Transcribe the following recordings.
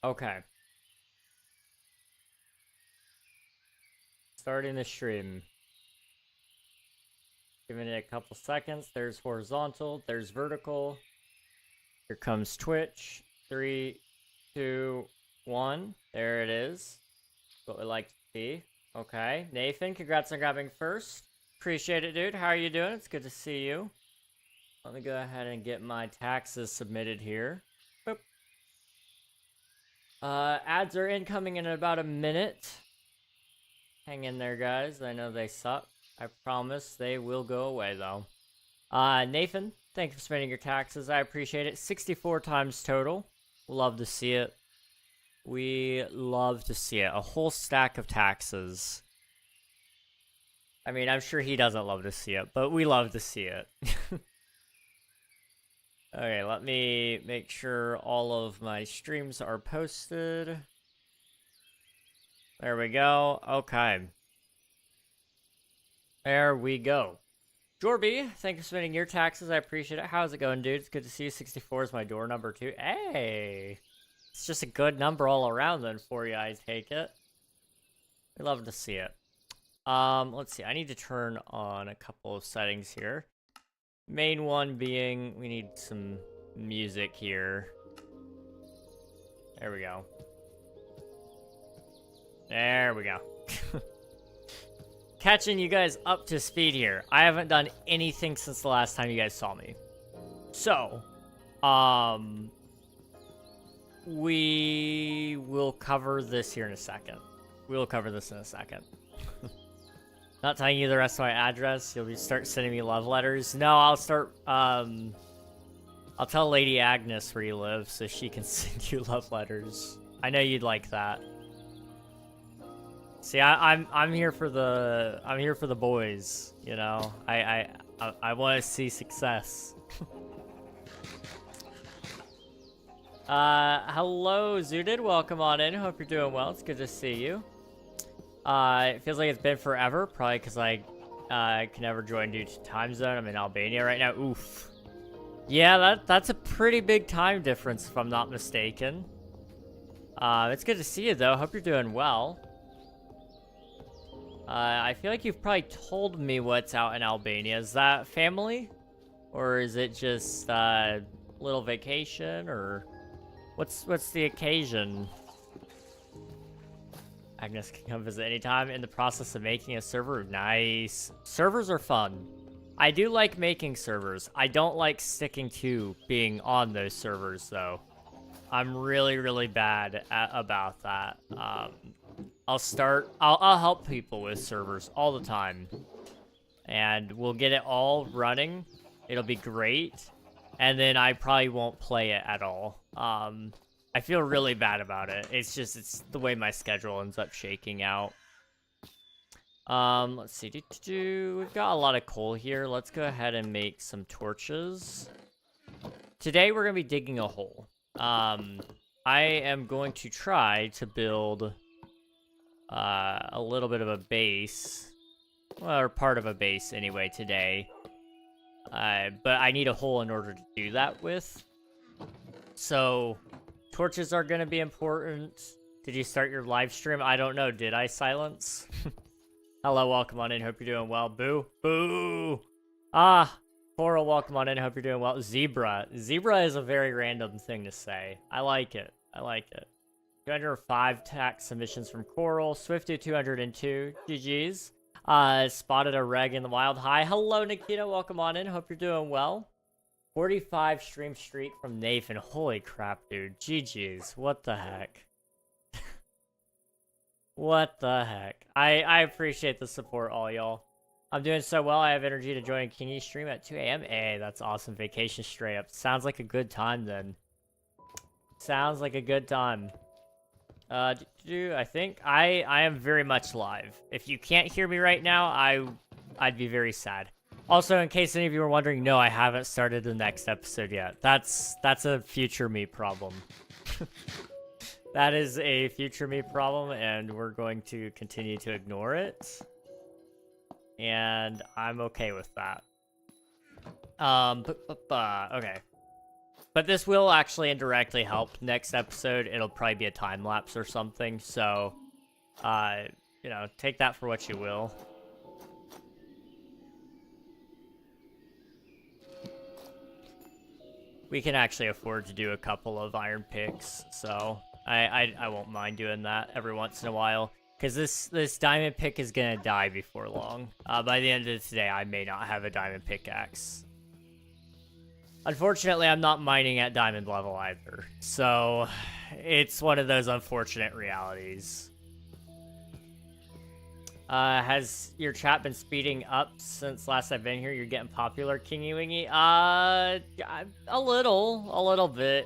Okay. Starting the stream. Giving it a couple seconds. There's horizontal. There's vertical. Here comes Twitch. 3, 2, 1. There it is. What we like to see. Okay. Nathan, congrats on grabbing first. Appreciate it, dude. How are you doing? It's good to see you. Let me go ahead and get my taxes submitted here. Boop. Ads are incoming in about a minute. Hang in there, guys. I know they suck. I promise they will go away, though. Nathan, thank you for spending your taxes. I appreciate it. 64 times total. Love to see it. We love to see it. A whole stack of taxes. I mean, I'm sure he doesn't love to see it, but we love to see it. Okay, let me make sure all of my streams are posted. There we go. Okay. There we go. Jorby, thank you for spending your taxes. I appreciate it. How's it going, dude? It's good to see you. 64 is my door number, too. Hey! It's just a good number all around, then, for you, I take it. We love to see it. Let's see. I need to turn on a couple of settings here. Main one being, we need some music here. There we go. There we go. Catching you guys up to speed here. I haven't done anything since the last time you guys saw me. So, we will cover this here in a second. We will cover this in a second. Not telling you the rest of my address. You'll start sending me love letters. No, I'll start, I'll tell Lady Agnes where you live so she can send you love letters. I know you'd like that. See, I'm here for the boys, you know. I want to see success. Hello Zooted, welcome on in. Hope you're doing well. It's good to see you. It feels like it's been forever, probably because I can never join due to time zone. I'm in Albania right now. Oof. Yeah, that's a pretty big time difference if I'm not mistaken. It's good to see you though. Hope you're doing well. I feel like you've probably told me what's out in Albania. Is that family? Or is it just a little vacation? Or what's the occasion? Agnes can come visit anytime. In the process of making a server. Nice. Servers are fun. I do like making servers. I don't like sticking to being on those servers, though. I'm really, really bad about that. I'll help people with servers all the time. And we'll get it all running. It'll be great. And then I probably won't play it at all. I feel really bad about it. It's the way my schedule ends up shaking out. Let's see. We've got a lot of coal here. Let's go ahead and make some torches. Today we're going to be digging a hole. I am going to try to build a little bit of a base. Well, or part of a base anyway today. But I need a hole in order to do that with. So, torches are going to be important. Did you start your live stream? I don't know. Did I, Silence? Hello, welcome on in. Hope you're doing well. Boo. Boo. Coral, welcome on in. Hope you're doing well. Zebra. Zebra is a very random thing to say. I like it. I like it. 205 tax submissions from Coral. Swifty 202. GG's. Spotted a reg in the wild. Hi. Hello, Nikita. Welcome on in. Hope you're doing well. 45 stream streak from Nathan. Holy crap, dude. GG's. What the heck? What the heck? I appreciate the support, all y'all. I'm doing so well. I have energy to join Kingy stream at 2 a.m. Hey, that's awesome. Vacation straight up. Sounds like a good time then. Sounds like a good time. I think I am very much live. If you can't hear me right now, I'd be very sad. Also, in case any of you were wondering, no, I haven't started the next episode yet. That's a future me problem. That is a future me problem, and we're going to continue to ignore it. And I'm okay with that. Okay. But this will actually indirectly help next episode. It'll probably be a time lapse or something. So, you know, take that for what you will. We can actually afford to do a couple of iron picks, so I won't mind doing that every once in a while. Because this diamond pick is going to die before long. By the end of today, I may not have a diamond pickaxe. Unfortunately, I'm not mining at diamond level either. So, it's one of those unfortunate realities. Has your chat been speeding up since last I've been here? You're getting popular, Kingy Wingy? A little bit.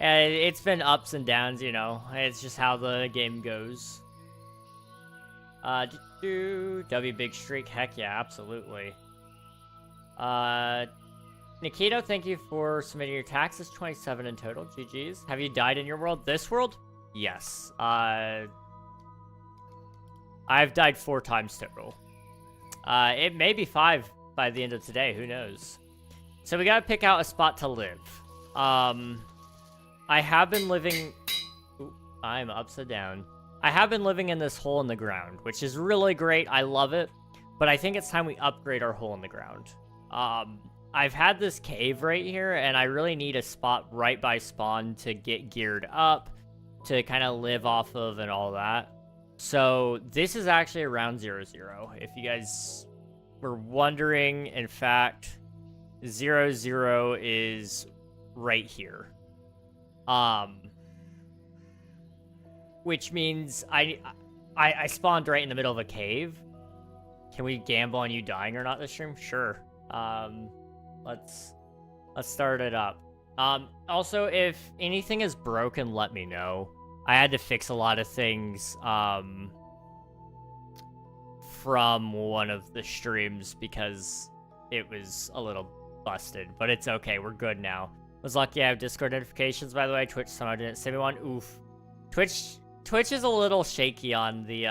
It's been ups and downs, you know. It's just how the game goes. W big streak, heck yeah, absolutely. Nikito, thank you for submitting your taxes. 27 in total. GG's. Have you died in your world? This world? Yes. I've died 4 times total. It may be 5 by the end of today. Who knows? So we gotta pick out a spot to live. I have been living... Ooh, I'm upside down. I have been living in this hole in the ground, which is really great. I love it. But I think it's time we upgrade our hole in the ground. I've had this cave right here, and I really need a spot right by spawn to get geared up, to kind of live off of and all that. So this is actually around 0-0. If you guys were wondering, in fact, 0-0 is right here. Which means I spawned right in the middle of a cave. Can we gamble on you dying or not this stream? Sure. Let's start it up. Also, if anything is broken, let me know. I had to fix a lot of things from one of the streams because it was a little busted, but it's okay. We're good now. Was lucky I have Discord notifications, by the way. Twitch somehow didn't send me one. Oof. Twitch is a little shaky on the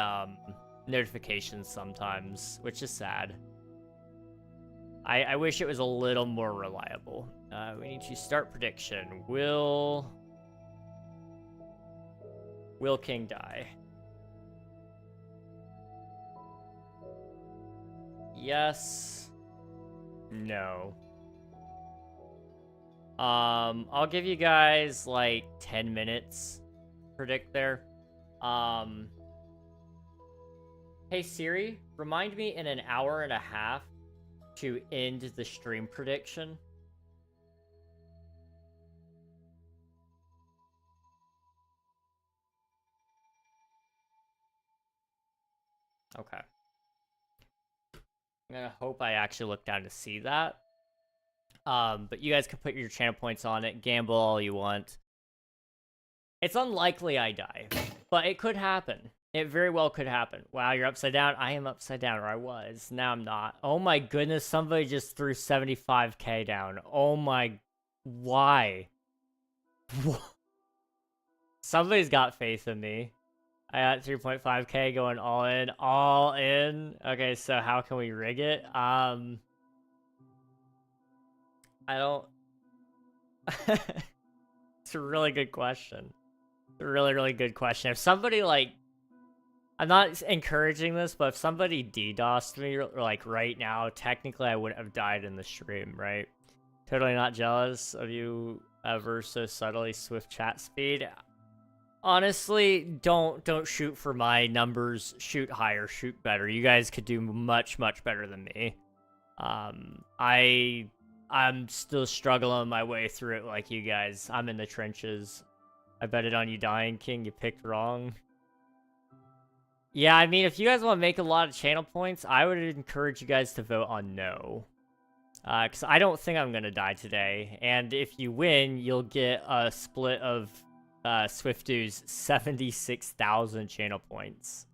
notifications sometimes, which is sad. I wish it was a little more reliable. We need to start prediction. Will King die? Yes. No. I'll give you guys like 10 minutes to predict there. Hey Siri, remind me in an hour and a half to end the stream prediction. Okay. I'm gonna hope I actually look down to see that. But you guys can put your channel points on it, gamble all you want. It's unlikely I die, but it could happen. It very well could happen. Wow, you're upside down? I am upside down, or I was. Now I'm not. Oh my goodness, somebody just threw 75k down. Oh my... Why? Somebody's got faith in me. I got 3.5k going all in. All in? Okay, so how can we rig it? I don't... It's a really good question. It's a really, really good question. If somebody, like... I'm not encouraging this, but if somebody DDoSed me, like, right now, technically I wouldn't have died in the stream, right? Totally not jealous of you ever so subtly swift chat speed. Honestly, don't shoot for my numbers. Shoot higher, shoot better. You guys could do much, much better than me. I'm still struggling my way through it like you guys. I'm in the trenches. I bet it on you dying, King. You picked wrong. Yeah, I mean, if you guys want to make a lot of channel points, I would encourage you guys to vote on no. Because I don't think I'm going to die today. And if you win, you'll get a split of Swiftu's 76,000 channel points.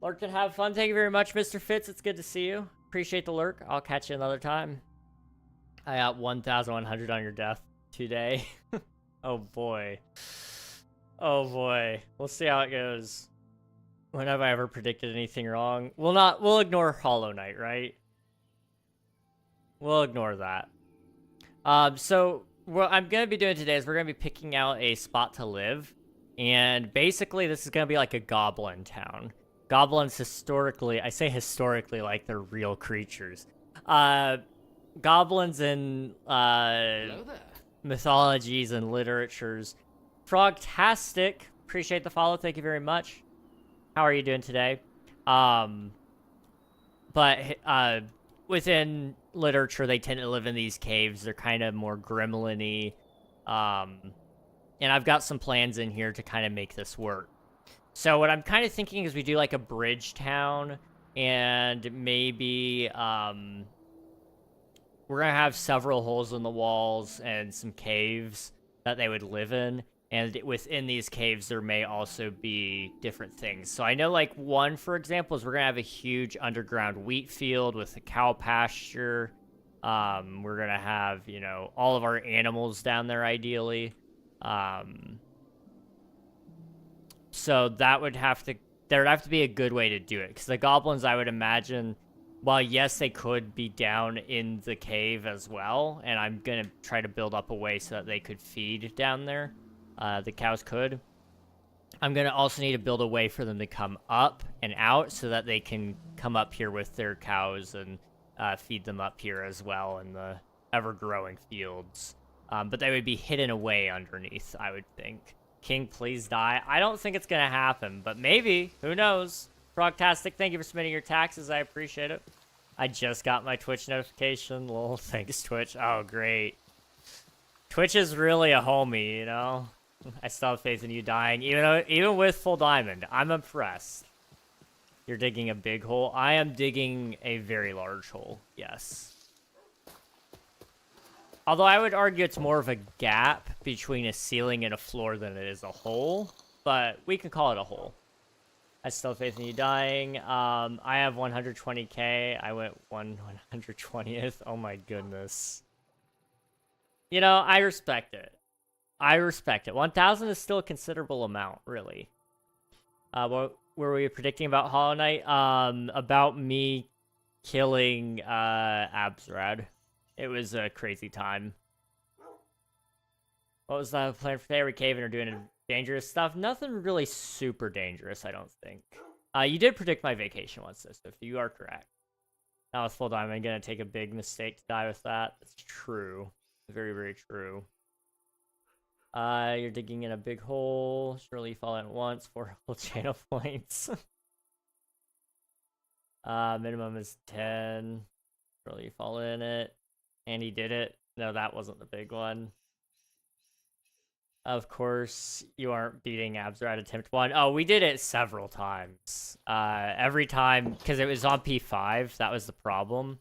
Lurk and have fun. Thank you very much, Mr. Fitz. It's good to see you. Appreciate the lurk. I'll catch you another time. I got 1,100 on your death today. Oh, boy. Oh, boy. We'll see how it goes. When have I ever predicted anything wrong? We'll ignore Hollow Knight, right? We'll ignore that. So what I'm going to be doing today is we're going to be picking out a spot to live. And basically, this is going to be like a goblin town. Goblins historically, I say historically like they're real creatures. Goblins in mythologies and literatures. Frogtastic, appreciate the follow, thank you very much. How are you doing today? Within literature, they tend to live in these caves. They're kind of more gremlin-y. And I've got some plans in here to kind of make this work. So what I'm kind of thinking is we do like a bridge town, and maybe we're gonna have several holes in the walls and some caves that they would live in. And within these caves, there may also be different things. So I know, like, one, for example, is we're going to have a huge underground wheat field with a cow pasture. We're going to have, you know, all of our animals down there, ideally. So that would have to... There would have to be a good way to do it. Because the goblins, I would imagine... While, yes, they could be down in the cave as well. And I'm going to try to build up a way so that they could feed down there. The cows could. I'm going to also need to build a way for them to come up and out so that they can come up here with their cows and feed them up here as well in the ever-growing fields. But they would be hidden away underneath, I would think. King, please die. I don't think it's going to happen, but maybe. Who knows? Frogtastic, thank you for submitting your taxes. I appreciate it. I just got my Twitch notification. Lol, thanks, Twitch. Oh, great. Twitch is really a homie, you know? I still have faith in you dying, even with full diamond. I'm impressed. You're digging a big hole. I am digging a very large hole, yes. Although I would argue it's more of a gap between a ceiling and a floor than it is a hole, but we can call it a hole. I still have faith in you dying. I have 120k. I went 120th. Oh my goodness. You know, I respect it. I respect it. 1,000 is still a considerable amount, really. What were we predicting about Hollow Knight? About me killing Abzrad. It was a crazy time. What was the plan for today? Are we caving or doing dangerous stuff? Nothing really super dangerous, I don't think. You did predict my vacation once, though, so if you are correct. Now with full diamond, I'm going to take a big mistake to die with that. That's true. Very, very true. You're digging in a big hole. Surely you fall in at once. 4 whole channel points. Minimum is 10. Surely you fall in it. And he did it. No, that wasn't the big one. Of course, you aren't beating Abzrad attempt 1. Oh, we did it several times. Every time, because it was on P5. That was the problem.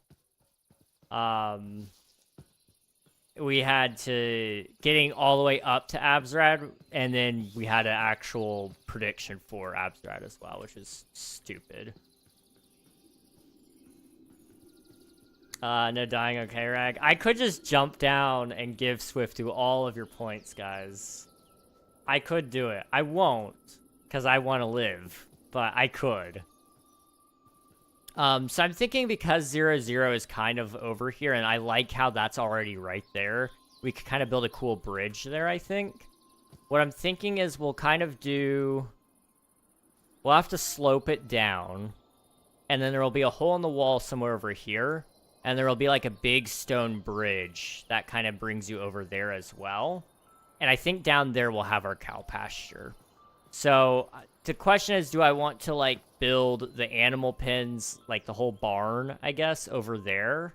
We had to getting all the way up to Abzrad, and then we had an actual prediction for Abzrad as well, which is stupid. No dying, okay, Rag. I could just jump down and give Swift to all of your points, guys. I could do it. I won't, because I want to live, but I could. So I'm thinking because 0-0 is kind of over here, and I like how that's already right there, we could kind of build a cool bridge there, I think. What I'm thinking is we'll kind of do... We'll have to slope it down, and then there will be a hole in the wall somewhere over here, and there will be like a big stone bridge that kind of brings you over there as well. And I think down there we'll have our cow pasture. So the question is, do I want to like build the animal pens, like the whole barn, I guess, over there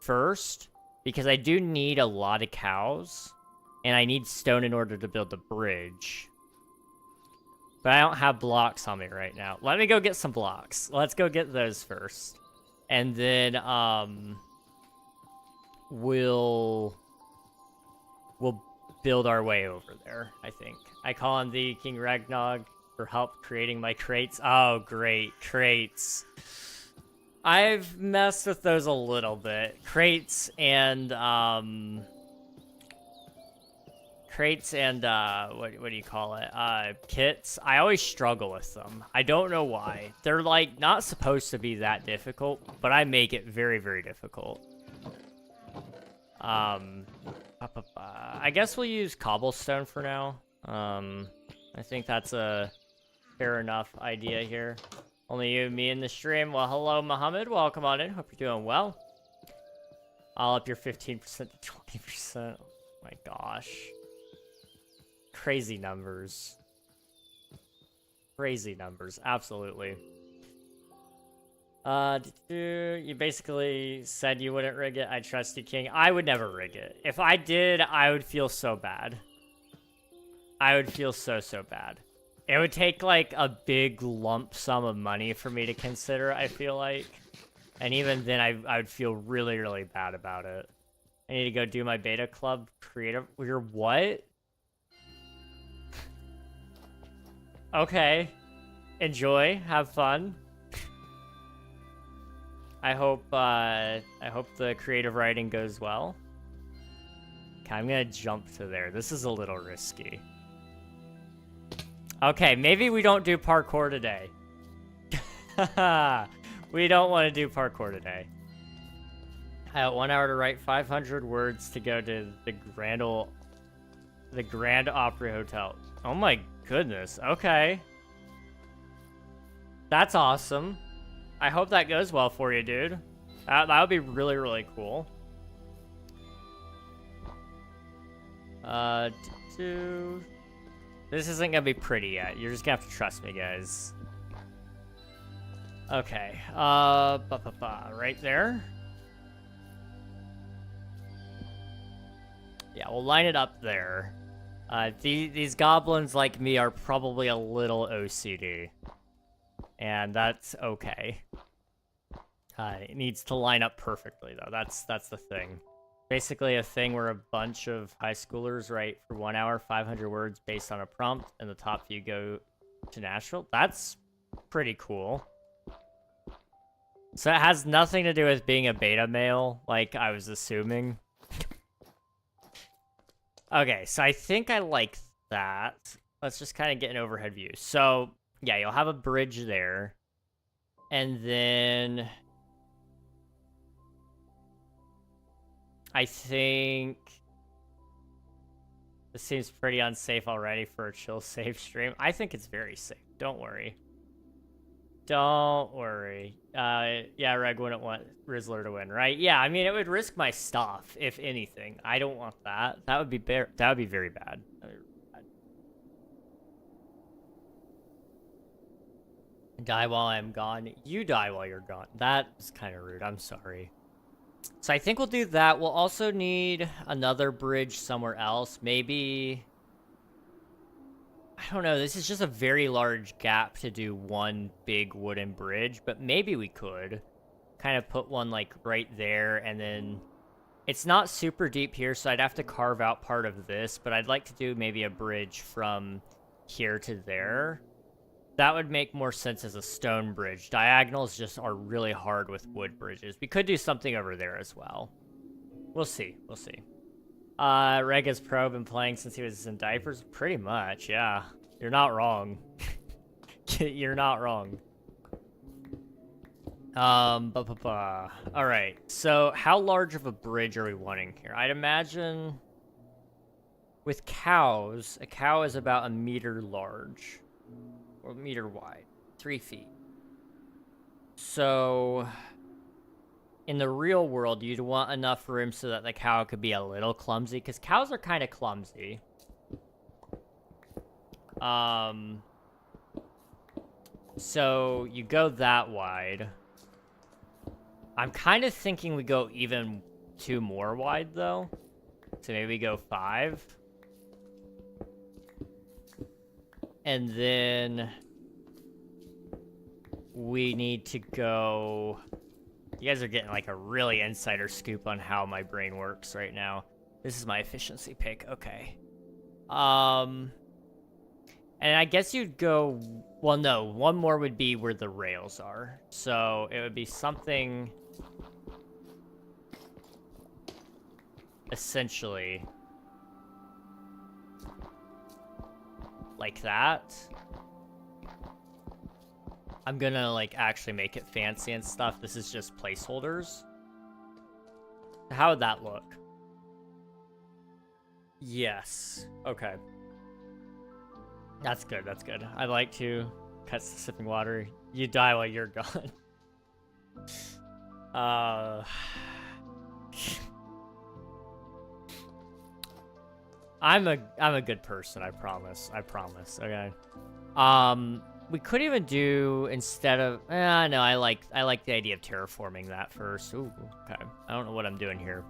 first? Because I do need a lot of cows, and I need stone in order to build the bridge. But I don't have blocks on me right now. Let me go get some blocks. Let's go get those first. And then we'll build our way over there, I think. I call on thee, KingRegNog, for help creating my crates. Oh, great. Crates. I've messed with those a little bit. Crates and, what do you call it? Kits. I always struggle with them. I don't know why. They're, like, not supposed to be that difficult, but I make it very, very difficult. I guess we'll use cobblestone for now. I think that's a fair enough idea here. Only you and me in the stream. Well, hello, Muhammad. Welcome on in. Hope you're doing well. I'll up your 15% to 20%. Oh my gosh. Crazy numbers. Crazy numbers. Absolutely. You basically said you wouldn't rig it. I trust you, King. I would never rig it. If I did, I would feel so bad. I would feel so bad. It would take, like, a big lump sum of money for me to consider, I feel like. And even then, I would feel really, really bad about it. I need to go do my beta club creative. You're what? Okay. Enjoy. Have fun. I hope the creative writing goes well. Okay, I'm gonna jump to there. This is a little risky. Okay, maybe we don't do parkour today. We don't want to do parkour today. I have 1 hour to write 500 words to go to the Grand Opry Hotel. Oh my goodness. Okay. That's awesome. I hope that goes well for you, dude. That would be really, really cool. This isn't gonna be pretty yet. You're just gonna have to trust me, guys. Okay. Right there. Yeah, we'll line it up there. These goblins, like me, are probably a little OCD. And that's okay. It needs to line up perfectly, though. That's the thing. Basically a thing where a bunch of high schoolers write for 1 hour, 500 words based on a prompt, and the top few go to Nashville. That's pretty cool. So it has nothing to do with being a beta male, like I was assuming. Okay, so I think I like that. Let's just kind of get an overhead view. So, yeah, you'll have a bridge there. And then I think this seems pretty unsafe already for a chill safe stream. I think it's very safe. Don't worry. Don't worry. Yeah, Reg wouldn't want Rizzler to win, right? Yeah, I mean, it would risk my stuff, if anything. I don't want that. That would be very bad. That would be very bad. Die while I'm gone. You die while you're gone. That's kind of rude. I'm sorry. So I think we'll do that. We'll also need another bridge somewhere else. Maybe... I don't know. This is just a very large gap to do one big wooden bridge. But maybe we could kind of put one, like, right there. And then... It's not super deep here, so I'd have to carve out part of this. But I'd like to do maybe a bridge from here to there. That would make more sense as a stone bridge. Diagonals just are really hard with wood bridges. We could do something over there as well. We'll see. We'll see. Reg has pro been playing since he was in diapers? Pretty much, yeah. You're not wrong. You're not wrong. Alright, so how large of a bridge are we wanting here? I'd imagine with cows, a cow is about 1 meter large. Or 1 meter wide, 3 feet. So, in the real world, you'd want enough room so that the cow could be a little clumsy, because cows are kind of clumsy. So you go that wide. I'm kind of thinking we go even 2 more wide, though. So maybe we go 5. And then we need to go... You guys are getting like a really insider scoop on how my brain works right now. This is my efficiency pick. Okay. And I guess you'd go... Well, no. One more would be where the rails are. So it would be something... Essentially... like that. I'm gonna, like, actually make it fancy and stuff. This is just placeholders. How would that look? Yes. Okay. That's good, that's good. I like to cut the sipping water. You die while you're gone. I'm a good person, I promise. I promise, okay? We could even do, instead of... no, I like the idea of terraforming that first. Ooh, okay. I don't know what I'm doing here.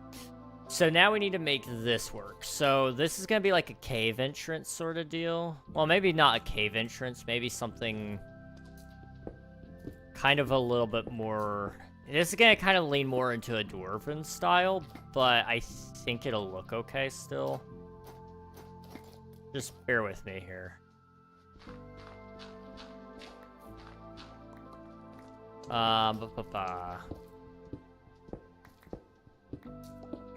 So now we need to make this work. So this is going to be like a cave entrance sort of deal. Well, maybe not a cave entrance. Maybe something kind of a little bit more... This is going to kind of lean more into a dwarven style, but I think it'll look okay still. Just bear with me here.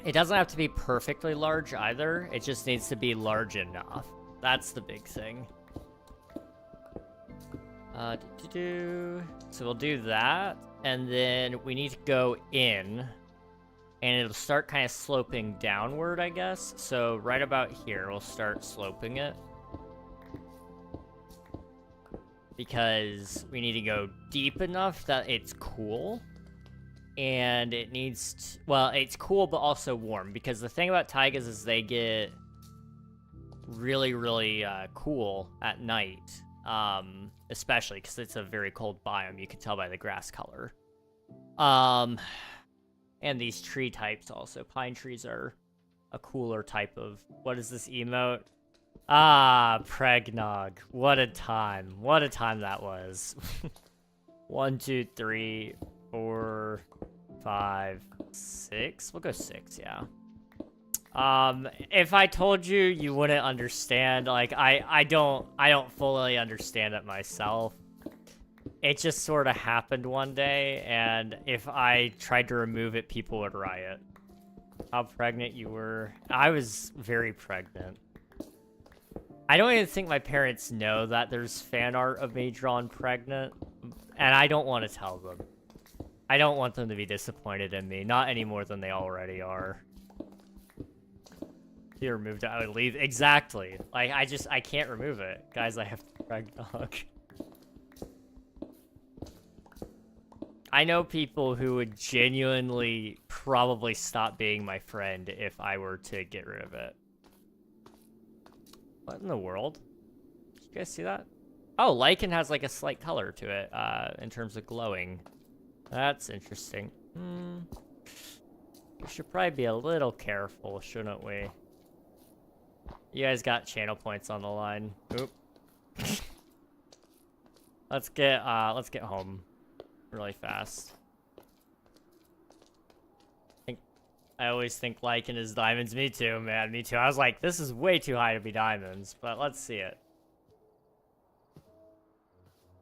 It doesn't have to be perfectly large either. It just needs to be large enough. That's the big thing. So we'll do that. And then we need to go in. And it'll start kind of sloping downward, I guess. So right about here, we'll start sloping it. Because we need to go deep enough that it's cool. And it needs to, well, it's cool, but also warm. Because the thing about taigas is they get really, really cool at night. Especially because it's a very cold biome. You can tell by the grass color. And these tree types also. Pine trees are a cooler type of... What is this emote? Ah, KingRegNog. What a time. What a time that was. 1, 2, 3, 4, 5, 6. We'll go 6, yeah. If I told you, you wouldn't understand. Like, I don't fully understand it myself. It just sort of happened one day, and if I tried to remove it, people would riot. How pregnant you were. I was very pregnant. I don't even think my parents know that there's fan art of me drawn pregnant, and I don't want to tell them. I don't want them to be disappointed in me, not any more than they already are. If you removed it, I would leave. Exactly. Like, I can't remove it. Guys, I have KingRegNog. I know people who would genuinely probably stop being my friend if I were to get rid of it. What in the world? Did you guys see that? Oh, lichen has like a slight color to it, in terms of glowing. That's interesting. We should probably be a little careful, shouldn't we? You guys got channel points on the line. Oop. Let's get home really fast. I always think lichen is diamonds. Me too, man. Me too. I was like, this is way too high to be diamonds, but let's see it.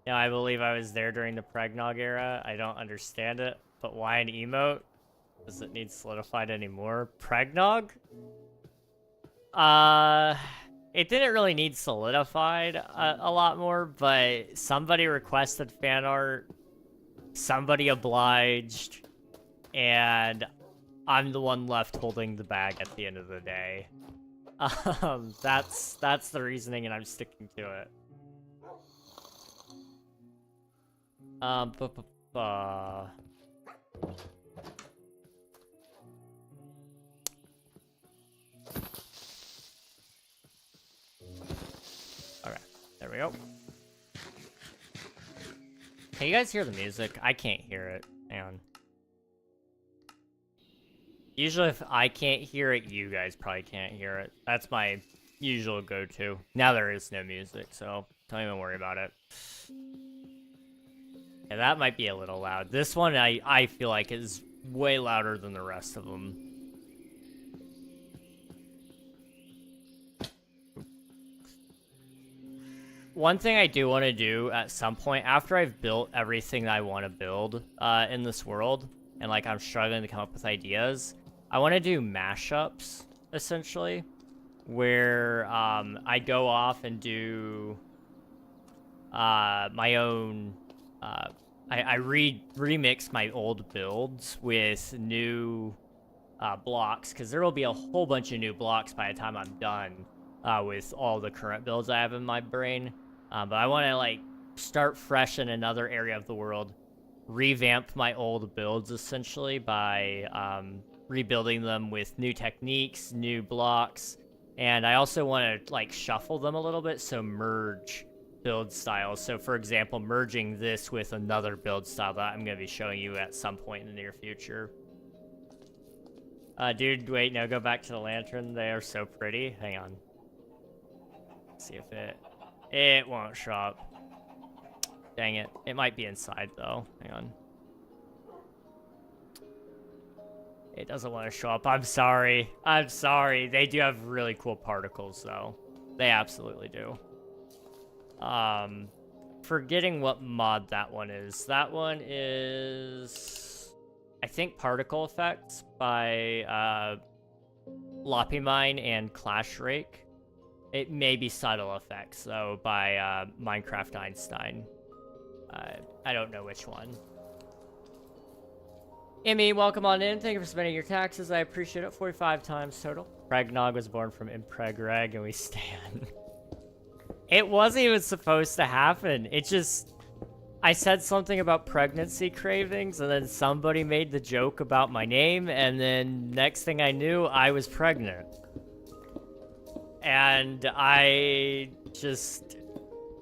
Yeah, I believe I was there during the KingRegNog era. I don't understand it, but why an emote? Does it need solidified anymore? KingRegNog? It didn't really need solidified a lot more, but somebody requested fan art. Somebody obliged, and I'm the one left holding the bag at the end of the day. That's the reasoning, and I'm sticking to it. Okay, there we go. Can you guys hear the music? I can't hear it. Hang on. Usually if I can't hear it, you guys probably can't hear it. That's my usual go-to. Now there is no music, so don't even worry about it. Yeah, that might be a little loud. This one I feel like is way louder than the rest of them. One thing I do want to do at some point, after I've built everything that I want to build in this world, and like I'm struggling to come up with ideas, I want to do mashups, essentially, where I go off and do my own... I remix my old builds with new blocks, because there will be a whole bunch of new blocks by the time I'm done with all the current builds I have in my brain. But I want to like start fresh in another area of the world, revamp my old builds essentially by rebuilding them with new techniques, new blocks, and I also want to like shuffle them a little bit, so merge build styles. So for example, merging this with another build style that I'm going to be showing you at some point in the near future. Dude, wait, no, go back to the lantern. They are so pretty. Hang on. Let's see if it won't show up. Dang it. It might be inside though. Hang on. It doesn't want to show up. I'm sorry. I'm sorry. They do have really cool particles though. They absolutely do. Forgetting what mod that one is. That one is, I think, Particle Effects by Loppymine and Clash Rake. It may be Subtle Effects though by Minecraft Einstein. I don't know which one. Emmy, welcome on in. Thank you for submitting your taxes. I appreciate it. 45 times total. KingRegNog was born from KingReg, and we stand. It wasn't even supposed to happen. It just... I said something about pregnancy cravings, and then somebody made the joke about my name, and then next thing I knew, I was pregnant. And I just...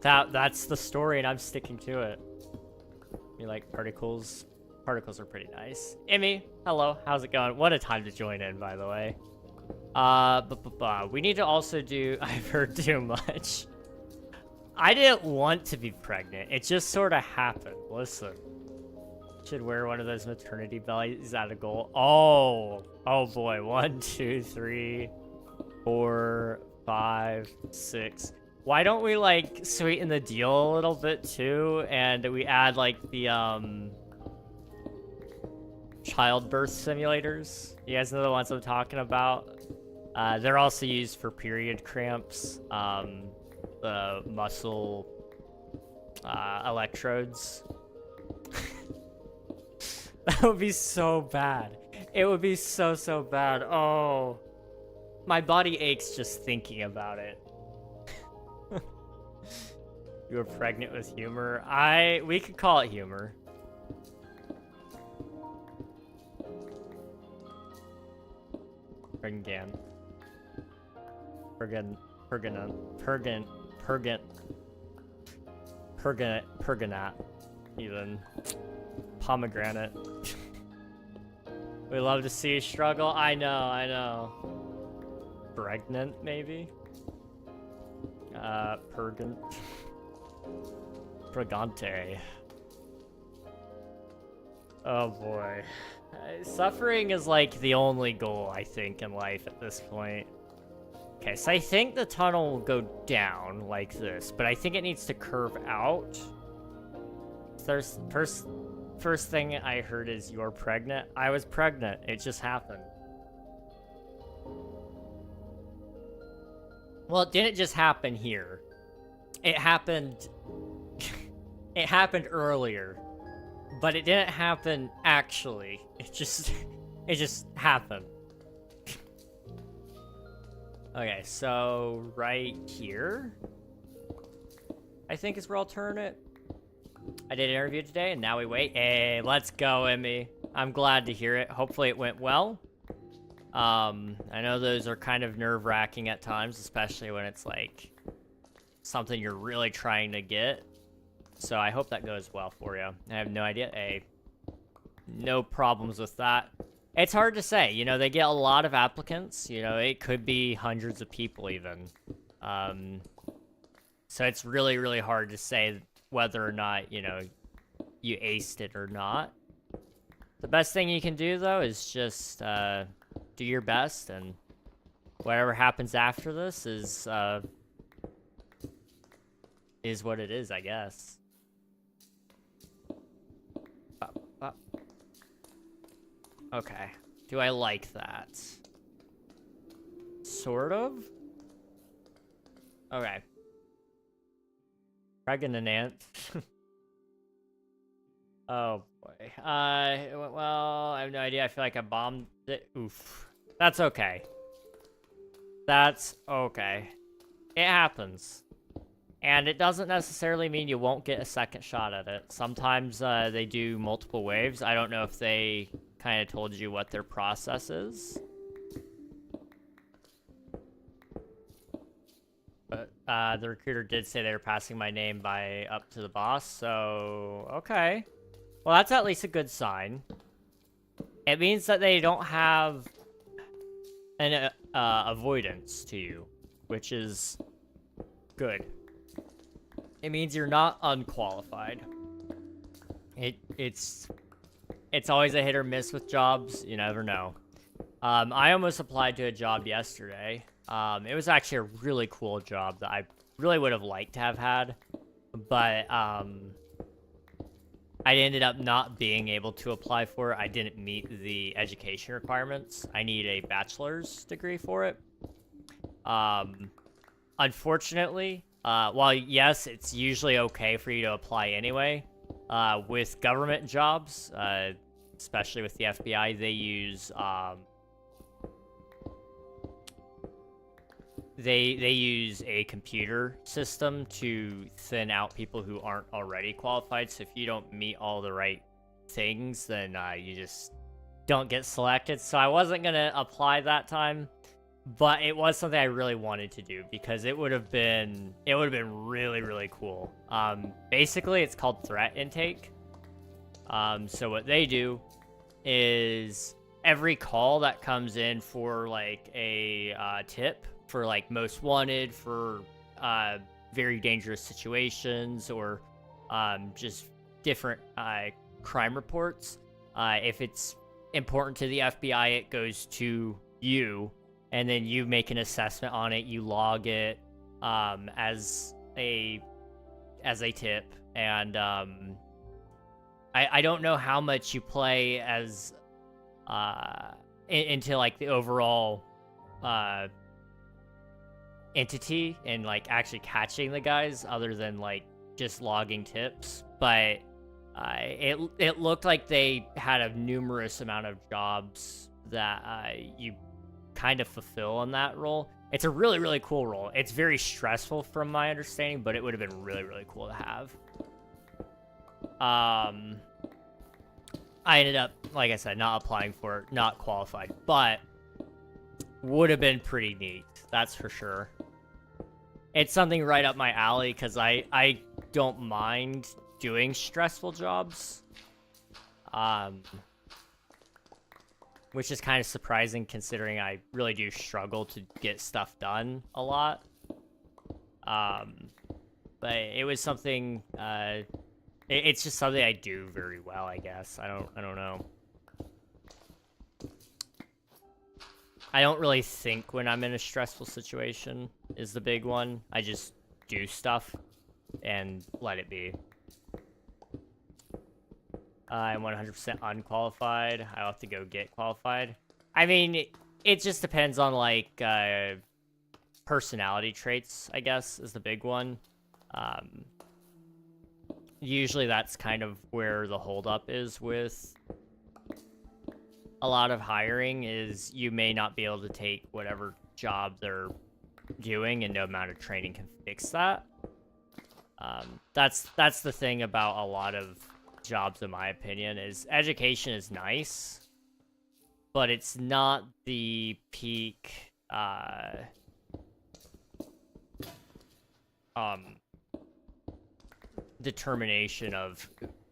That's the story, and I'm sticking to it. You like particles? Particles are pretty nice. Emmy, hello. How's it going? What a time to join in, by the way. We need to also do... I've heard too much. I didn't want to be pregnant. It just sort of happened. Listen. Should wear one of those maternity bellies. Is that a goal? Oh. Oh, boy. 1, 2, 3, 4, 5, 6. Why don't we, like, sweeten the deal a little bit, too? And we add, like, the, childbirth simulators. You guys know the ones I'm talking about? They're also used for period cramps. The muscle electrodes. That would be so bad. It would be so bad. Oh, my body aches just thinking about it. You were pregnant with humor. We could call it humor. Pergan. Pergonat, even. Pomegranate. We love to see you struggle. I know. Pregnant, maybe? Pregante. Oh boy. Suffering is like the only goal, I think, in life at this point. Okay, so I think the tunnel will go down like this, but I think it needs to curve out. First thing I heard is you're pregnant. I was pregnant. It just happened. Well, it didn't just happen here. It happened... it happened earlier. But it didn't happen actually. It just happened. Okay, so right here, I think is where I'll turn it. I did an interview today, and now we wait. Hey, let's go, Emmy. I'm glad to hear it. Hopefully it went well. I know those are kind of nerve-wracking at times, especially when it's like something you're really trying to get. So I hope that goes well for you. I have no idea. Hey, no problems with that. It's hard to say, you know, they get a lot of applicants, you know, it could be hundreds of people even. So it's really, really hard to say whether or not, you know, you aced it or not. The best thing you can do, though, is just do your best, and whatever happens after this is what it is, I guess. Okay. Do I like that? Sort of? Okay. Pregnant ant. Oh boy. Well, I have no idea. I feel like I bombed it. Oof. That's okay. That's okay. It happens. And it doesn't necessarily mean you won't get a second shot at it. Sometimes they do multiple waves. I don't know if they kind of told you what their process is. But the recruiter did say they were passing my name up to the boss, so okay. Well, that's at least a good sign. It means that they don't have an avoidance to you, which is good. It means you're not unqualified. It's always a hit or miss with jobs. You never know. I almost applied to a job yesterday. It was actually a really cool job that I really would have liked to have had, but I ended up not being able to apply for it. I didn't meet the education requirements. I need a bachelor's degree for it. Unfortunately, while yes, it's usually okay for you to apply anyway, with government jobs, especially with the FBI, they use they use a computer system to thin out people who aren't already qualified. So if you don't meet all the right things, then you just don't get selected. So I wasn't gonna apply that time, but it was something I really wanted to do because it would have been really, really cool. Basically, it's called threat intake. So what they do is every call that comes in for like a tip for like most wanted, for very dangerous situations, or just different crime reports. If it's important to the FBI, it goes to you, and then you make an assessment on it. You log it as a tip, and I don't know how much you play as into like the overall entity and like actually catching the guys, other than like just logging tips. But it looked like they had a numerous amount of jobs that you kind of fulfill in that role. It's a really, really cool role. It's very stressful from my understanding, but it would have been really, really cool to have. I ended up, like I said, not applying for it, not qualified, but would have been pretty neat, that's for sure. It's something right up my alley because I don't mind doing stressful jobs, which is kind of surprising considering I really do struggle to get stuff done a lot. But it was something. It's just something I do very well, I guess. I don't know. I don't really think when I'm in a stressful situation is the big one. I just do stuff and let it be. I'm 100% unqualified. I'll have to go get qualified. I mean, it just depends on, like, personality traits, I guess, is the big one. Usually that's kind of where the holdup is with a lot of hiring, is you may not be able to take whatever job they're doing, and no amount of training can fix that. That's the thing about a lot of jobs, in my opinion, is education is nice, but it's not the peak determination of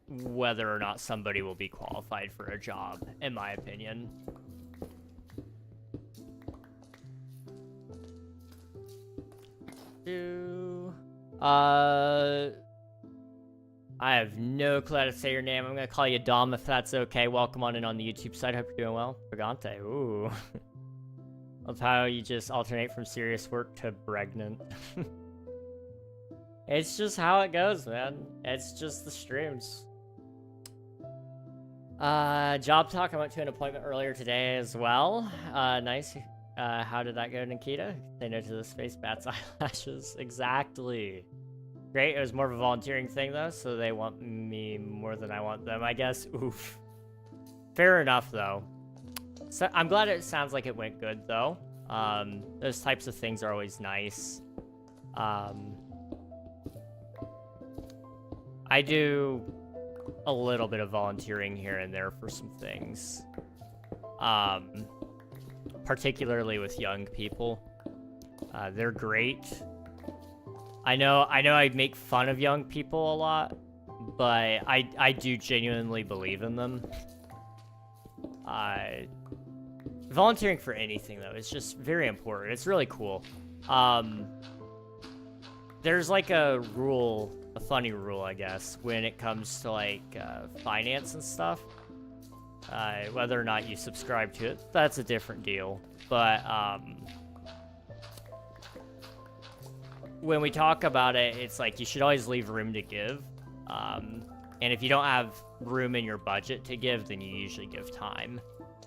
whether or not somebody will be qualified for a job, in my opinion. I have no clue how to say your name. I'm gonna call you Dom if that's okay. Welcome on in on the YouTube side. Hope you're doing well. Brigante. Ooh. Love how you just alternate from serious work to pregnant. It's just how it goes, man. It's just the streams. Job talk. I went to an appointment earlier today as well. Nice. How did that go, Nikita? Say no to the space bats eyelashes. Exactly. Great, it was more of a volunteering thing, though, so they want me more than I want them, I guess. Oof. Fair enough, though. So I'm glad it sounds like it went good, though. Those types of things are always nice. I do a little bit of volunteering here and there for some things. Particularly with young people. They're great. I know I make fun of young people a lot, but I do genuinely believe in them. Volunteering for anything, though, is just very important. It's really cool. There's like a rule, a funny rule, I guess, when it comes to like finance and stuff. Whether or not you subscribe to it, that's a different deal. But when we talk about it, it's like you should always leave room to give. And if you don't have room in your budget to give, then you usually give time.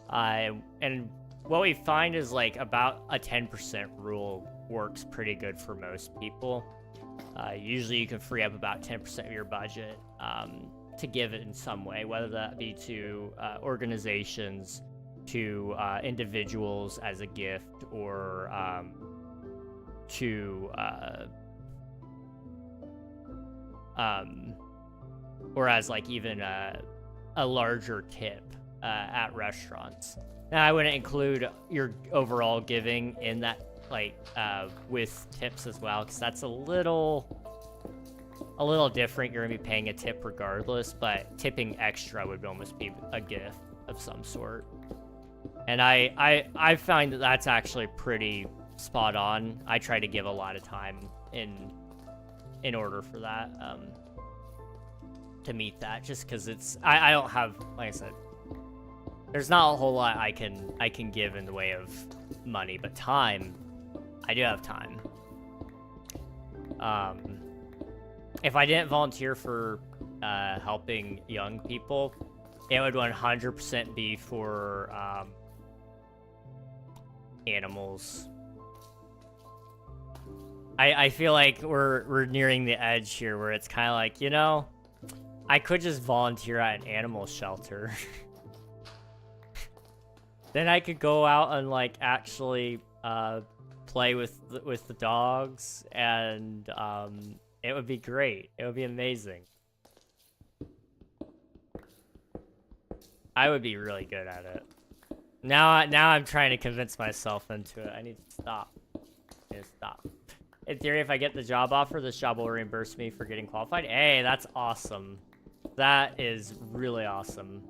And what we find is like about a 10% rule works pretty good for most people. Usually you can free up about 10% of your budget to give it in some way, whether that be to organizations, to individuals as a gift, or or as like even a larger tip at restaurants. Now, I wouldn't include your overall giving in that, like, with tips as well, because that's a little different. You're gonna be paying a tip regardless, but tipping extra would almost be a gift of some sort. And I find that that's actually pretty spot on. I try to give a lot of time in order for that, to meet that, just because it's I don't have, like I said, there's not a whole lot I can give in the way of money, but time, I do have time. If I didn't volunteer for helping young people, it would 100% be for animals. I feel like we're nearing the edge here where it's kind of like, you know, I could just volunteer at an animal shelter. Then I could go out and like actually play with the dogs, and it would be great. It would be amazing. I would be really good at it. Now I'm trying to convince myself into it. I need to stop. I need to stop. In theory, if I get the job offer, this job will reimburse me for getting qualified. Hey, that's awesome. That is really awesome.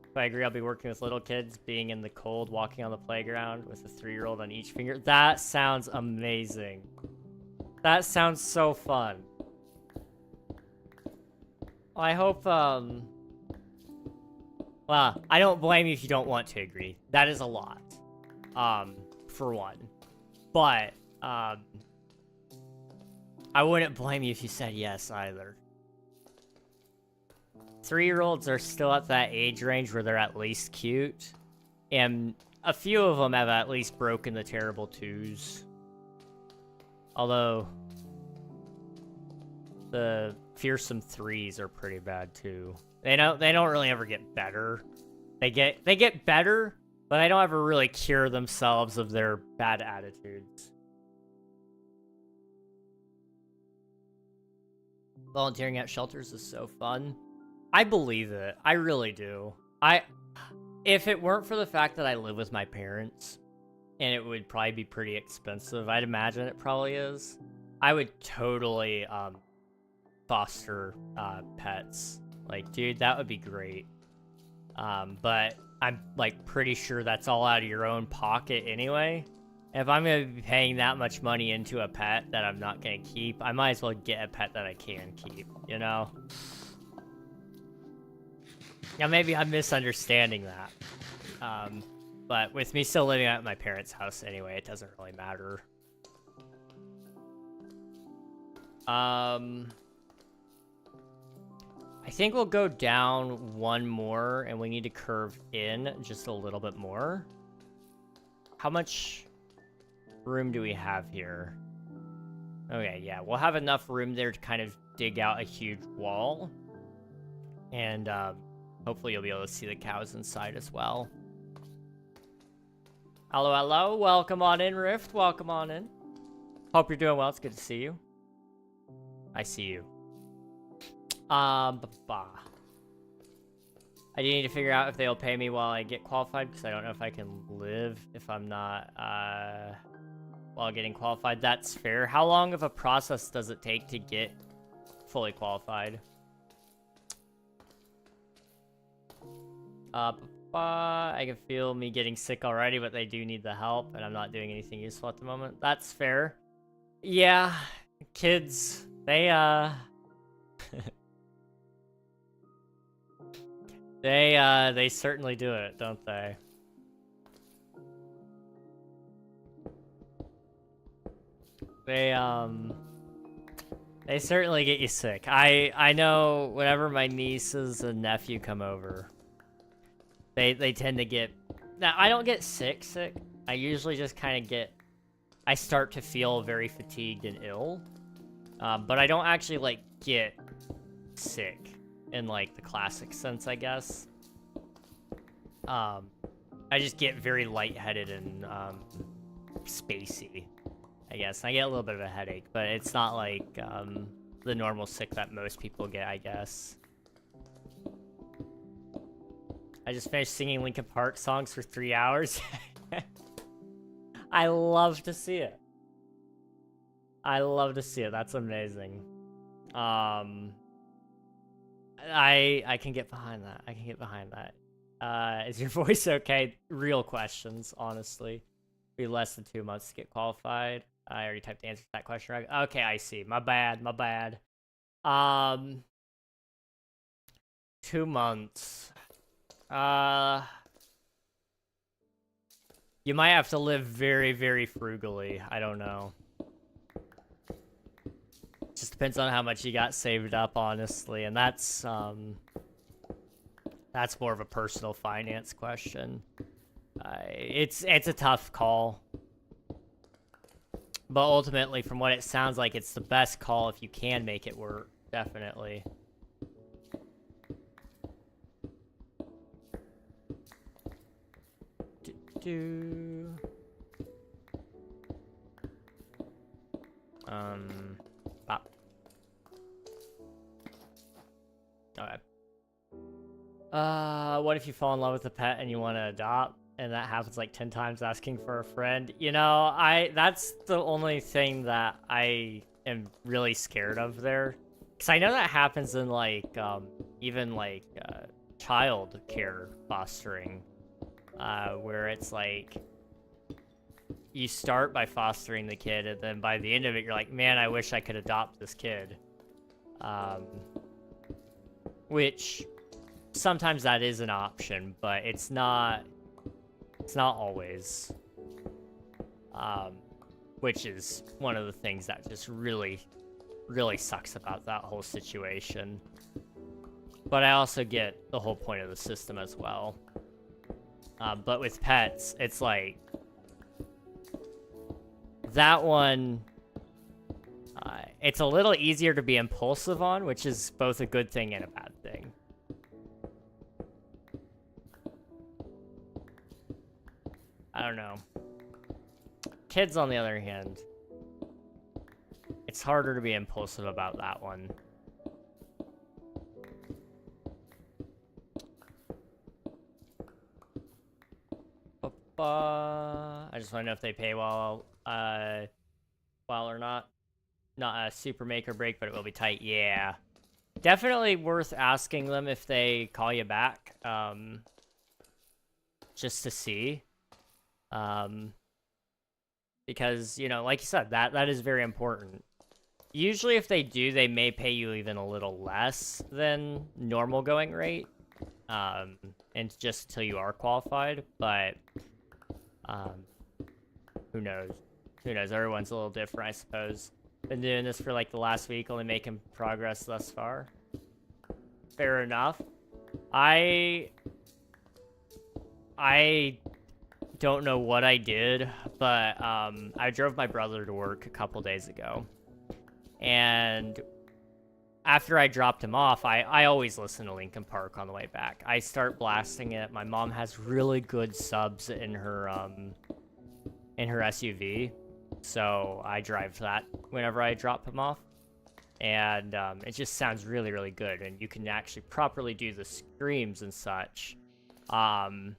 If I agree, I'll be working with little kids, being in the cold, walking on the playground with a 3-year-old on each finger. That sounds amazing. That sounds so fun. I hope, well, I don't blame you if you don't want to agree. That is a lot, for one. But, I wouldn't blame you if you said yes either. 3-year-olds are still at that age range where they're at least cute. And a few of them have at least broken the terrible 2s. Although, the fearsome 3s are pretty bad too. They don't really ever get better. They get better, but they don't ever really cure themselves of their bad attitudes. Volunteering at shelters is so fun. I believe it. I really do. If it weren't for the fact that I live with my parents, and it would probably be pretty expensive, I'd imagine it probably is, I would totally foster pets. Like, dude, that would be great. But I'm like pretty sure that's all out of your own pocket anyway. If I'm gonna be paying that much money into a pet that I'm not gonna keep, I might as well get a pet that I can keep, you know? Now, maybe I'm misunderstanding that. But with me still living at my parents' house anyway, it doesn't really matter. I think we'll go down one more, and we need to curve in just a little bit more. How much room do we have here? Okay, yeah, we'll have enough room there to kind of dig out a huge wall. And hopefully you'll be able to see the cows inside as well. Hello, hello. Welcome on in, Rift. Welcome on in. Hope you're doing well. It's good to see you. I see you. I do need to figure out if they'll pay me while I get qualified, because I don't know if I can live if I'm not, while getting qualified. That's fair. How long of a process does it take to get fully qualified? I can feel me getting sick already, but they do need the help, and I'm not doing anything useful at the moment. That's fair. Yeah, kids, they, they certainly do it, don't they? They certainly get you sick. I know whenever my nieces and nephew come over, they tend to get... Now, I don't get sick. I usually just kind of I start to feel very fatigued and ill. But I don't actually, like, get sick in, like, the classic sense, I guess. I just get very lightheaded and, spacey, I guess. And I get a little bit of a headache, but it's not like, the normal sick that most people get, I guess. I just finished singing Linkin Park songs for 3 hours. I love to see it. I love to see it. That's amazing. I can get behind that. I can get behind that. Is your voice okay? Real questions, honestly. Be less than 2 months to get qualified. I already typed the answer to that question right. Okay, I see. My bad. 2 months. You might have to live very, very frugally. I don't know. Just depends on how much you got saved up, honestly, and that's more of a personal finance question. It's a tough call, but ultimately, from what it sounds like, it's the best call if you can make it work. Definitely. Okay. What if you fall in love with a pet and you want to adopt, and that happens like 10 times asking for a friend? You know, that's the only thing that I am really scared of there. Because I know that happens in, like, even, like, child care fostering. Where it's like, you start by fostering the kid, and then by the end of it, you're like, man, I wish I could adopt this kid. Which, sometimes that is an option, but it's not always. Which is one of the things that just really, really sucks about that whole situation. But I also get the whole point of the system as well. But with pets, it's like, that one, it's a little easier to be impulsive on, which is both a good thing and a bad thing. I don't know. Kids, on the other hand, it's harder to be impulsive about that one. I just want to know if they pay well or not. Not a super make or break, but it will be tight. Yeah. Definitely worth asking them if they call you back. Just to see. Because, you know, like you said, that is very important. Usually if they do, they may pay you even a little less than normal going rate. And just until you are qualified, but who knows? Who knows? Everyone's a little different, I suppose. Been doing this for like the last week, only making progress thus far. Fair enough. I don't know what I did, but I drove my brother to work a couple days ago. And after I dropped him off, I always listen to Linkin Park on the way back. I start blasting it. My mom has really good subs in her SUV, so I drive that whenever I drop him off. And it just sounds really, really good, and you can actually properly do the screams and such. And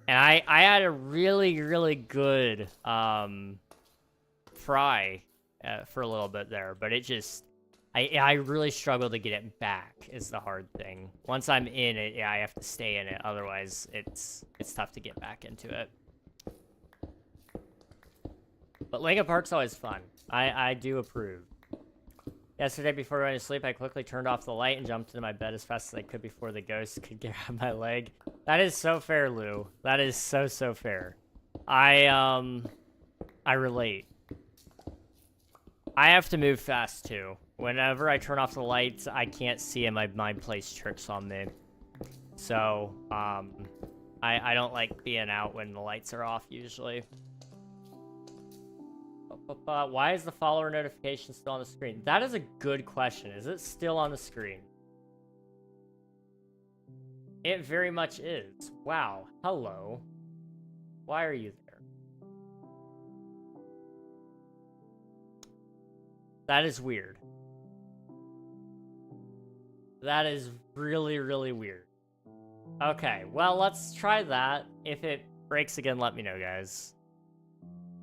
I had a really, really good fry for a little bit there, but it just... I really struggle to get it back is the hard thing. Once I'm in it, yeah, I have to stay in it. Otherwise, it's tough to get back into it. But Linkin Park's always fun. I do approve. Yesterday, before going to sleep, I quickly turned off the light and jumped into my bed as fast as I could before the ghost could grab my leg. That is so fair, Lou. That is so fair. I relate. I have to move fast, too. Whenever I turn off the lights, I can't see and my mind plays tricks on me. So, I don't like being out when the lights are off, usually. Why is the follower notification still on the screen? That is a good question. Is it still on the screen? It very much is. Wow. Hello. Why are you there? That is weird. That is really, really weird. Okay, well, let's try that. If it breaks again, let me know, guys.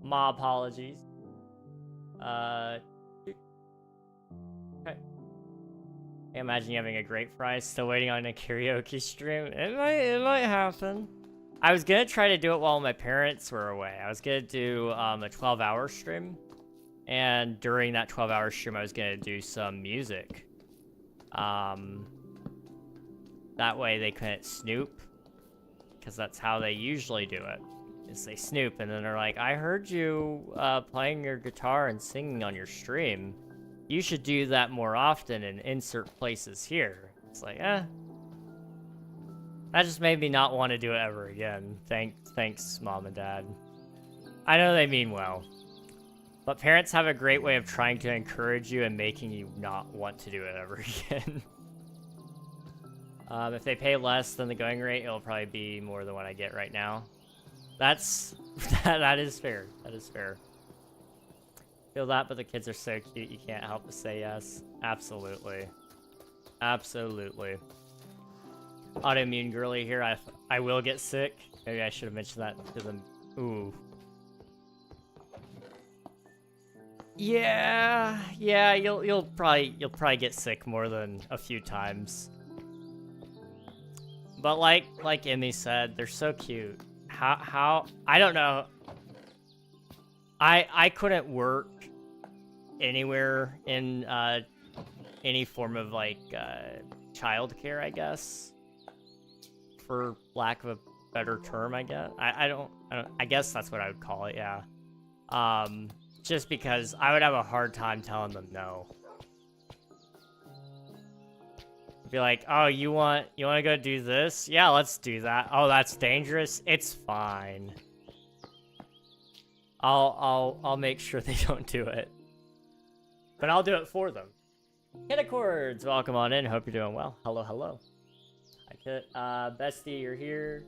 My apologies. Okay. I imagine you having a great fry, still waiting on a karaoke stream. It might happen. I was gonna try to do it while my parents were away. I was gonna do a 12-hour stream. And during that 12-hour stream, I was gonna do some music. That way they couldn't snoop, because that's how they usually do it, is they snoop, and then they're like, I heard you playing your guitar and singing on your stream. You should do that more often and insert places here. It's like, That just made me not want to do it ever again. Thanks, Mom and Dad. I know they mean well. But parents have a great way of trying to encourage you and making you not want to do it ever again. If they pay less than the going rate, it'll probably be more than what I get right now. That is fair. That is fair. Feel that, but the kids are so cute, you can't help but say yes. Absolutely. Absolutely. Autoimmune girly here, I will get sick. Maybe I should have mentioned that to them. Ooh. Yeah, you'll probably get sick more than a few times. But like Emmy said, they're so cute. How I don't know. I couldn't work anywhere in any form of like childcare, I guess, for lack of a better term. I guess I guess that's what I would call it. Yeah. Just because I would have a hard time telling them no. Be like, oh, you want to go do this? Yeah, let's do that. Oh, that's dangerous. It's fine. I'll make sure they don't do it. But I'll do it for them. Kid welcome on in. Hope you're doing well. Hello. Bestie, you're here.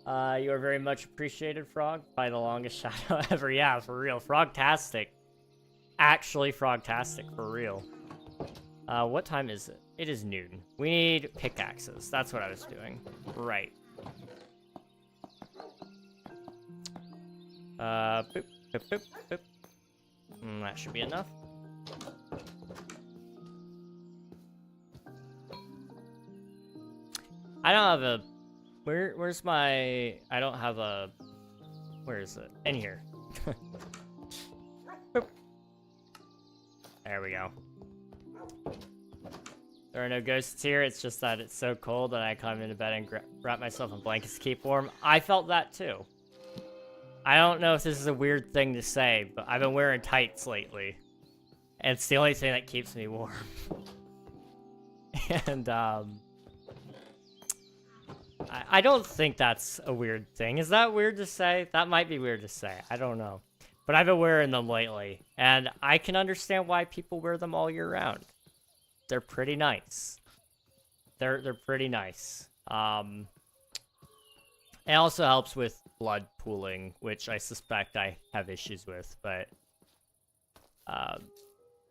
You are very much appreciated, Frog. By the longest shadow ever. Yeah, for real. Frogtastic. Actually, Frogtastic, for real. What time is it? It is noon. We need pickaxes. That's what I was doing. Right. Boop, boop, boop, boop. That should be enough. I don't have a... Where's my... I don't have a... Where is it? In here. Boop. There we go. There are no ghosts here, it's just that it's so cold that I climb into bed and wrap myself in blankets to keep warm. I felt that too. I don't know if this is a weird thing to say, but I've been wearing tights lately. And it's the only thing that keeps me warm. And, I don't think that's a weird thing. Is that weird to say? That might be weird to say. I don't know. but I've been wearing them lately, and I can understand why people wear them all year round. They're pretty nice. They're pretty nice. It also helps with blood pooling, which I suspect I have issues with, but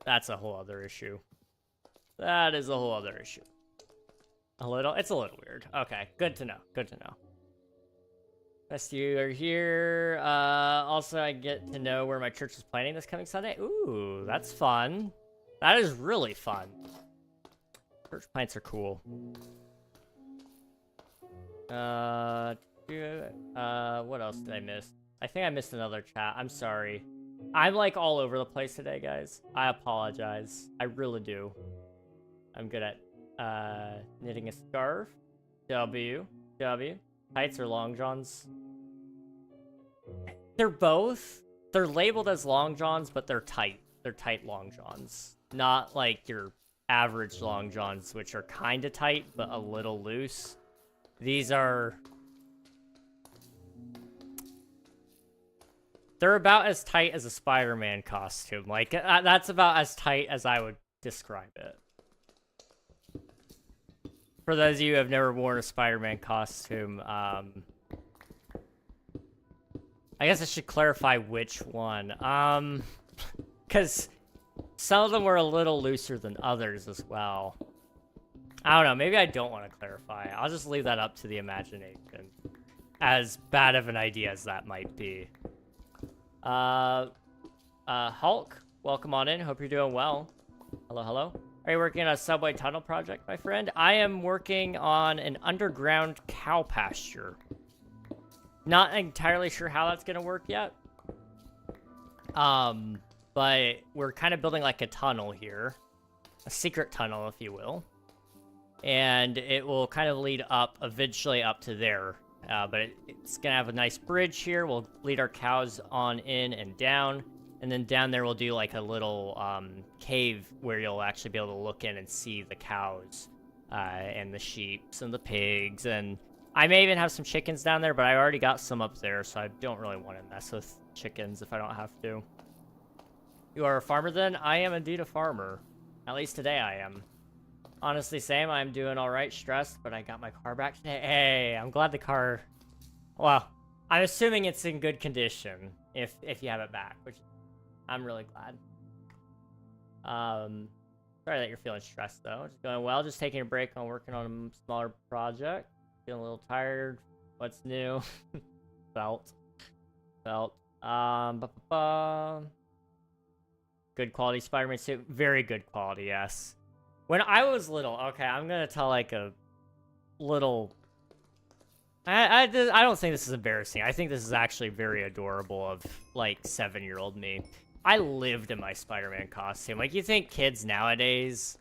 that's a whole other issue. That is a whole other issue. It's a little weird. Okay, good to know. Good to know. Best you are here. Also, I get to know where my church is planning this coming Sunday. Ooh, that's fun. That is really fun. Church plants are cool. What else did I miss? I think I missed another chat. I'm sorry. I'm like all over the place today, guys. I apologize. I really do. I'm good at knitting a scarf. W. Tights or long johns? They're both. They're labeled as long johns, but they're tight. They're tight long johns. Not like your average long johns, which are kind of tight, but a little loose. These are... They're about as tight as a Spider-Man costume. Like, that's about as tight as I would describe it. For those of you who have never worn a Spider-Man costume, I guess I should clarify which one. Because some of them were a little looser than others as well. I don't know, maybe I don't want to clarify. I'll just leave that up to the imagination. As bad of an idea as that might be. Hulk, welcome on in. Hope you're doing well. Hello, hello. Are you working on a subway tunnel project, my friend? I am working on an underground cow pasture. Not entirely sure how that's gonna work yet. But we're kind of building like a tunnel here. A secret tunnel, if you will. And it will kind of lead up, eventually up to there. But it's gonna have a nice bridge here. We'll lead our cows on in and down. And then down there we'll do like a little cave where you'll actually be able to look in and see the cows and the sheep and the pigs. And I may even have some chickens down there, but I already got some up there, so I don't really want to mess with chickens if I don't have to. You are a farmer then? I am indeed a farmer. At least today I am. Honestly, same. I'm doing all right, stressed, but I got my car back today. Hey, I'm glad the car... Well, I'm assuming it's in good condition if you have it back, which I'm really glad. Sorry that you're feeling stressed, though. Just going well. Just taking a break on working on a smaller project. Feeling a little tired. What's new? Felt. Good quality Spider-Man suit. Very good quality, yes. When I was little, okay, I'm gonna tell like a little... I don't think this is embarrassing. I think this is actually very adorable of like 7-year-old me. I lived in my Spider-Man costume. Like, you think kids nowadays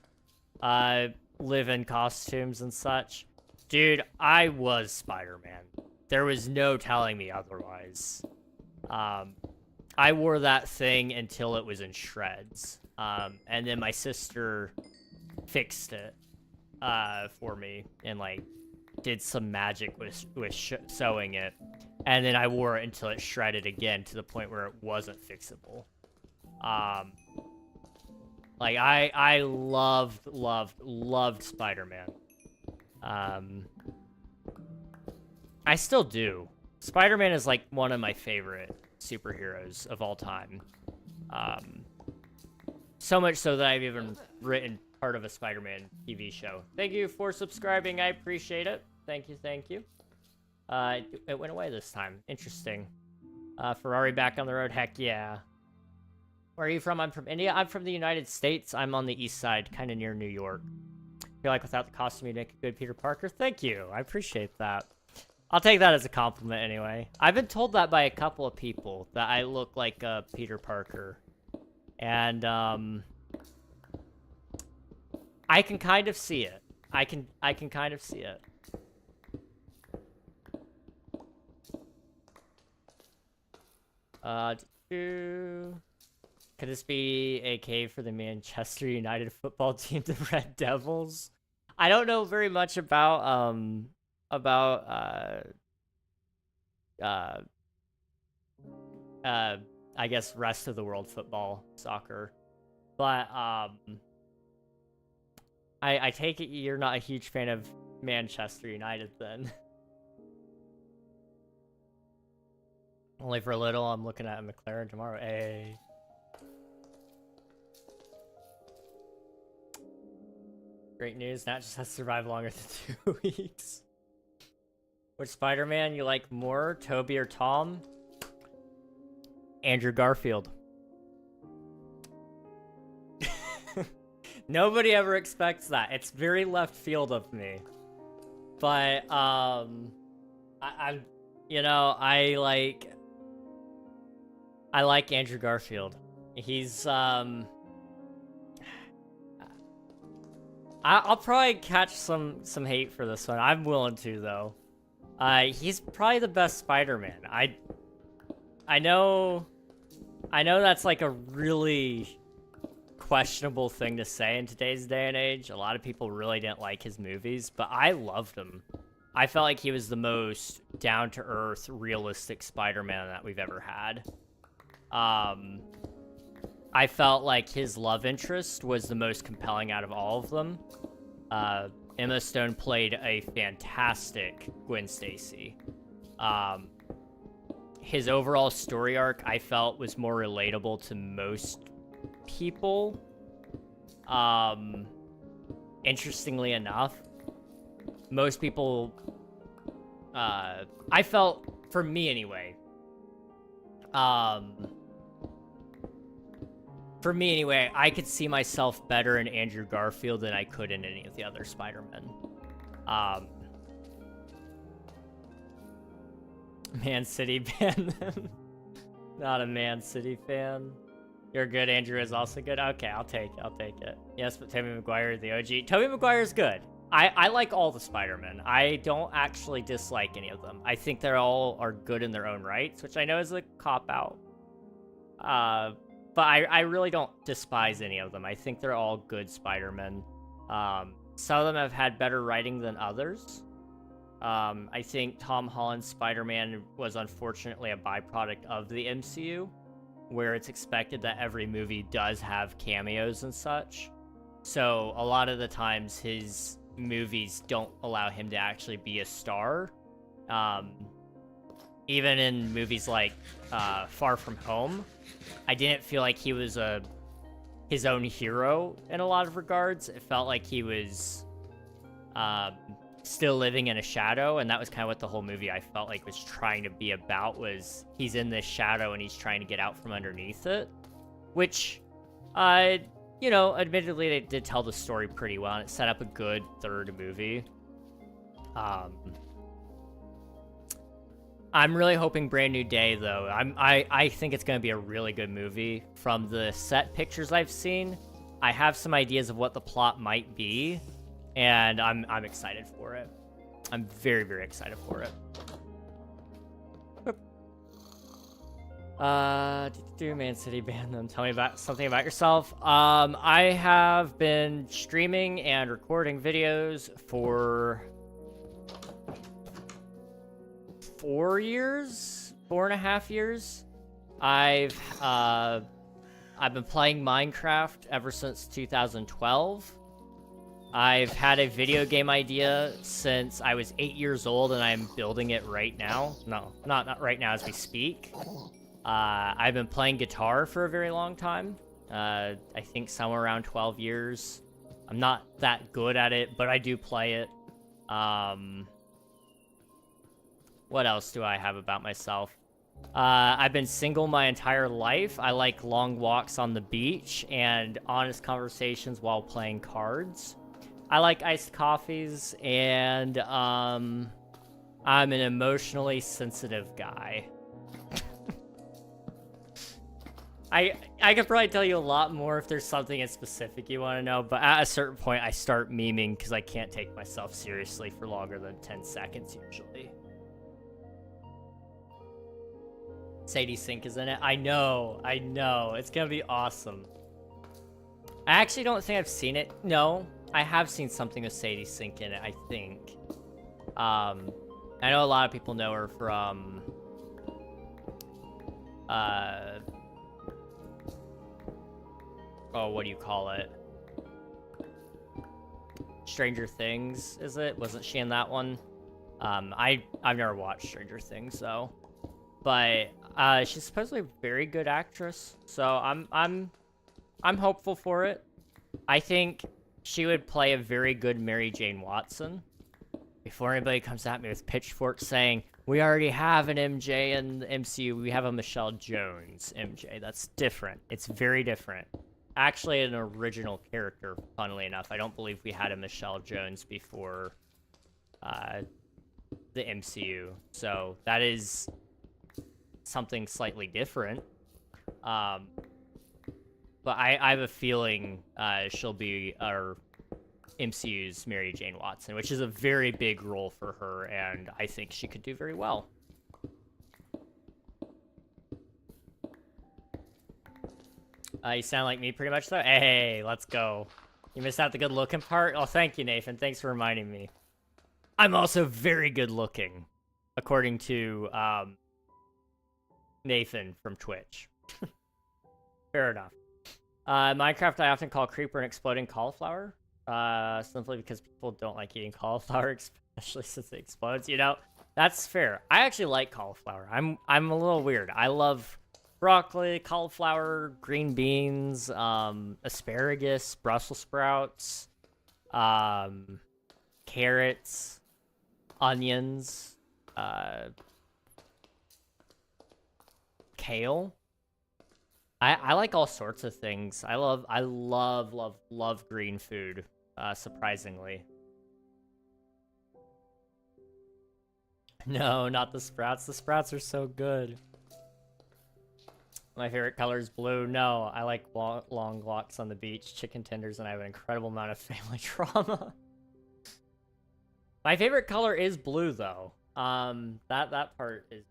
live in costumes and such? Dude, I was Spider-Man. There was no telling me otherwise. I wore that thing until it was in shreds. And then my sister fixed it for me and like did some magic with sewing it. And then I wore it until it shredded again to the point where it wasn't fixable. Like I loved Spider-Man. I still do. Spider-Man is like one of my favorite superheroes of all time. So much so that I've even written part of a Spider-Man TV show. Thank you for subscribing. I appreciate it. Thank you. It went away this time. Interesting. Ferrari back on the road. Heck yeah. Where are you from? I'm from India. I'm from the United States. I'm on the east side, kind of near New York. I feel like without the costume, you'd make a good Peter Parker. Thank you. I appreciate that. I'll take that as a compliment anyway. I've been told that by a couple of people, that I look like Peter Parker. And, I can kind of see it. I can kind of see it. Could this be a cave for the Manchester United football team, the Red Devils? I don't know very much about I guess, rest of the world football, soccer. But, I take it you're not a huge fan of Manchester United, then. Only for a little, I'm looking at a McLaren tomorrow. Hey. Great news, Nat just has to survive longer than 2 weeks. Which Spider-Man you like more, Toby or Tom? Andrew Garfield. Nobody ever expects that. It's very left field of me. But, I'm, you know, I like Andrew Garfield. He's, I'll probably catch some hate for this one. I'm willing to, though. He's probably the best Spider-Man. I know that's like a really questionable thing to say in today's day and age. A lot of people really didn't like his movies, but I loved him. I felt like he was the most down-to-earth, realistic Spider-Man that we've ever had. I felt like his love interest was the most compelling out of all of them. Emma Stone played a fantastic Gwen Stacy. His overall story arc, I felt, was more relatable to most people. Interestingly enough, most people, I felt, for me anyway, I could see myself better in Andrew Garfield than I could in any of the other Spider-Men. Man City ban them. Not a Man City fan. You're good, Andrew is also good. Okay, I'll take it. Yes, but Tobey Maguire, the OG. Tobey Maguire's good. I like all the Spider-Men. I don't actually dislike any of them. I think they're all are good in their own rights, which I know is a cop-out. But I really don't despise any of them. I think they're all good Spider-Men. Some of them have had better writing than others. I think Tom Holland's Spider-Man was unfortunately a byproduct of the MCU, where it's expected that every movie does have cameos and such. So a lot of the times his movies don't allow him to actually be a star. Even in movies like Far From Home, I didn't feel like he was his own hero in a lot of regards. It felt like he was still living in a shadow, and that was kind of what the whole movie I felt like was trying to be about, was he's in this shadow and he's trying to get out from underneath it, which, you know, admittedly they did tell the story pretty well, and it set up a good third movie. I'm really hoping Brand New Day, though. I think it's going to be a really good movie. From the set pictures I've seen, I have some ideas of what the plot might be, and I'm excited for it. I'm very, very excited for it. Man City ban them. Tell me about something about yourself. I have been streaming and recording videos for 4 years, 4.5 years. I've been playing Minecraft ever since 2012. I've had a video game idea since I was 8 years old, and I'm building it right now. No, not right now as we speak. I've been playing guitar for a very long time. I think somewhere around 12 years. I'm not that good at it, but I do play it. What else do I have about myself? I've been single my entire life. I like long walks on the beach and honest conversations while playing cards. I like iced coffees, and I'm an emotionally sensitive guy. I could probably tell you a lot more if there's something in specific you want to know, but at a certain point I start memeing because I can't take myself seriously for longer than 10 seconds usually. Sadie Sink is in it. I know. It's gonna be awesome. I actually don't think I've seen it. No, I have seen something with Sadie Sink in it, I think. I know a lot of people know her from oh, what do you call it? Stranger Things, is it? Wasn't she in that one? I've never watched Stranger Things though, but she's supposedly a very good actress, so I'm hopeful for it. I think she would play a very good Mary Jane Watson. Before anybody comes at me with pitchforks saying, we already have an MJ in the MCU, we have a Michelle Jones MJ. That's different. It's very different. Actually, an original character, funnily enough. I don't believe we had a Michelle Jones before the MCU. So that is something slightly different. But I have a feeling she'll be our MCU's Mary Jane Watson, which is a very big role for her, and I think she could do very well. You sound like me pretty much, though. Hey, let's go. You missed out the good looking part? Oh, thank you, Nathan. Thanks for reminding me. I'm also very good looking, according to Nathan from Twitch. Fair enough. Minecraft I often call creeper an exploding cauliflower. Simply because people don't like eating cauliflower, especially since it explodes, you know? That's fair. I actually like cauliflower. I'm a little weird. I love broccoli, cauliflower, green beans, asparagus, Brussels sprouts, carrots, onions, kale. I like all sorts of things. I love green food, surprisingly. No, not the sprouts. The sprouts are so good. My favorite color is blue. No, I like long walks on the beach, chicken tenders, and I have an incredible amount of family trauma. My favorite color is blue, though. That part is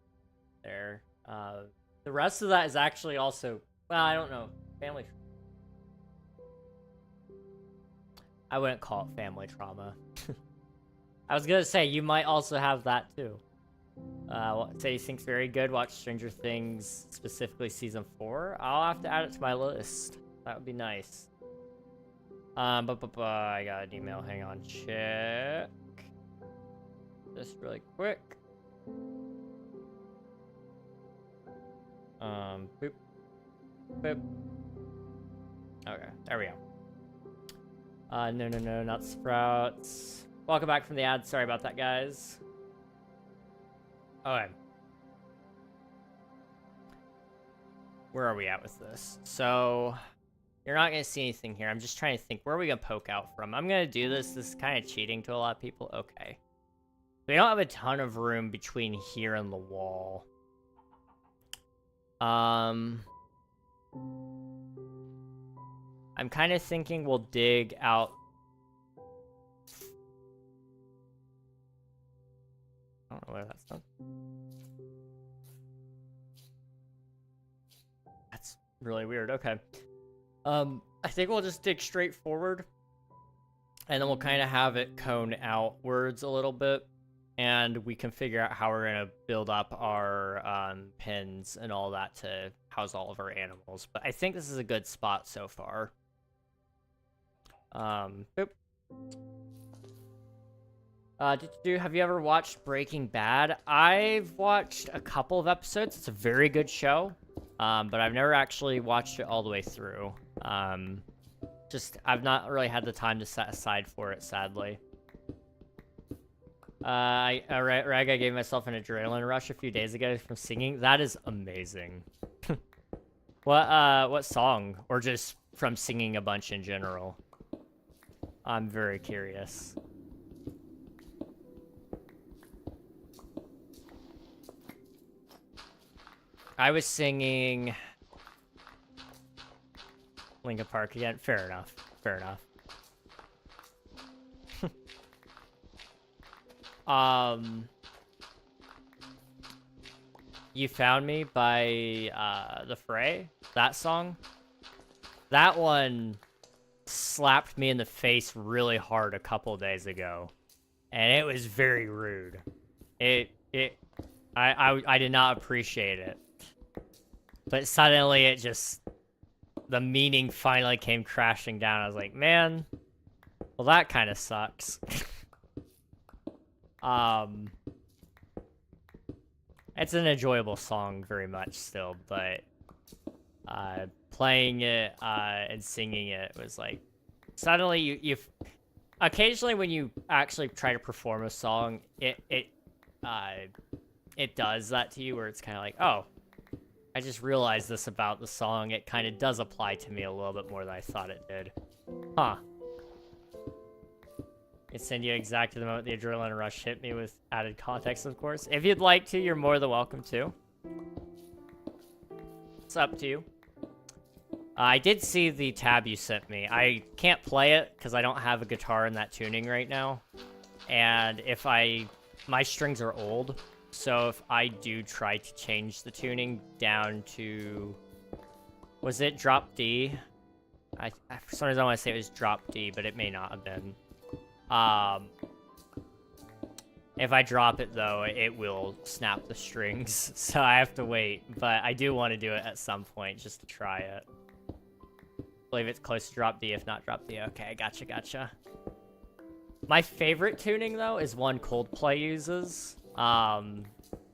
there. The rest of that is actually also... Well, I don't know. Family... I wouldn't call it family trauma. I was gonna say, you might also have that, too. Say he thinks very good. Watch Stranger Things, specifically Season 4. I'll have to add it to my list. That would be nice. I got an email. Hang on. Check. Just really quick. Boop. Boop. Okay, there we go. No, not sprouts. Welcome back from the ad. Sorry about that, guys. Okay. Where are we at with this? So, you're not going to see anything here. I'm just trying to think, where are we going to poke out from? I'm going to do this. This is kind of cheating to a lot of people. Okay. We don't have a ton of room between here and the wall. I'm kind of thinking we'll dig out... I don't know where that's done. That's really weird. Okay. I think we'll just dig straight forward. And then we'll kind of have it cone outwards a little bit. And we can figure out how we're going to build up our pens and all that to house all of our animals. But I think this is a good spot so far. Boop. Have you ever watched Breaking Bad? I've watched a couple of episodes. It's a very good show. But I've never actually watched it all the way through. I've not really had the time to set aside for it, sadly. I gave myself an adrenaline rush a few days ago from singing. That is amazing. What song? Or just from singing a bunch in general? I'm very curious. I was singing Linkin Park again. Fair enough. Fair enough. You Found Me by The Fray. That song. That one slapped me in the face really hard a couple days ago. And it was very rude. I did not appreciate it. But suddenly it just the meaning finally came crashing down. I was like, man, well, that kind of sucks. It's an enjoyable song very much still, but playing it and singing it was like, suddenly you occasionally when you actually try to perform a song, it does that to you where it's kind of like, oh, I just realized this about the song. It kind of does apply to me a little bit more than I thought it did. Huh. It send you exactly the moment the adrenaline rush hit me with added context, of course. If you'd like to, you're more than welcome to. It's up to you. I did see the tab you sent me. I can't play it because I don't have a guitar in that tuning right now. And if my strings are old, so if I do try to change the tuning down to, was it drop D? For some reason I want to say it was drop D, but it may not have been. If I drop it though, it will snap the strings, so I have to wait. But I do want to do it at some point just to try it. I believe it's close to drop D, if not drop D. Okay, gotcha. My favorite tuning though is one Coldplay uses.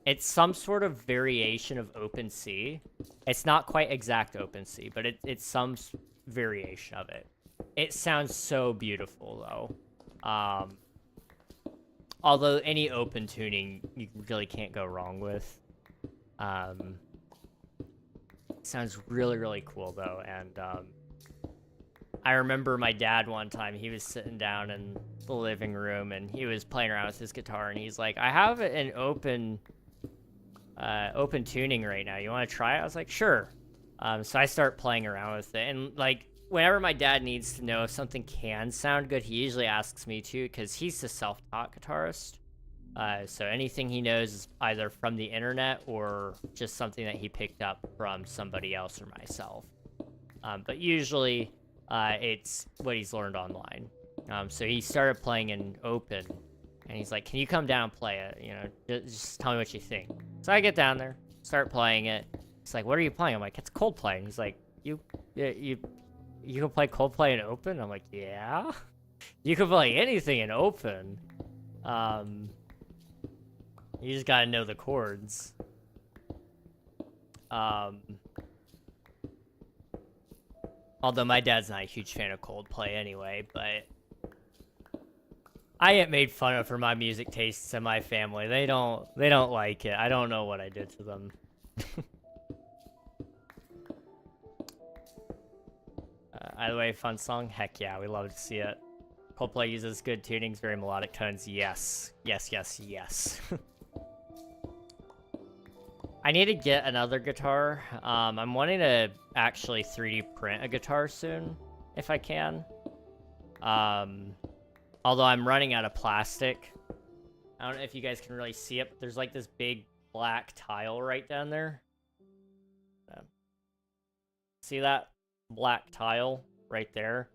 It's some sort of variation of open C. It's not quite exact open C, but it's some variation of it. It sounds so beautiful though. Although any open tuning you really can't go wrong with. Sounds really cool though, and I remember my dad one time, he was sitting down in the living room and he was playing around with his guitar and he's like, I have an open tuning right now. You want to try it? I was like, sure. So I start playing around with it, and like whenever my dad needs to know if something can sound good, he usually asks me to, because he's a self-taught guitarist. So anything he knows is either from the internet or just something that he picked up from somebody else or myself. But usually it's what he's learned online. So he started playing in open, and he's like, can you come down and play it? You know, just tell me what you think. So I get down there, start playing it. He's like, what are you playing? I'm like, it's Coldplay. And he's like, you can play Coldplay in open? I'm like, yeah. You can play anything in open. You just gotta know the chords. Although my dad's not a huge fan of Coldplay anyway, but I get made fun of for my music tastes in my family. They don't like it. I don't know what I did to them. Either way, fun song? Heck yeah, we love to see it. Coldplay uses good tunings, very melodic tones. Yes. I need to get another guitar. I'm wanting to actually 3D print a guitar soon, if I can. Although I'm running out of plastic. I don't know if you guys can really see it, but there's like this big black tile right down there. See that black tile right there?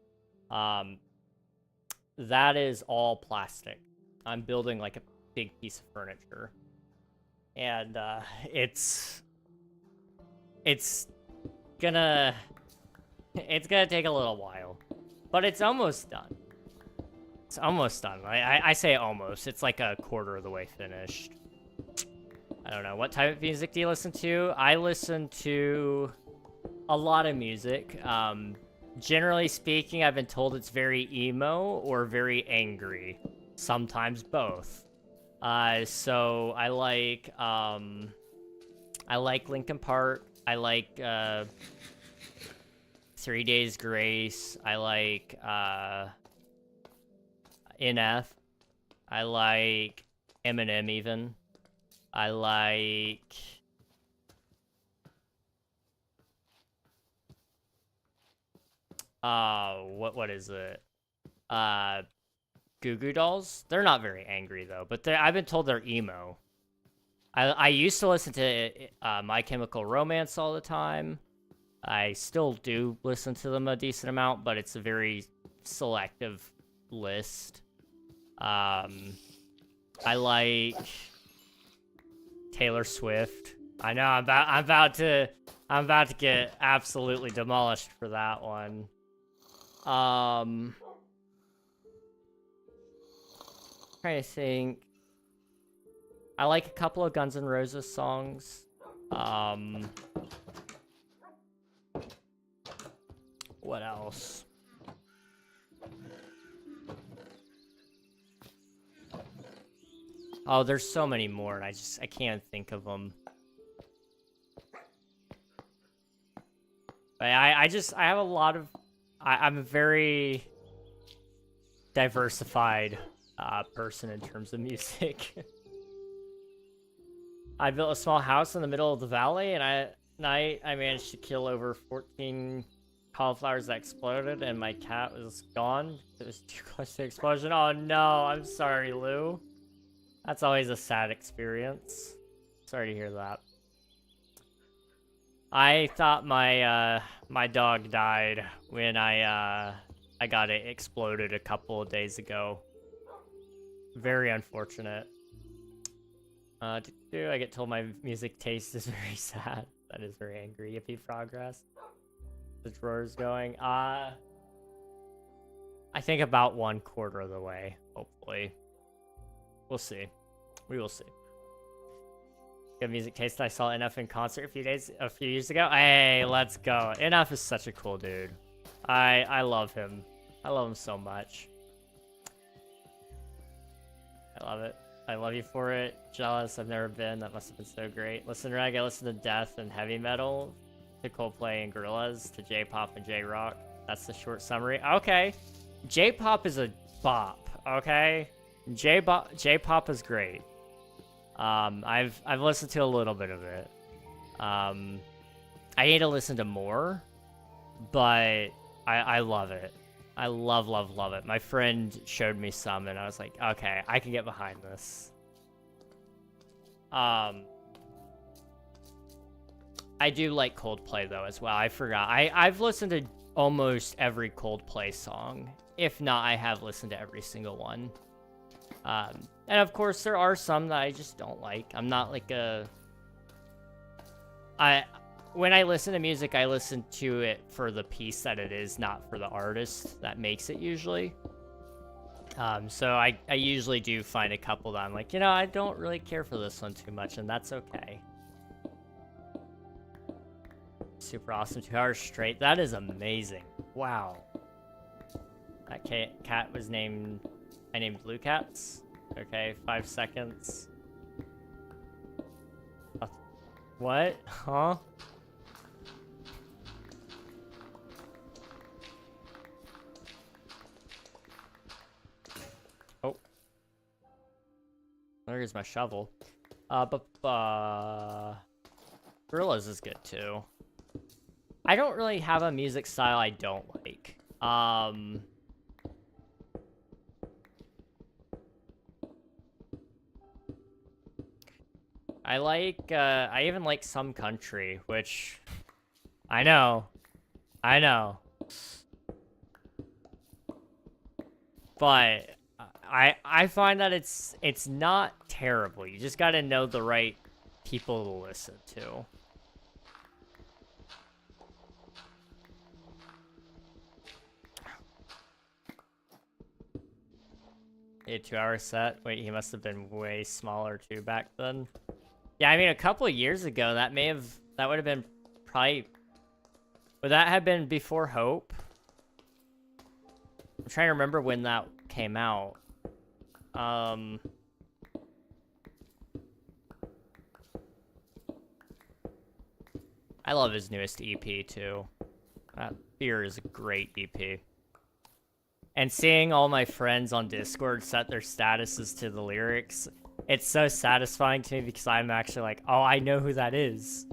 That is all plastic. I'm building like a big piece of furniture. And it's gonna take a little while, but it's almost done. It's almost done. I say almost. It's like a quarter of the way finished. I don't know. What type of music do you listen to? I listen to a lot of music. Generally speaking, I've been told it's very emo or very angry. Sometimes both. So I like Linkin Park. I like 3 Days Grace. I like NF. I like Eminem even. I like what is it? Goo Goo Dolls. They're not very angry though, but I've been told they're emo. I used to listen to My Chemical Romance all the time. I still do listen to them a decent amount, but it's a very selective list. I like Taylor Swift. I know I'm about to I'm about to get absolutely demolished for that one. Trying to think. I like a couple of Guns N' Roses songs. What else? Oh, there's so many more, and I can't think of them. But I have a lot of, I'm a very diversified person in terms of music. I built a small house in the middle of the valley, and at night I managed to kill over 14 cauliflowers that exploded, and my cat was gone. It was too close to the explosion. Oh no, I'm sorry, Lou. That's always a sad experience. Sorry to hear that. I thought my my dog died when I got it exploded a couple of days ago. Very unfortunate. I get told my music taste is very sad. That is very angry. Yippee progress. The drawer's going. I think about 1/4 of the way, hopefully. We'll see. We will see. Good music taste. I saw NF in concert a few years ago. Hey, let's go. NF is such a cool dude. I love him. I love him so much. I love it. I love you for it. Jealous. I've never been. That must have been so great. Listen to reggae. I listen to death and heavy metal. To Coldplay and Gorillaz. To J-pop and J-rock. That's the short summary. Okay. J-pop is a bop. Okay. J-pop is great. I've listened to a little bit of it. I need to listen to more, but I love it. I love it. My friend showed me some, and I was like, okay, I can get behind this. I do like Coldplay though as well. I forgot. I've listened to almost every Coldplay song. If not, I have listened to every single one. And of course, there are some that I just don't like. I'm not like when I listen to music, I listen to it for the piece that it is, not for the artist that makes it usually. So I usually do find a couple that I'm like, you know, I don't really care for this one too much, and that's okay. Super awesome. 2 hours straight. That is amazing. Wow. That cat was named... I named Blue Cats. Okay, 5 seconds. What? Huh? Oh. There's my shovel. Gorillaz is good too. I don't really have a music style I don't like. I even like some country, which I know. But I find that it's not terrible. You just got to know the right people to listen to. A 2-hour set. Wait, he must have been way smaller too back then. Yeah, I mean, a couple of years ago, that would have been probably, would that have been before Hope? I'm trying to remember when that came out. I love his newest EP too. That Fear is a great EP. And seeing all my friends on Discord set their statuses to the lyrics, it's so satisfying to me because I'm actually like, oh, I know who that is.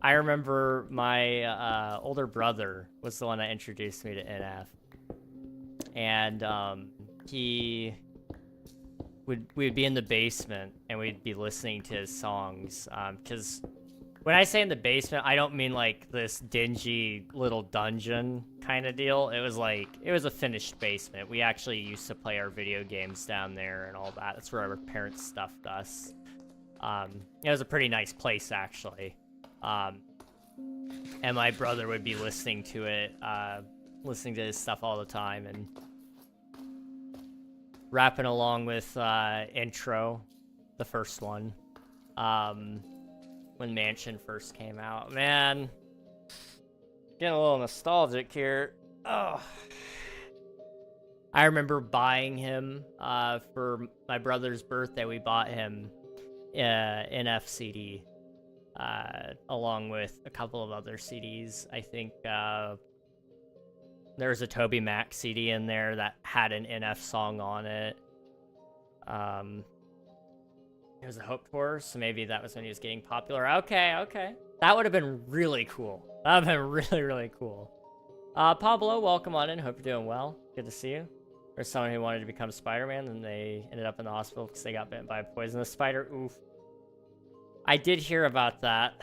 I remember my older brother was the one that introduced me to NF. And we'd be in the basement and we'd be listening to his songs. Because when I say in the basement, I don't mean like this dingy little dungeon kind of deal. It was a finished basement. We actually used to play our video games down there and all that. That's where our parents stuffed us. It was a pretty nice place actually. and my brother would be listening to it, listening to his stuff all the time, and rapping along with Intro, the first one, when Mansion first came out. Man, getting a little nostalgic here. Oh, I remember buying him for my brother's birthday. We bought him an FCD along with a couple of other CDs. I think there was a Toby Mac CD in there that had an NF song on it. It was a Hope Tour, so maybe that was when he was getting popular. Okay. That would have been really cool. That would have been really, really cool. Pablo, welcome on in. Hope you're doing well. Good to see you. There's someone who wanted to become Spider-Man, and they ended up in the hospital because they got bitten by a poisonous spider. Oof. I did hear about that.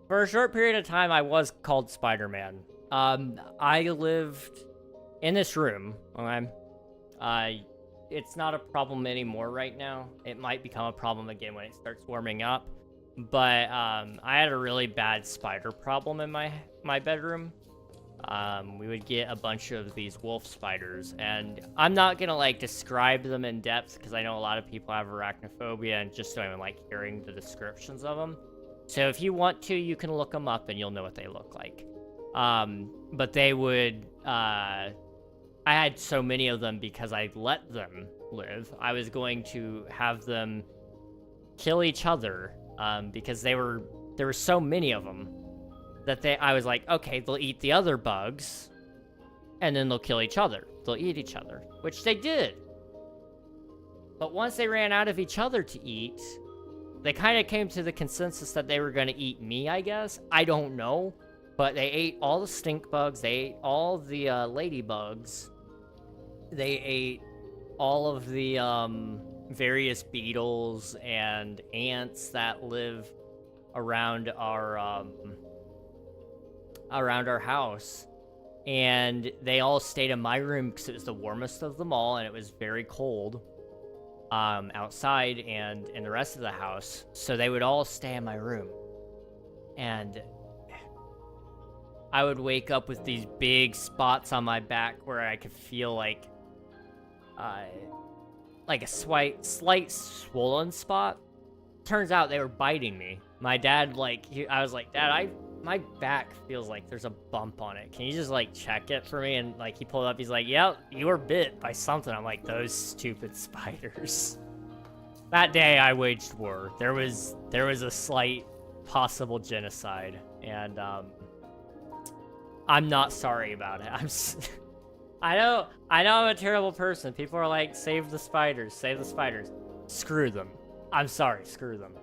For a short period of time, I was called Spider-Man. I lived in this room. Okay? It's not a problem anymore right now. It might become a problem again when it starts warming up. But I had a really bad spider problem in my bedroom. We would get a bunch of these wolf spiders, and I'm not gonna like describe them in depth because I know a lot of people have arachnophobia and just don't even like hearing the descriptions of them. So if you want to, you can look them up and you'll know what they look like. But they would, I had so many of them because I let them live. I was going to have them kill each other, because there were so many of them that I was like, okay, they'll eat the other bugs, and then they'll kill each other. They'll eat each other, which they did. But once they ran out of each other to eat, they kind of came to the consensus that they were going to eat me, I guess. I don't know. But they ate all the stink bugs. They ate all the ladybugs. They ate all of the various beetles and ants that live around our house. And they all stayed in my room because it was the warmest of them all, and it was very cold outside and in the rest of the house. So they would all stay in my room. And I would wake up with these big spots on my back where I could feel like a slight swollen spot. Turns out they were biting me. My dad, I was like, Dad, my back feels like there's a bump on it. Can you just, check it for me? And, he pulled up. He's like, yeah, you were bit by something. I'm like, those stupid spiders. That day, I waged war. There was a slight possible genocide. And, I'm not sorry about it. I know I'm a terrible person. People are like, save the spiders, save the spiders. Screw them. I'm sorry, screw them.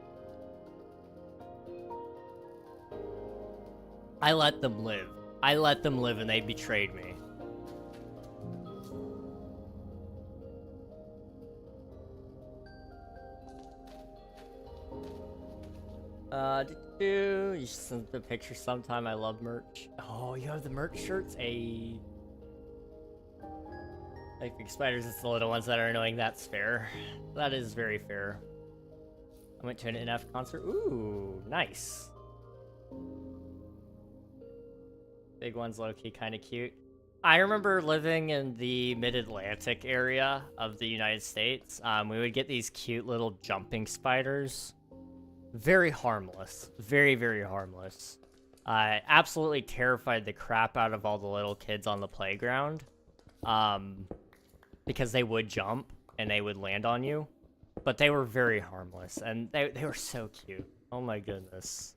I let them live. And they betrayed me. You should send the picture sometime. I love merch. Oh, you have the merch shirts? Like big spiders, it's the little ones that are annoying. That's fair. That is very fair. I went to an NF concert. Ooh, nice. Big one's low-key kind of cute. I remember living in the mid-Atlantic area of the United States. We would get these cute little jumping spiders. Very harmless. Very, very harmless. Absolutely terrified the crap out of all the little kids on the playground. Because they would jump and they would land on you. But they were very harmless. And they were so cute. Oh my goodness.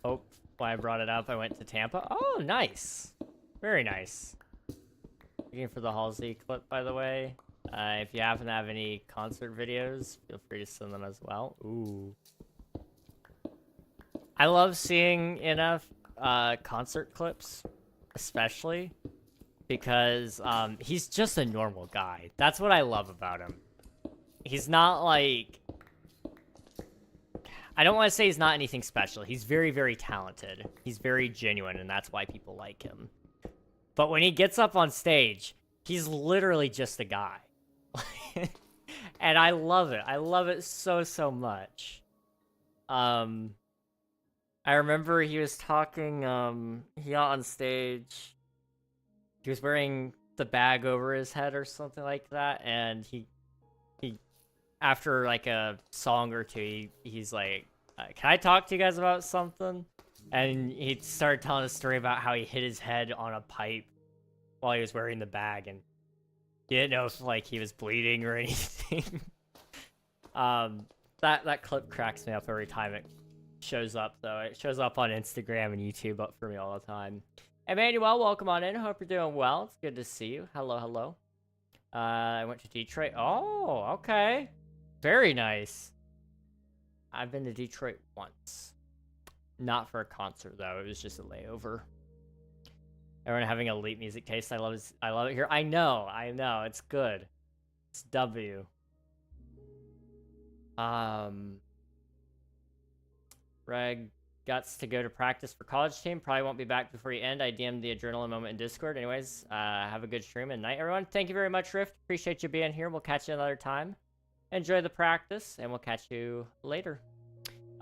Oh, why I brought it up, I went to Tampa. Oh, nice. Very nice. Looking for the Halsey clip, by the way. If you happen to have any concert videos, feel free to send them as well. Ooh. I love seeing enough concert clips, especially because he's just a normal guy. That's what I love about him. He's not like... I don't want to say he's not anything special. He's very, very talented. He's very genuine, and that's why people like him. But when he gets up on stage, he's literally just a guy. And I love it. I love it so, so much. I remember he was talking, he got on stage. He was wearing the bag over his head or something like that, and he after like a song or two, he's like, "Can I talk to you guys about something?" And he started telling a story about how he hit his head on a pipe while he was wearing the bag, and he didn't know if like he was bleeding or anything. That clip cracks me up every time it shows up, though. It shows up on Instagram and YouTube up for me all the time. Emmanuel, welcome on in. Hope you're doing well. It's good to see you. Hello, hello. I went to Detroit. Oh, okay. Very nice. I've been to Detroit once. Not for a concert, though. It was just a layover. Everyone having elite music taste. I love it here. I know. It's good. It's W. Reg guts to go to practice for college team. Probably won't be back before you end. I DM'd the adrenaline moment in Discord. Anyways, have a good stream and night, everyone. Thank you very much, Rift. Appreciate you being here. We'll catch you another time. Enjoy the practice, and we'll catch you later.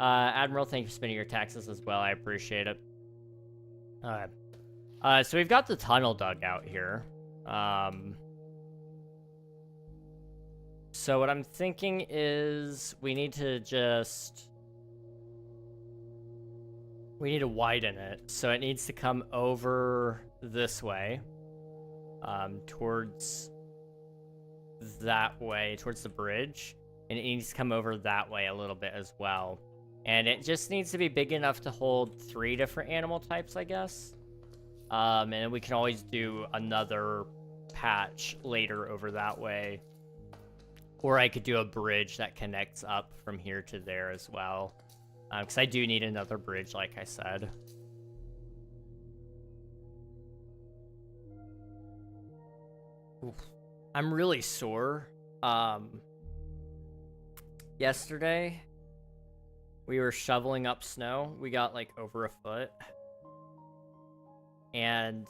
Admiral, thank you for spending your taxes as well. I appreciate it. So we've got the tunnel dug out here. So what I'm thinking is we need to widen it. So it needs to come over this way, towards that way, towards the bridge. And it needs to come over that way a little bit as well. And it just needs to be big enough to hold 3 different animal types, I guess. And then we can always do another patch later over that way. Or I could do a bridge that connects up from here to there as well. Because I do need another bridge, like I said. Oof. I'm really sore. Yesterday, we were shoveling up snow. We got like over a foot. And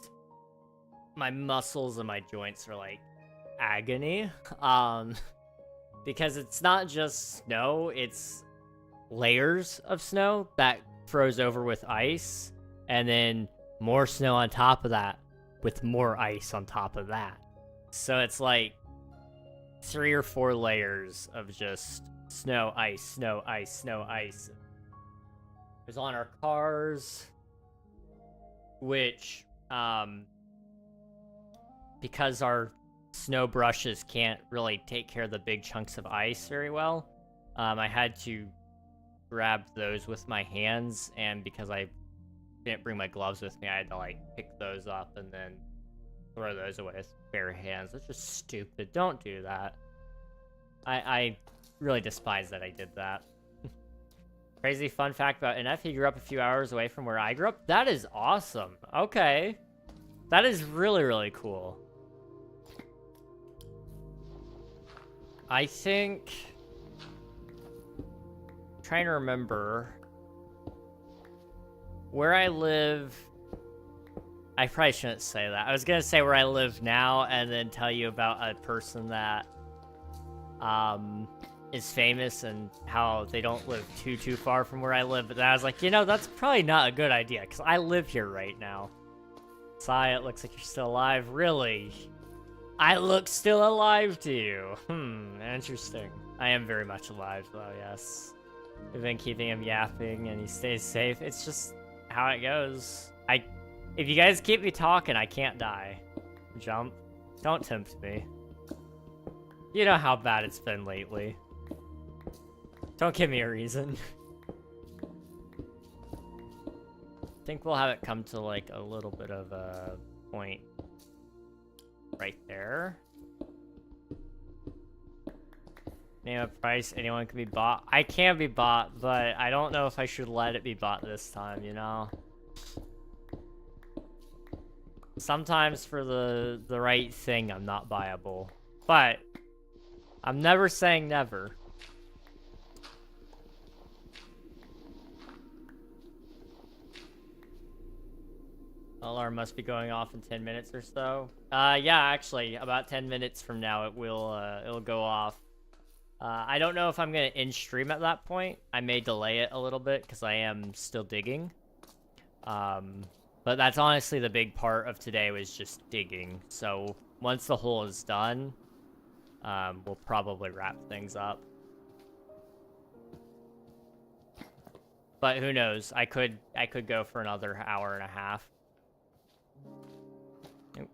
my muscles and my joints are like agony. Because it's not just snow, it's layers of snow that froze over with ice, and then more snow on top of that with more ice on top of that. So it's like 3 or 4 layers of just snow, ice, snow, ice, snow, ice. It was on our cars, which, because our snow brushes can't really take care of the big chunks of ice very well, I had to grab those with my hands, and because I didn't bring my gloves with me, I had to like pick those up and then throw those away with bare hands. That's just stupid. Don't do that. I really despise that I did that. Crazy fun fact about NF, he grew up a few hours away from where I grew up. That is awesome. Okay. That is really, really cool. I think... trying to remember where I live. I probably shouldn't say that. I was gonna say where I live now and then tell you about a person that is famous and how they don't live too far from where I live. But then I was like, you know, that's probably not a good idea because I live here right now. Sai, it looks like you're still alive. Really? I look still alive to you. Interesting. I am very much alive though, yes. We've been keeping him yapping and he stays safe. It's just how it goes. If you guys keep me talking, I can't die. Jump. Don't tempt me. You know how bad it's been lately. Don't give me a reason. I think we'll have it come to like a little bit of a point right there. Name a price, anyone can be bought. I can be bought, but I don't know if I should let it be bought this time, you know? Sometimes for the right thing, I'm not buyable. But I'm never saying never. Alarm must be going off in 10 minutes or so. Yeah, actually, about 10 minutes from now, it'll go off. I don't know if I'm going to end stream at that point. I may delay it a little bit because I am still digging. But that's honestly the big part of today was just digging. So once the hole is done, we'll probably wrap things up. But who knows? I could go for another hour and a half. Nope.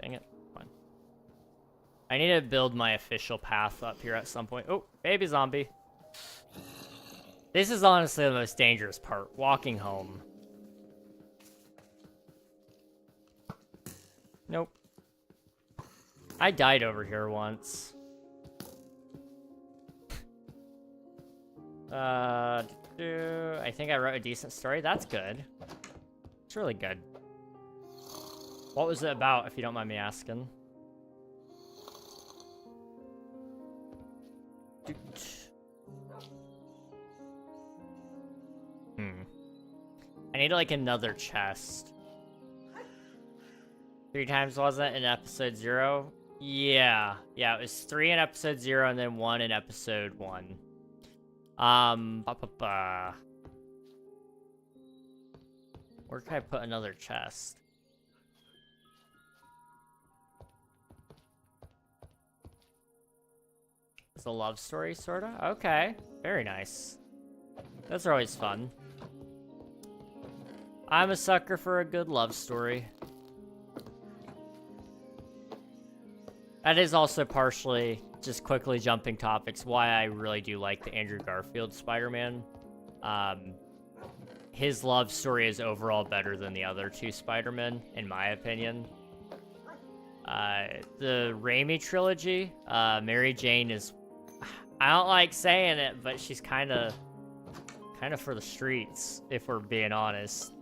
Dang it. Fine. I need to build my official path up here at some point. Oh, baby zombie. This is honestly the most dangerous part, walking home. Nope. I died over here once. I think I wrote a decent story. That's good. It's really good. What was it about, if you don't mind me asking? I need, like, another chest. 3 times, wasn't it, in episode 0? Yeah. Yeah, it was 3 in episode 0 and then 1 in episode 1. Where can I put another chest? It's a love story, sorta? Okay. Very nice. Those are always fun. I'm a sucker for a good love story. That is also partially, just quickly jumping topics, why I really do like the Andrew Garfield Spider-Man. His love story is overall better than the other 2 Spider-Men, in my opinion. The Raimi trilogy, Mary Jane is... I don't like saying it, but she's kind of for the streets, if we're being honest.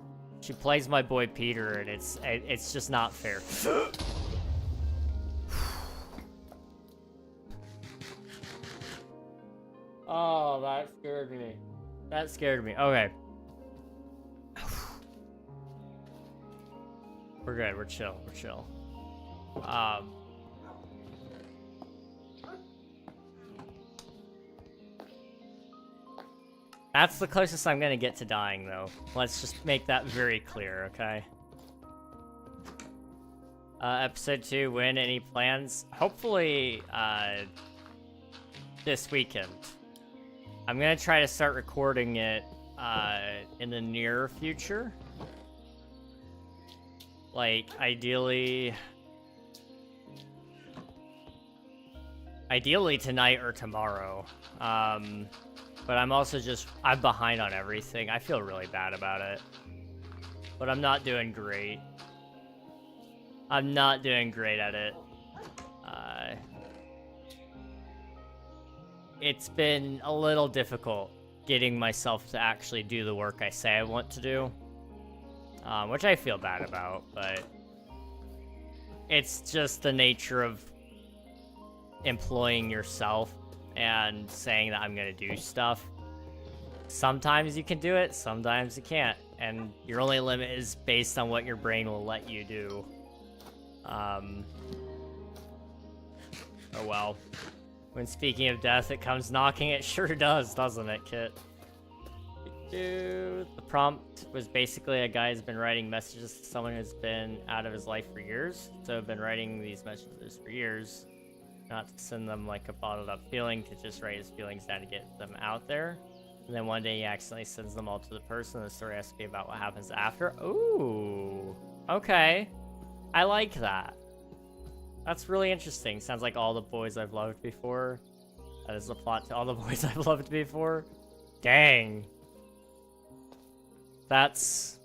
She plays my boy Peter, and it's just not fair. Oh, that scared me. That scared me. Okay. We're good. We're chill. We're chill. That's the closest I'm gonna get to dying, though. Let's just make that very clear, okay? Episode 2, when? Any plans? Hopefully, this weekend. I'm gonna try to start recording it, in the near future. Like, ideally tonight or tomorrow. But I'm also I'm behind on everything. I feel really bad about it. But I'm not doing great. I'm not doing great at it. It's been a little difficult getting myself to actually do the work I say I want to do. Which I feel bad about, but it's just the nature of employing yourself and saying that I'm gonna do stuff. Sometimes you can do it, sometimes you can't, and your only limit is based on what your brain will let you do. Oh well. When speaking of death, it comes knocking. It sure does, doesn't it, Kit? The prompt was basically a guy who's been writing messages to someone who's been out of his life for years. So I've been writing these messages for years. Not to send them like a bottled up feeling, to just write his feelings down to get them out there. And then one day he accidentally sends them all to the person. The story has to be about what happens after. Ooh. Okay. I like that. That's really interesting. Sounds like All the Boys I've Loved Before. That is the plot to All the Boys I've Loved Before. Dang. That's...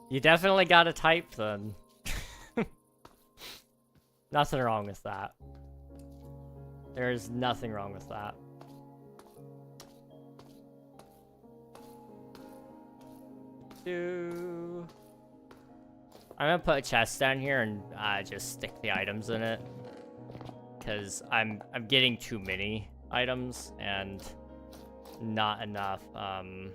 You definitely got a type, then. Nothing wrong with that. There's nothing wrong with that. I'm gonna put a chest down here and just stick the items in it, because I'm getting too many items and not enough. I'm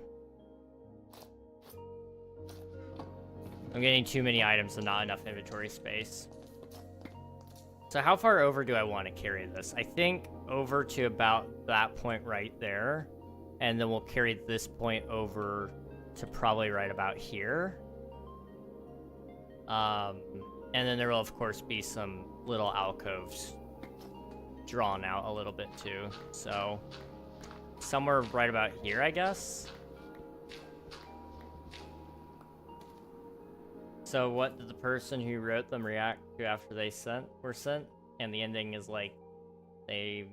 getting too many items and not enough inventory space. So how far over do I want to carry this? I think over to about that point right there. And then we'll carry this point over to probably right about here. And then there will, of course, be some little alcoves drawn out a little bit, too. So somewhere right about here, I guess. So what did the person who wrote them react to after they were sent? And the ending is like they're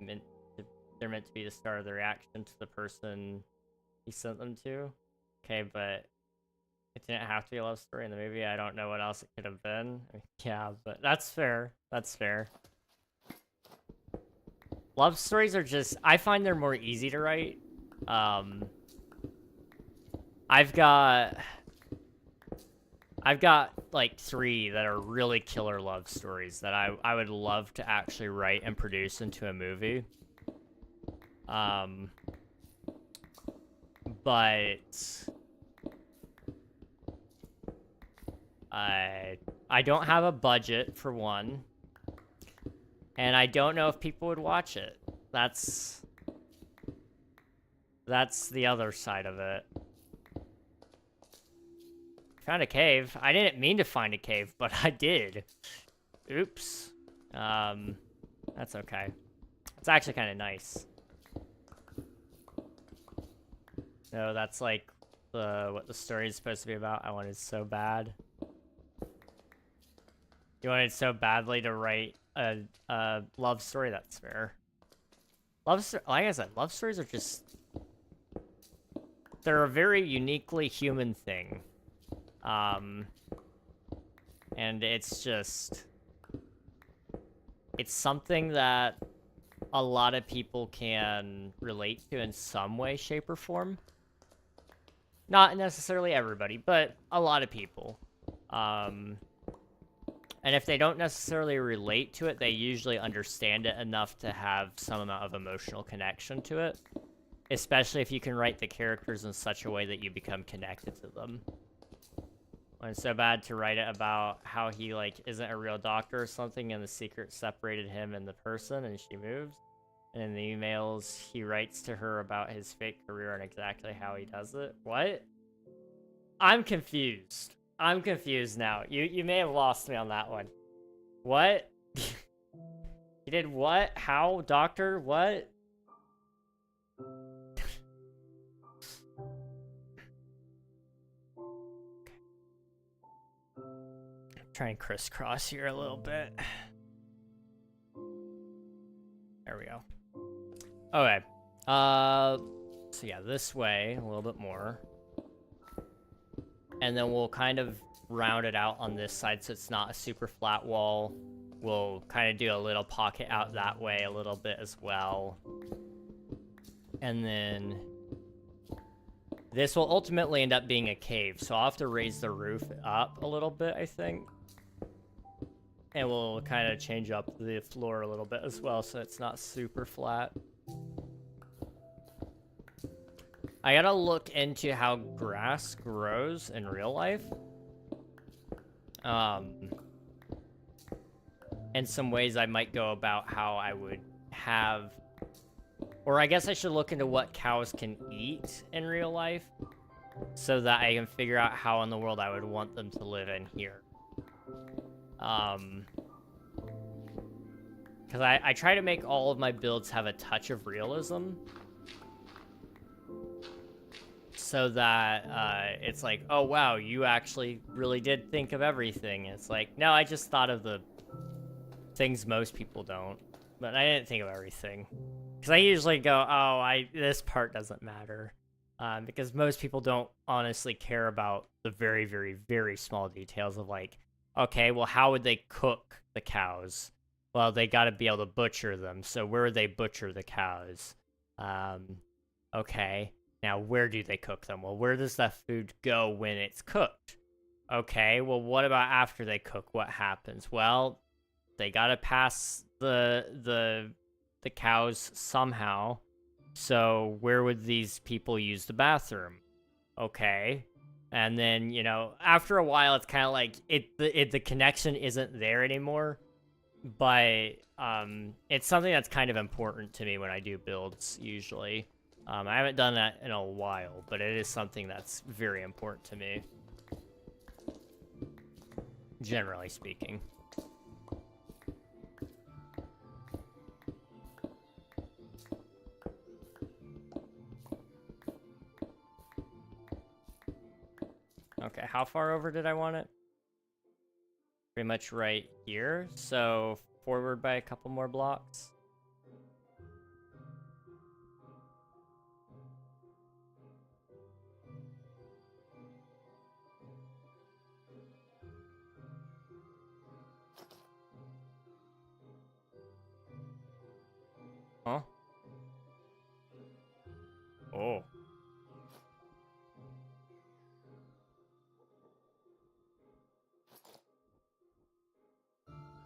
meant to be the start of the reaction to the person he sent them to. Okay, but it didn't have to be a love story in the movie. I don't know what else it could have been. I mean, yeah, but that's fair. That's fair. Love stories are just, I find they're more easy to write. I've got like 3 that are really killer love stories that I would love to actually write and produce into a movie. But I don't have a budget for one, and I don't know if people would watch it. That's the other side of it. Found a cave. I didn't mean to find a cave, but I did. Oops. That's okay. It's actually kind of nice. No, that's like what the story is supposed to be about. I wanted so bad. You wanted so badly to write a love story. That's fair. Like I said, love stories are just, they're a very uniquely human thing. And it's just, it's something that a lot of people can relate to in some way, shape, or form. Not necessarily everybody, but a lot of people. And if they don't necessarily relate to it, they usually understand it enough to have some amount of emotional connection to it. Especially if you can write the characters in such a way that you become connected to them. When it's so bad to write it about how he, like, isn't a real doctor or something, and the secret separated him and the person, and she moves. And in the emails, he writes to her about his fake career and exactly how he does it. What? I'm confused. I'm confused now. You may have lost me on that one. What? He did what? How? Doctor? What? Try and crisscross here a little bit. There we go. Okay. So yeah, this way a little bit more. And then we'll kind of round it out on this side so it's not a super flat wall. We'll kind of do a little pocket out that way a little bit as well. And then this will ultimately end up being a cave, so I'll have to raise the roof up a little bit, I think. And we'll kind of change up the floor a little bit as well so it's not super flat. I gotta look into how grass grows in real life. And some ways I might go about how I would have... Or I guess I should look into what cows can eat in real life so that I can figure out how in the world I would want them to live in here. Because I try to make all of my builds have a touch of realism. So that it's like, oh wow, you actually really did think of everything. It's like, no, I just thought of the things most people don't. But I didn't think of everything. Because I usually go, oh, this part doesn't matter. Because most people don't honestly care about the very, very, very small details of like, okay, well, how would they cook the cows? Well, they got to be able to butcher them. So where would they butcher the cows? Okay. Now, where do they cook them? Well, where does that food go when it's cooked? Okay, well, what about after they cook? What happens? Well, they gotta pass the cows somehow. So where would these people use the bathroom? Okay. And then, you know, after a while, it's kind of like the connection isn't there anymore. but it's something that's kind of important to me when I do builds, usually. I haven't done that in a while, but it is something that's very important to me, generally speaking. Okay, how far over did I want it? Pretty much right here, so forward by a couple more blocks. Huh? Oh.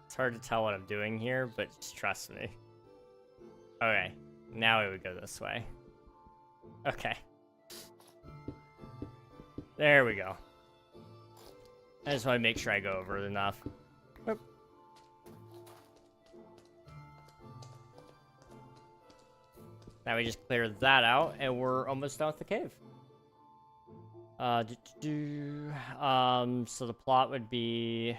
It's hard to tell what I'm doing here, but just trust me. Okay, now we would go this way. Okay. There we go. I just want to make sure I go over it enough. Oop. Now we just clear that out, and we're almost done with the cave. So the plot would be...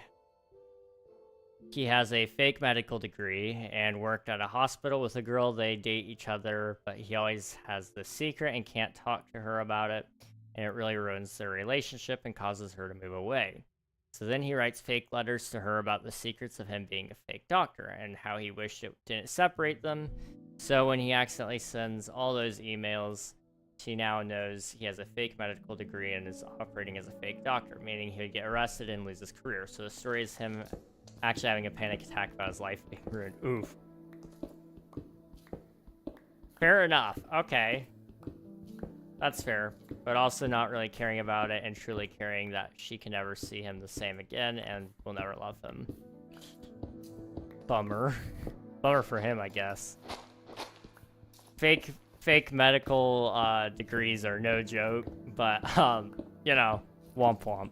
He has a fake medical degree and worked at a hospital with a girl. They date each other, but he always has the secret and can't talk to her about it. And it really ruins their relationship and causes her to move away. So then he writes fake letters to her about the secrets of him being a fake doctor and how he wished it didn't separate them. So when he accidentally sends all those emails, she now knows he has a fake medical degree and is operating as a fake doctor, meaning he would get arrested and lose his career. So the story is him actually having a panic attack about his life being ruined. Oof. Fair enough. Okay. That's fair. But also not really caring about it and truly caring that she can never see him the same again and will never love him. Bummer. Bummer for him, I guess. Fake medical degrees are no joke, but, you know, womp womp.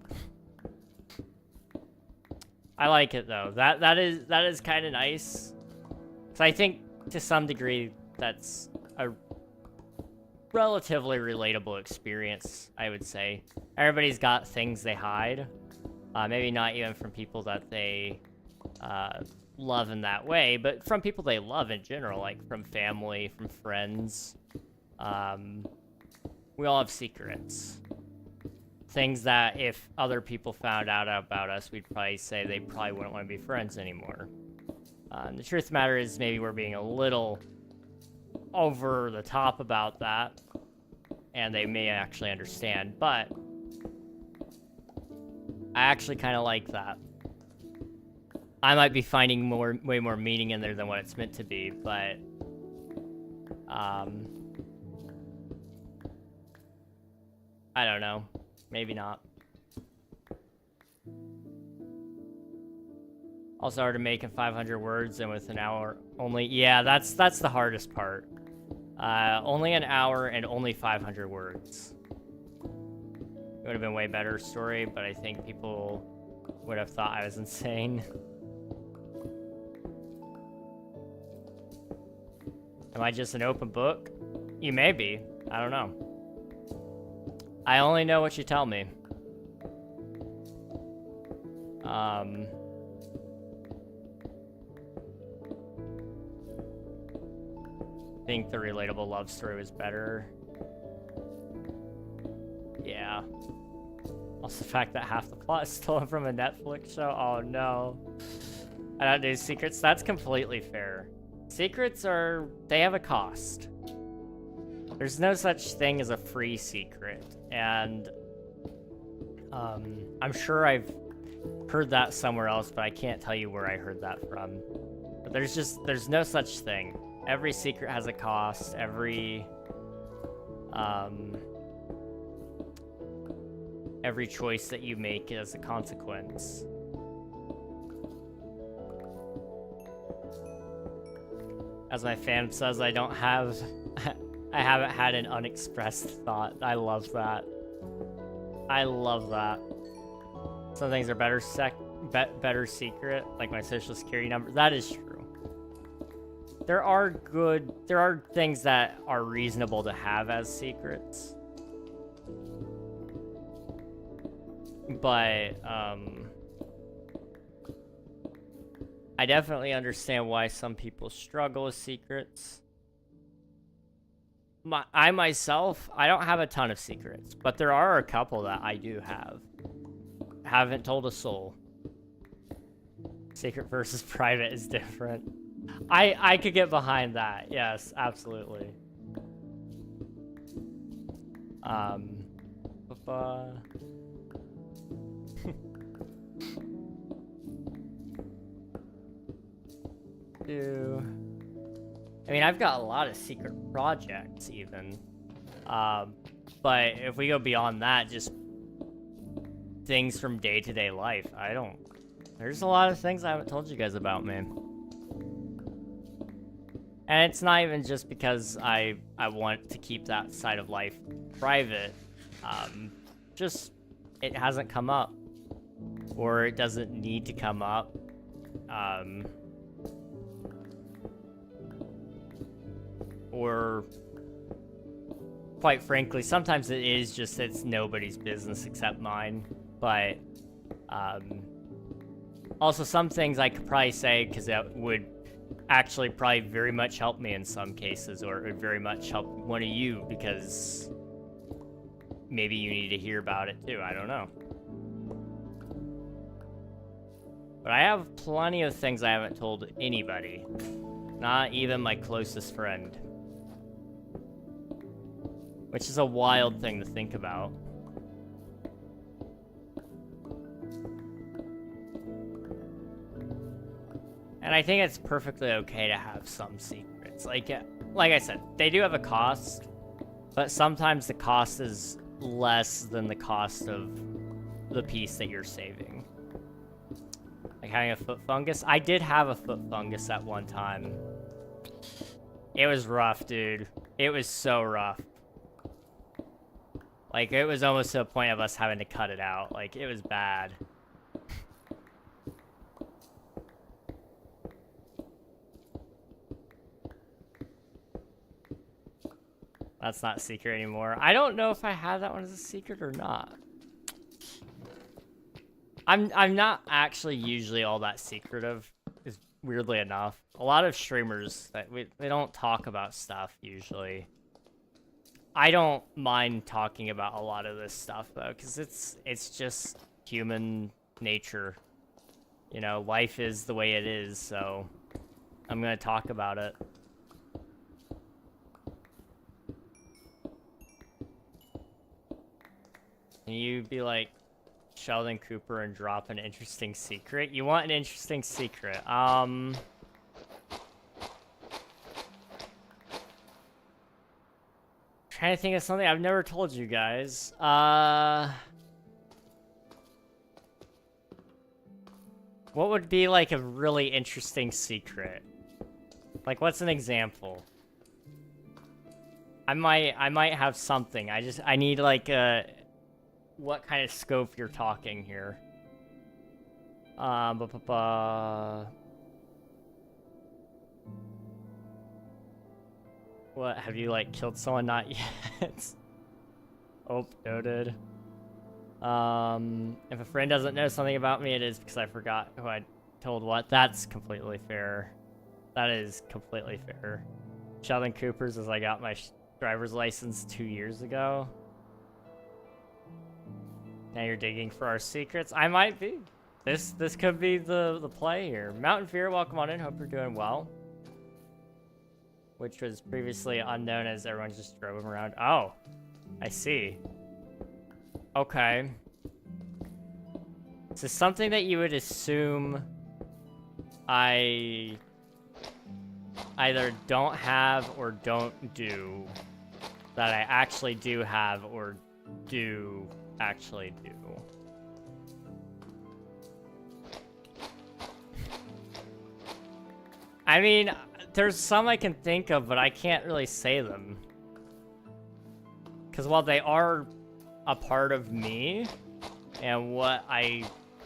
I like it though. That is kind of nice. So I think to some degree that's a relatively relatable experience, I would say. Everybody's got things they hide. Maybe not even from people that they love in that way, but from people they love in general, like from family, from friends. We all have secrets. Things that if other people found out about us, we'd probably say they probably wouldn't want to be friends anymore. The truth of the matter is maybe we're being a little over the top about that, and they may actually understand, but I actually kind of like that. I might be finding way more meaning in there than what it's meant to be, but I don't know. Maybe not. Also hard to make in 500 words and with an hour only. Yeah, that's the hardest part. Only an hour and only 500 words. It would have been a way better story, but I think people would have thought I was insane. Am I just an open book? You may be. I don't know. I only know what you tell me. I think the relatable love story was better. Yeah. Also the fact that half the plot is stolen from a Netflix show. Oh no. I don't do secrets. That's completely fair. Secrets they have a cost. There's no such thing as a free secret, and I'm sure I've heard that somewhere else, but I can't tell you where I heard that from. But there's no such thing. Every secret has a cost. Every choice that you make has a consequence. As my fan says, I haven't had an unexpressed thought. I love that. I love that. Some things are better better secret, like my social security number. That is true. There are things that are reasonable to have as secrets. But, I definitely understand why some people struggle with secrets. I myself, I don't have a ton of secrets, but there are a couple that I do have. Haven't told a soul. Secret versus private is different. I could get behind that. Yes, absolutely. I mean, I've got a lot of secret projects, even. But if we go beyond that, just things from day-to-day life, there's a lot of things I haven't told you guys about, man. And it's not even just because I want to keep that side of life private. Just, it hasn't come up. Or it doesn't need to come up. Or, quite frankly, sometimes it is just it's nobody's business except mine. But, also some things I could probably say because that would actually probably very much help me in some cases, or it would very much help one of you because maybe you need to hear about it too. I don't know. But I have plenty of things I haven't told anybody, not even my closest friend. Which is a wild thing to think about. And I think it's perfectly okay to have some secrets. Like I said, they do have a cost, but sometimes the cost is less than the cost of the piece that you're saving. Like having a foot fungus. I did have a foot fungus at one time. It was rough, dude. It was so rough. Like, it was almost to the point of us having to cut it out. Like, it was bad. That's not secret anymore. I don't know if I have that one as a secret or not. I'm not actually usually all that secretive, is weirdly enough. A lot of streamers, they don't talk about stuff, usually. I don't mind talking about a lot of this stuff, though, because it's just human nature. You know, life is the way it is, so I'm going to talk about it. Can you be like Sheldon Cooper and drop an interesting secret? You want an interesting secret? Trying to think of something I've never told you guys. What would be like a really interesting secret? Like, what's an example? I might have something. I need like what kind of scope you're talking here. What, have you, like, killed someone? Not yet. Oh, noted. If a friend doesn't know something about me, it is because I forgot who I told what. That's completely fair. That is completely fair. Sheldon Cooper's as I got my driver's license 2 years ago. Now you're digging for our secrets? I might be. This could be the play here. Mountain Fear, welcome on in. Hope you're doing well. Which was previously unknown as everyone just drove him around. Oh, I see. Okay. So something that you would assume I either don't have or don't do that I actually do have or do actually do. I mean, there's some I can think of, but I can't really say them. Because while they are a part of me, and what I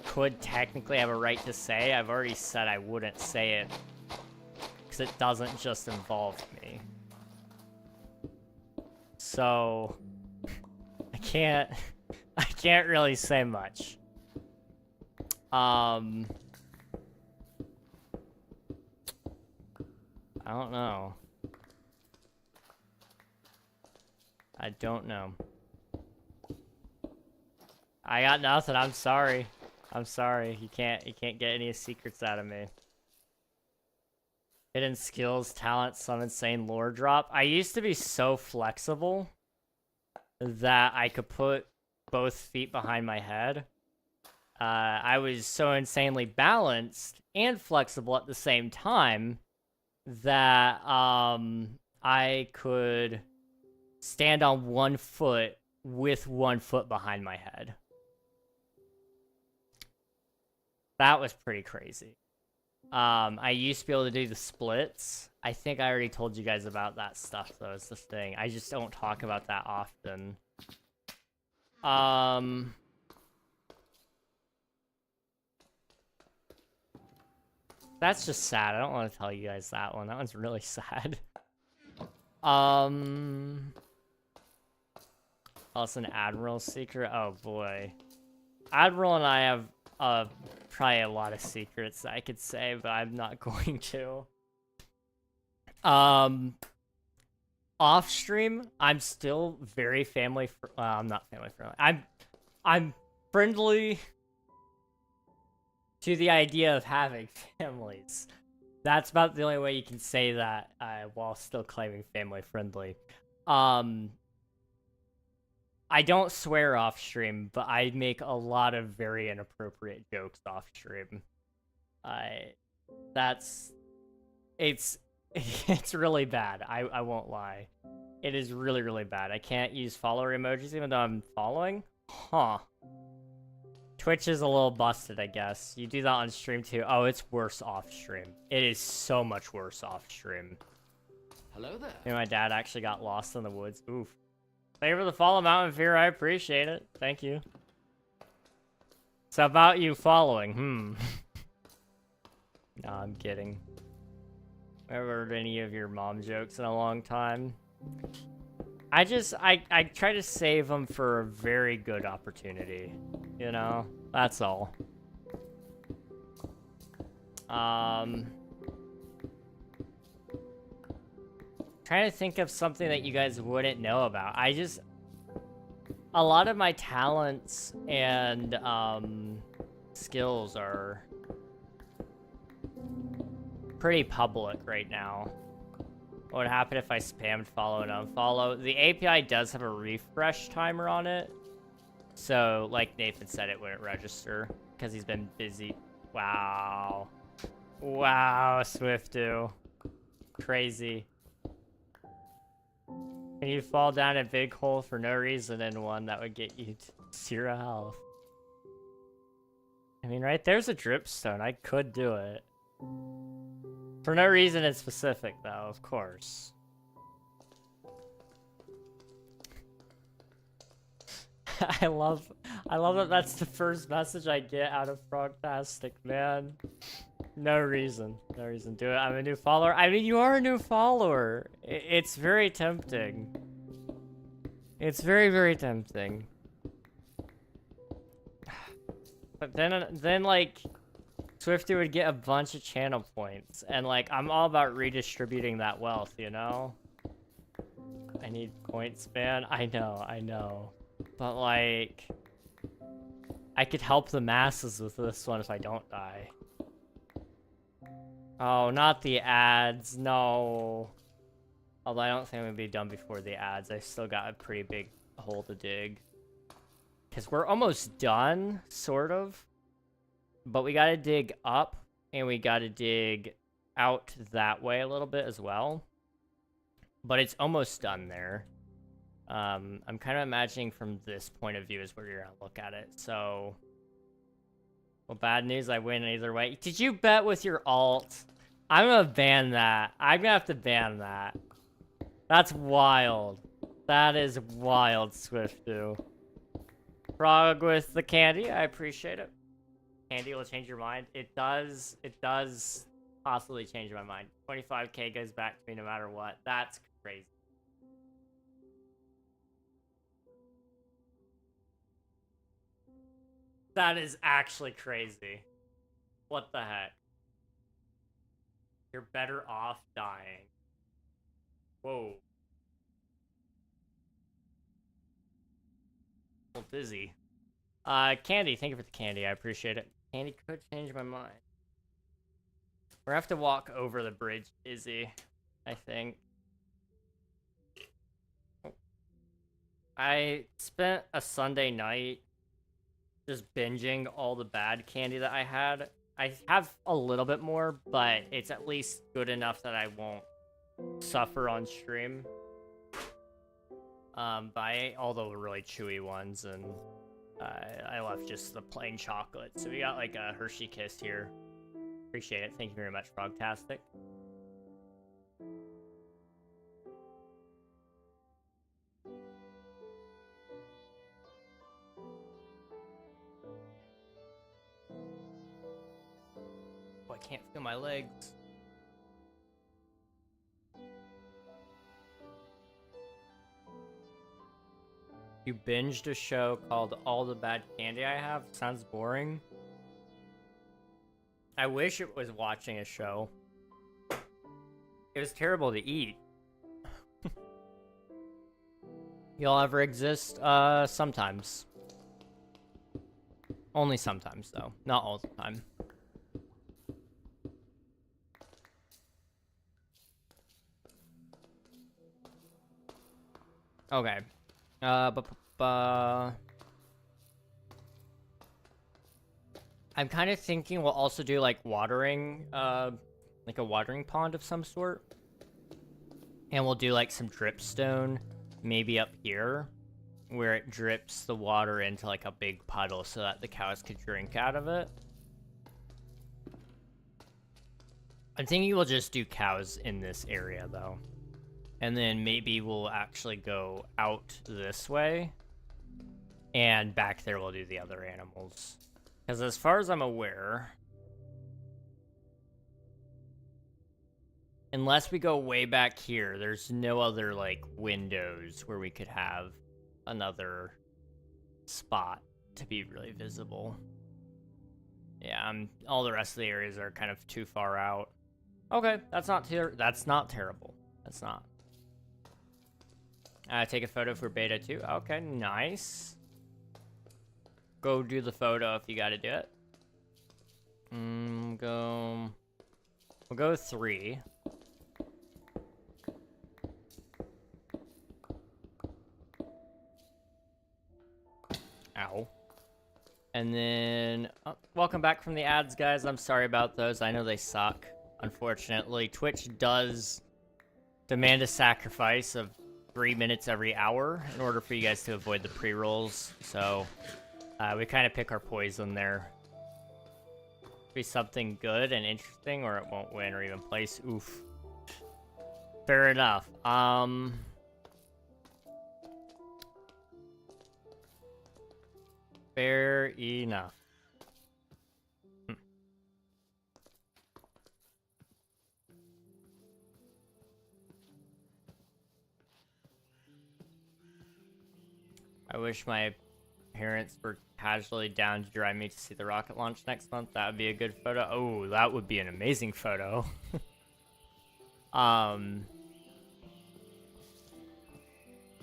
could technically have a right to say, I've already said I wouldn't say it. Because it doesn't just involve me. So, I can't really say much. I don't know. I don't know. I got nothing. I'm sorry. I'm sorry. You can't get any secrets out of me. Hidden skills, talent, some insane lore drop. I used to be so flexible that I could put both feet behind my head. I was so insanely balanced and flexible at the same time that I could stand on one foot with one foot behind my head. That was pretty crazy. I used to be able to do the splits. I think I already told you guys about that stuff, though, is the thing. I just don't talk about that often. That's just sad. I don't want to tell you guys that one. That one's really sad. Oh, it's an Admiral secret? Oh, boy. Admiral and I have probably a lot of secrets I could say, but I'm not going to. Off stream, I'm still very family. I'm not family friendly. I'm friendly to the idea of having families. That's about the only way you can say that while still claiming family friendly. I don't swear off stream, but I make a lot of very inappropriate jokes off stream. It's really bad. I won't lie. It is really, really bad. I can't use follower emojis even though I'm following. Huh. Twitch is a little busted, I guess. You do that on stream too. Oh, it's worse off stream. It is so much worse off stream. Hello there. My dad actually got lost in the woods. Oof. Thank you for the follow, Mountain Fear. I appreciate it. Thank you. It's about you following. No, I'm kidding. I haven't heard any of your mom jokes in a long time. I try to save them for a very good opportunity. You know? That's all. Trying to think of something that you guys wouldn't know about. A lot of my talents and skills are pretty public right now. What would happen if I spammed follow and unfollow? The API does have a refresh timer on it. So, like Nathan said, it wouldn't register because he's been busy. Wow. Wow, Swiftu. Crazy. Can you fall down a big hole for no reason in one that would get you 0 health? I mean, right there's a dripstone. I could do it. For no reason in specific, though, of course. I love that that's the first message I get out of Frogtastic, man. No reason. No reason. Do it. I'm a new follower. I mean, you are a new follower. It's very tempting. It's very, very tempting. But then like, Swifty would get a bunch of channel points. And, like, I'm all about redistributing that wealth, you know? I need points, man. I know. But, like, I could help the masses with this one if I don't die. Oh, not the ads. No. Although I don't think I'm going to be done before the ads. I still got a pretty big hole to dig. Because we're almost done, sort of. But we got to dig up, and we got to dig out that way a little bit as well. But it's almost done there. I'm kind of imagining from this point of view is where you're going to look at it. So, well, bad news, I win either way. Did you bet with your alt? I'm going to ban that. I'm going to have to ban that. That's wild. That is wild, Swiftu. Frog with the candy, I appreciate it. candy will change your mind. It does possibly change my mind. 25k goes back to me no matter what. That's crazy. That is actually crazy. What the heck? You're better off dying. Whoa. A little dizzy. Candy, thank you for the candy. I appreciate it. Candy could change my mind. We're gonna have to walk over the bridge, Izzy, I think. I spent a Sunday night just binging all the bad candy that I had. I have a little bit more, but it's at least good enough that I won't suffer on stream. But I ate all the really chewy ones, and I left just the plain chocolate. So we got like a Hershey Kiss here. Appreciate it. Thank you very much, Frogtastic. Oh, I can't feel my legs. You binged a show called All the Bad Candy I Have? Sounds boring. I wish it was watching a show. It was terrible to eat. You'll ever exist? Sometimes. Only sometimes, though. Not all the time. Okay. I'm kind of thinking we'll also do like watering, like a watering pond of some sort. And we'll do like some dripstone, maybe up here, where it drips the water into like a big puddle so that the cows could drink out of it. I'm thinking we'll just do cows in this area though. And then maybe we'll actually go out this way. And back there we'll do the other animals. Because as far as I'm aware, unless we go way back here, there's no other, like, windows where we could have another spot to be really visible. Yeah, all the rest of the areas are kind of too far out. Okay, that's not terrible. That's not. Take a photo for beta 2. Okay, nice. Go do the photo if you gotta do it. We'll go 3. Ow. And then, welcome back from the ads, guys. I'm sorry about those. I know they suck, unfortunately. Twitch does demand a sacrifice of 3 minutes every hour in order for you guys to avoid the pre-rolls. So, we kind of pick our poison there. Be something good and interesting, or it won't win or even place. Oof. Fair enough. Fair enough. I wish my parents were casually down to drive me to see the rocket launch next month. That would be a good photo. Oh, that would be an amazing photo.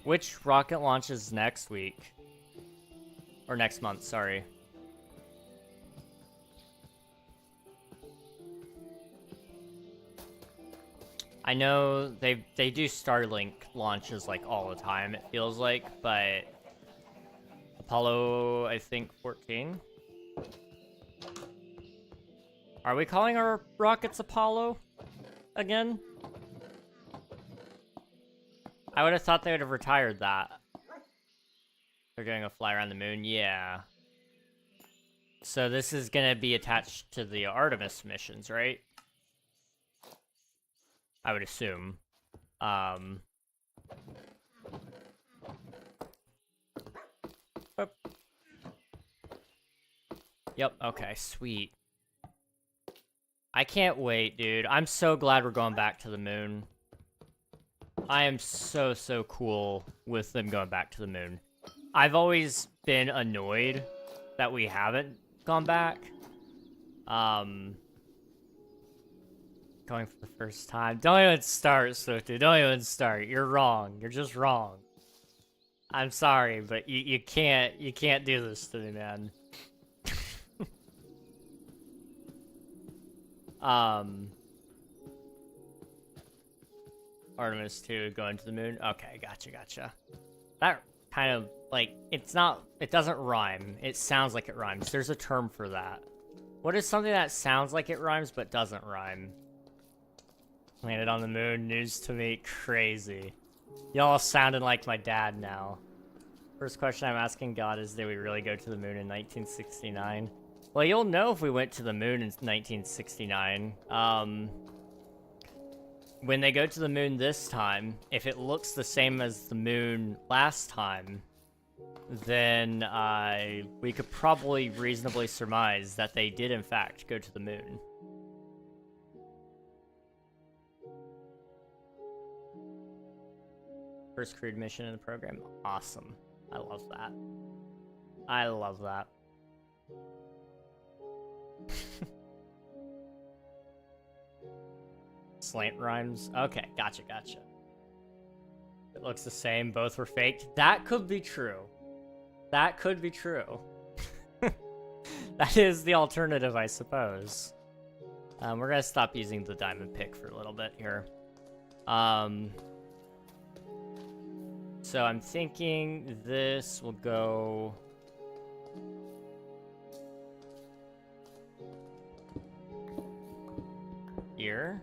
Which rocket launches next week? Or next month, sorry. I know they do Starlink launches like all the time, it feels like, but Apollo, I think 14. Are we calling our rockets Apollo again? I would have thought they would have retired that. They're doing a fly around the moon, yeah. So this is gonna be attached to the Artemis missions, right? I would assume. Yep, okay, sweet. I can't wait, dude. I'm so glad we're going back to the moon. I am so cool with them going back to the moon. I've always been annoyed that we haven't gone back. Going for the first time. Don't even start, Swifty. Don't even start. You're wrong. You're just wrong. I'm sorry, but you can't do this to me, man. Artemis 2 going to the moon. Okay, gotcha. That kind of, like, it doesn't rhyme. It sounds like it rhymes. There's a term for that. What is something that sounds like it rhymes but doesn't rhyme? Landed on the moon, news to me, crazy. Y'all sounding like my dad now. First question I'm asking God is, did we really go to the moon in 1969? Well, you'll know if we went to the moon in 1969. When they go to the moon this time, if it looks the same as the moon last time, then we could probably reasonably surmise that they did in fact go to the moon. First crewed mission in the program. Awesome. I love that. I love that. Slant rhymes. Okay, gotcha. It looks the same. Both were faked. That could be true. That could be true. That is the alternative, I suppose. We're gonna stop using the diamond pick for a little bit here. So I'm thinking this will go here.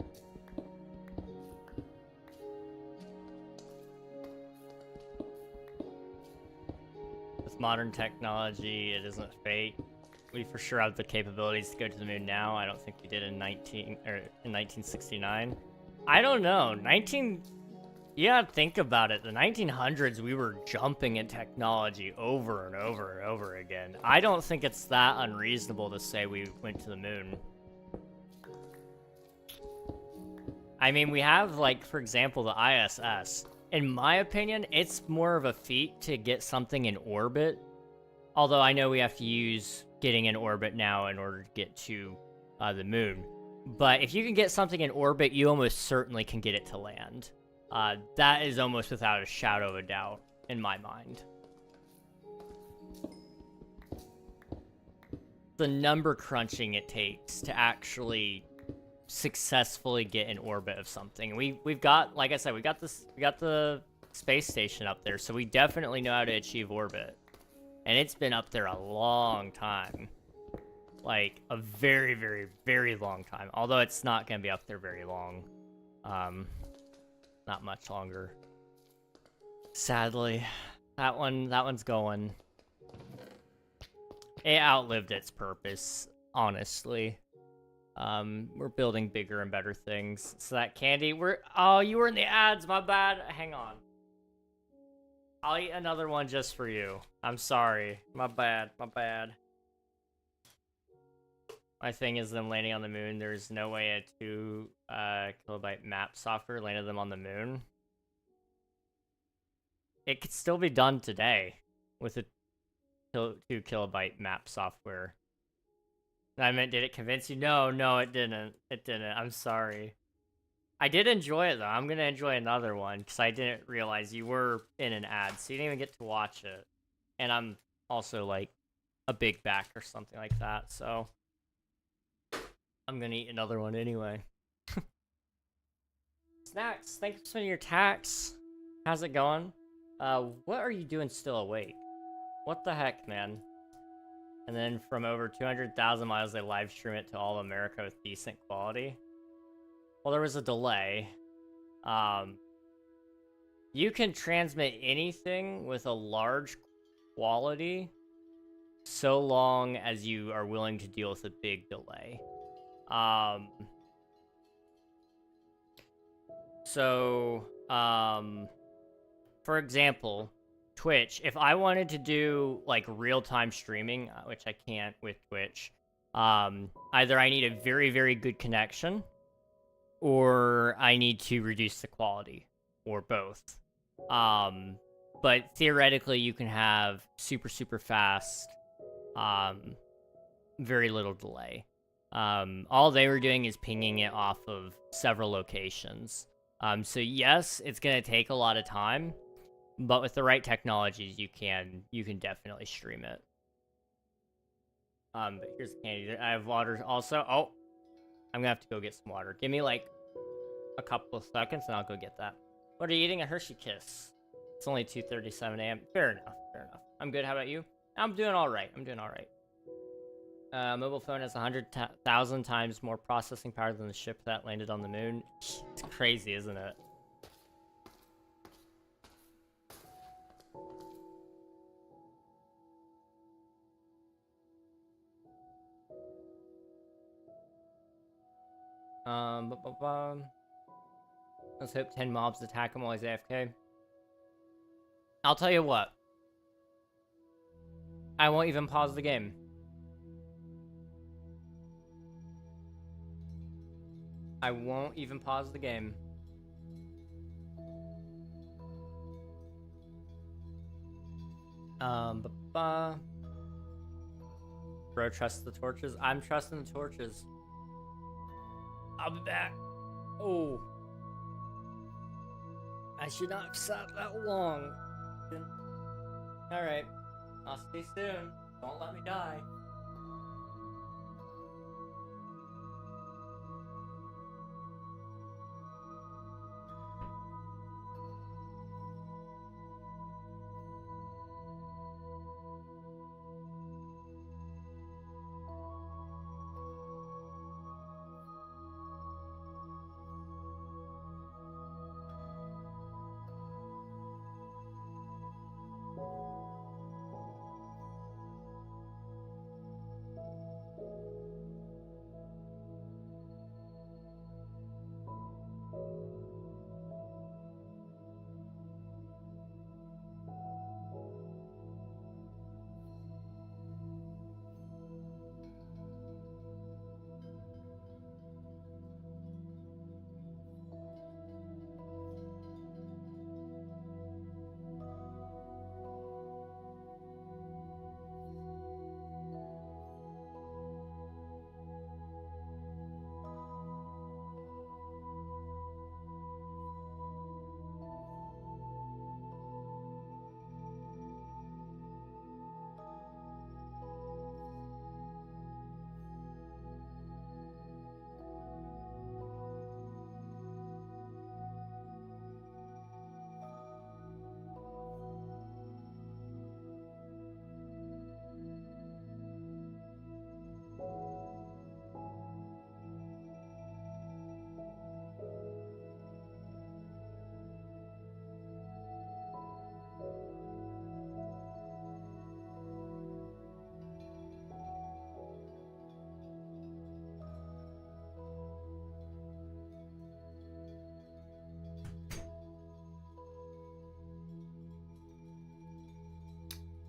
With modern technology, it isn't fate. We for sure have the capabilities to go to the moon now. I don't think we did in 1969. I don't know. Yeah, think about it. The 1900s, we were jumping in technology over and over and over again. I don't think it's that unreasonable to say we went to the moon. I mean, we have, like, for example, the ISS. In my opinion, it's more of a feat to get something in orbit. Although I know we have to use getting in orbit now in order to get to the moon. But if you can get something in orbit, you almost certainly can get it to land. That is almost without a shadow of a doubt, in my mind. The number crunching it takes to actually successfully get in orbit of something. We've got, like I said, we got the space station up there, so we definitely know how to achieve orbit. And it's been up there a long time. Like, a very, very, very long time. Although it's not going to be up there very long. Not much longer. Sadly. That one's going. It outlived its purpose, honestly. We're building bigger and better things. So that candy, oh, you were in the ads, my bad. Hang on. I'll eat another one just for you. I'm sorry. My bad. My thing is them landing on the moon. There's no way a 2 kilobyte map software landed them on the moon. It could still be done today with a 2 kilobyte map software. I meant, did it convince you? No, it didn't. I'm sorry. I did enjoy it, though. I'm going to enjoy another one, because I didn't realize you were in an ad, so you didn't even get to watch it. And I'm also, like, a big back or something like that, so I'm going to eat another one anyway. Snacks, thanks for spending your tax. How's it going? What are you doing still awake? What the heck, man? And then from over 200,000 miles, they live stream it to all of America with decent quality. Well, there was a delay. You can transmit anything with a large quality so long as you are willing to deal with a big delay. For example, Twitch, if I wanted to do like real-time streaming, which I can't with Twitch, either I need a very, very good connection, or I need to reduce the quality, or both. But theoretically, you can have super, super fast, very little delay. All they were doing is pinging it off of several locations. So yes, it's gonna take a lot of time, but with the right technologies, you can definitely stream it. But here's the candy. I have water also. Oh, I'm gonna have to go get some water. Give me like a couple of seconds, and I'll go get that. What are you eating? A Hershey Kiss. It's only 2:37 a.m. Fair enough. Fair enough. I'm good. How about you? I'm doing all right. I'm doing all right. Mobile phone has 100,000 times more processing power than the ship that landed on the moon. It's crazy, isn't it? Let's hope 10 mobs attack him while he's AFK. I'll tell you what. I won't even pause the game. I won't even pause the game. Bro, trust the torches. I'm trusting the torches. I'll be back. Oh. I should not have sat that long. Alright. I'll see you soon. Don't let me die.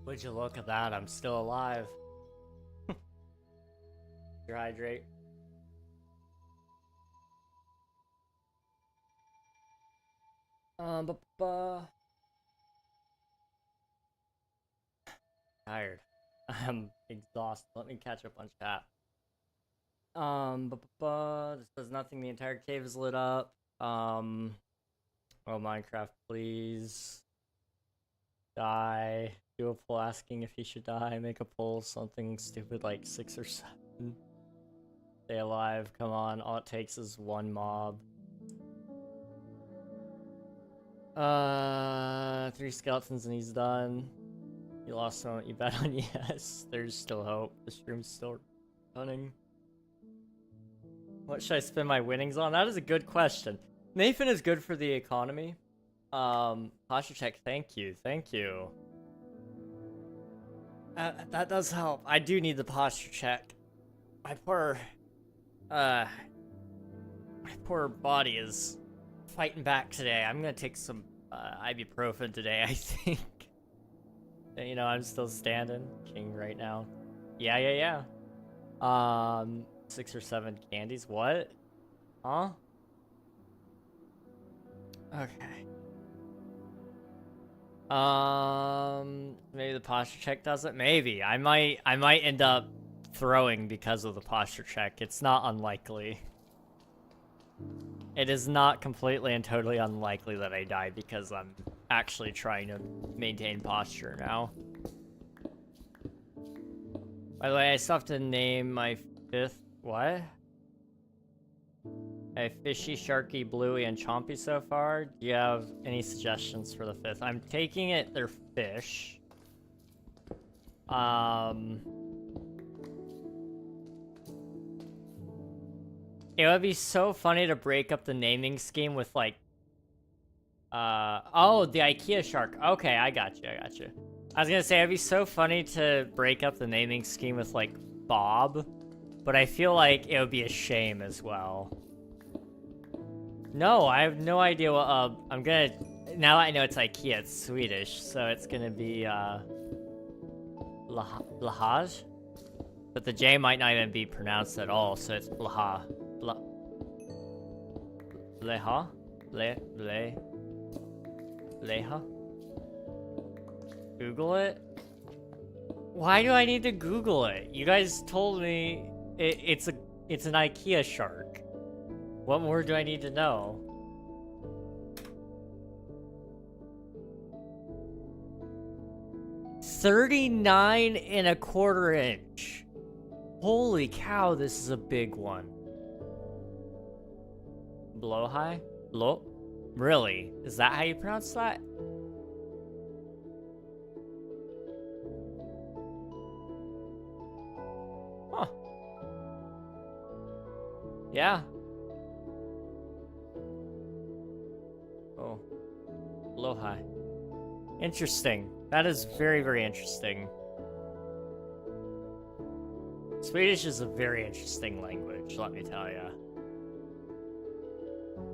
Would you look at that? I'm still alive. Hydrate. Tired. I'm exhausted. Let me catch up on chat. This does nothing. The entire cave is lit up. Oh, Minecraft, please. Die. Do a poll asking if he should die. Make a poll, something stupid like 6 or 7. Stay alive. Come on. All it takes is one mob. 3 skeletons and he's done. You lost one. You bet on yes. There's still hope. The stream's still running. What should I spend my winnings on? That is a good question. Nathan is good for the economy. Posture check. Thank you. Thank you. That does help. I do need the posture check. My poor body is fighting back today. I'm gonna take some ibuprofen today, I think. You know, I'm still standing. King right now. Yeah. 6 or 7 candies. What? Huh? Okay. Maybe the posture check does it. Maybe I might end up throwing because of the posture check. It's not unlikely. It is not completely and totally unlikely that I die because I'm actually trying to maintain posture now. By the way, I still have to name my 5th. What? I have Fishy, Sharky, Bluey, and Chompy so far. Do you have any suggestions for the 5th? I'm taking it they're fish. It would be so funny to break up the naming scheme with like, oh, the IKEA shark. Okay, I got you. I was gonna say, it'd be so funny to break up the naming scheme with like Bob, but I feel like it would be a shame as well. No, I have no idea what, I'm gonna, now I know it's IKEA, it's Swedish, so it's gonna be, Lahaj? But the J might not even be pronounced at all, so it's Blaha. Leha? Leha? Google it? Why do I need to Google it? You guys told me it's an IKEA shark. What more do I need to know? $39.25 inch. Holy cow, this is a big one. Blow high? Blow? Really? Is that how you pronounce that? Huh. Yeah. Oh. Blow high. Interesting. That is very, very interesting. Swedish is a very interesting language, let me tell ya.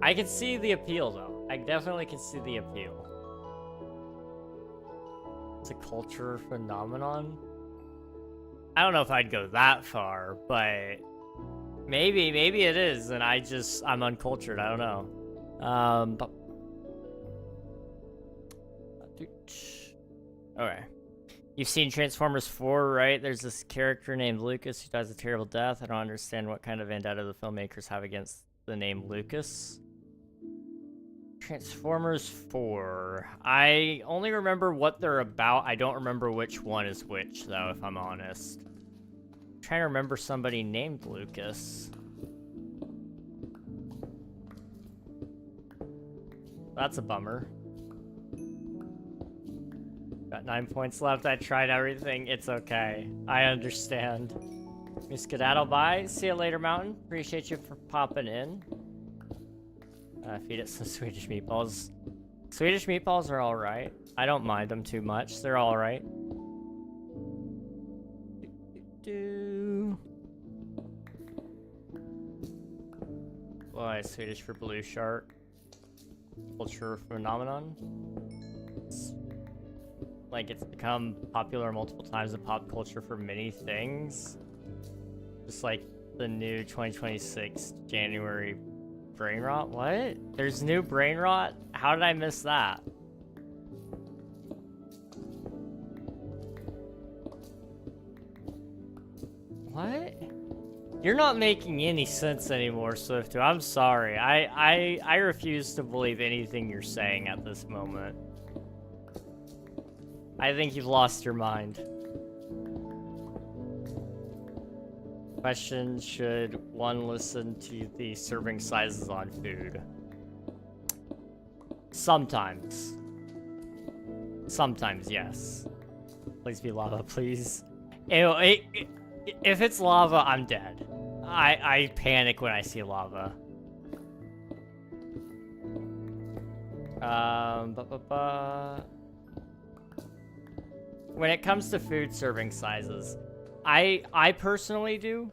I can see the appeal, though. I definitely can see the appeal. It's a culture phenomenon? I don't know if I'd go that far, but maybe it is, and I'm uncultured, I don't know. Okay. You've seen Transformers 4, right? There's this character named Lucas who dies a terrible death. I don't understand what kind of vendetta the filmmakers have against the name Lucas. Transformers 4. I only remember what they're about. I don't remember which one is which, though, if I'm honest. I'm trying to remember somebody named Lucas. That's a bummer. Got 9 points left. I tried everything. It's okay. I understand. Me skedaddle, bye. See you later, Mountain. Appreciate you for popping in. Feed it some Swedish meatballs. Swedish meatballs are alright. I don't mind them too much. They're alright. Why Swedish for blue shark? Culture phenomenon? Like, it's become popular multiple times in pop culture for many things. Just like the new 2026 January brain rot? What? There's new brain rot? How did I miss that? What? You're not making any sense anymore, Swifto. I'm sorry. I refuse to believe anything you're saying at this moment. I think you've lost your mind. Question, should one listen to the serving sizes on food? Sometimes. Sometimes, yes. Please be lava, please. Ew, if it's lava, I'm dead. I panic when I see lava. When it comes to food serving sizes, I personally do,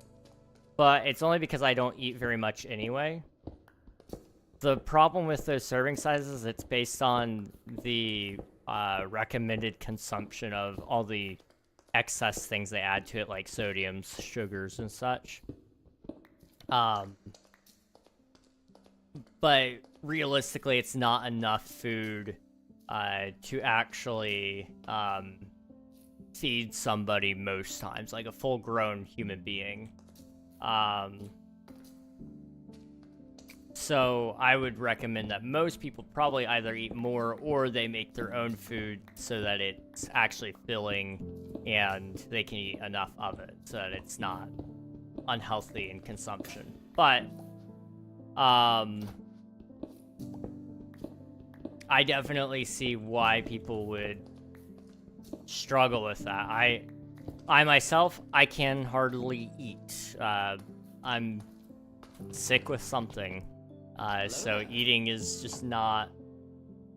but it's only because I don't eat very much anyway. The problem with those serving sizes, it's based on the recommended consumption of all the excess things they add to it, like sodiums, sugars, and such. But realistically, it's not enough food to actually feed somebody most times, like a full-grown human being. So I would recommend that most people probably either eat more or they make their own food so that it's actually filling and they can eat enough of it so that it's not unhealthy in consumption. But I definitely see why people would struggle with that. I myself, I can hardly eat. I'm sick with something. So eating is just not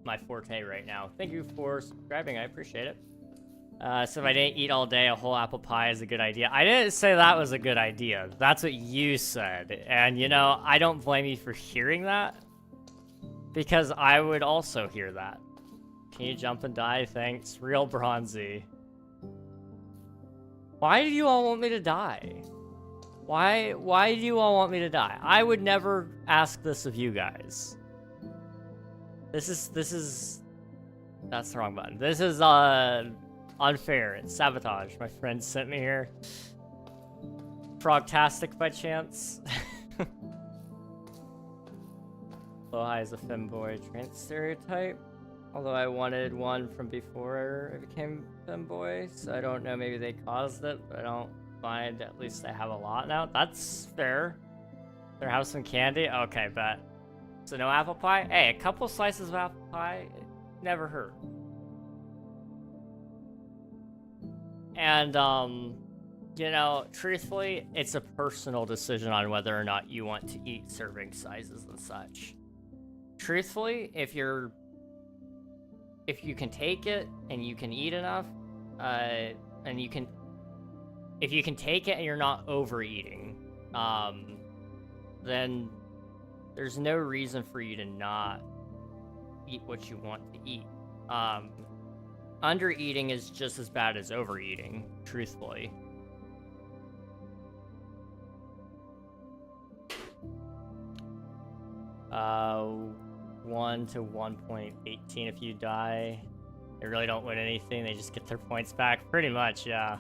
my forte right now. Thank you for subscribing. I appreciate it. So if I didn't eat all day, a whole apple pie is a good idea. I didn't say that was a good idea. That's what you said. And, you know, I don't blame you for hearing that. Because I would also hear that. Can you jump and die? Thanks. Real Bronzy. Why do you all want me to die? Why do you all want me to die? I would never ask this of you guys. This is... That's the wrong button. This is, unfair. It's sabotage. My friend sent me here. Frogtastic by chance. Low high is a femboy trans stereotype. Although I wanted one from before I became femboy, so I don't know, maybe they caused it, but I don't find at least I have a lot now. That's fair. There have some candy? Okay, bet. So no apple pie? Hey, a couple slices of apple pie, never hurt. And, you know, truthfully, it's a personal decision on whether or not you want to eat serving sizes and such. Truthfully, if you can take it and you can eat enough, if you can take it and you're not overeating, then there's no reason for you to not eat what you want to eat. Undereating is just as bad as overeating, truthfully. Uh, 1 to 1.18 if you die. They really don't win anything, they just get their points back. Pretty much, yeah.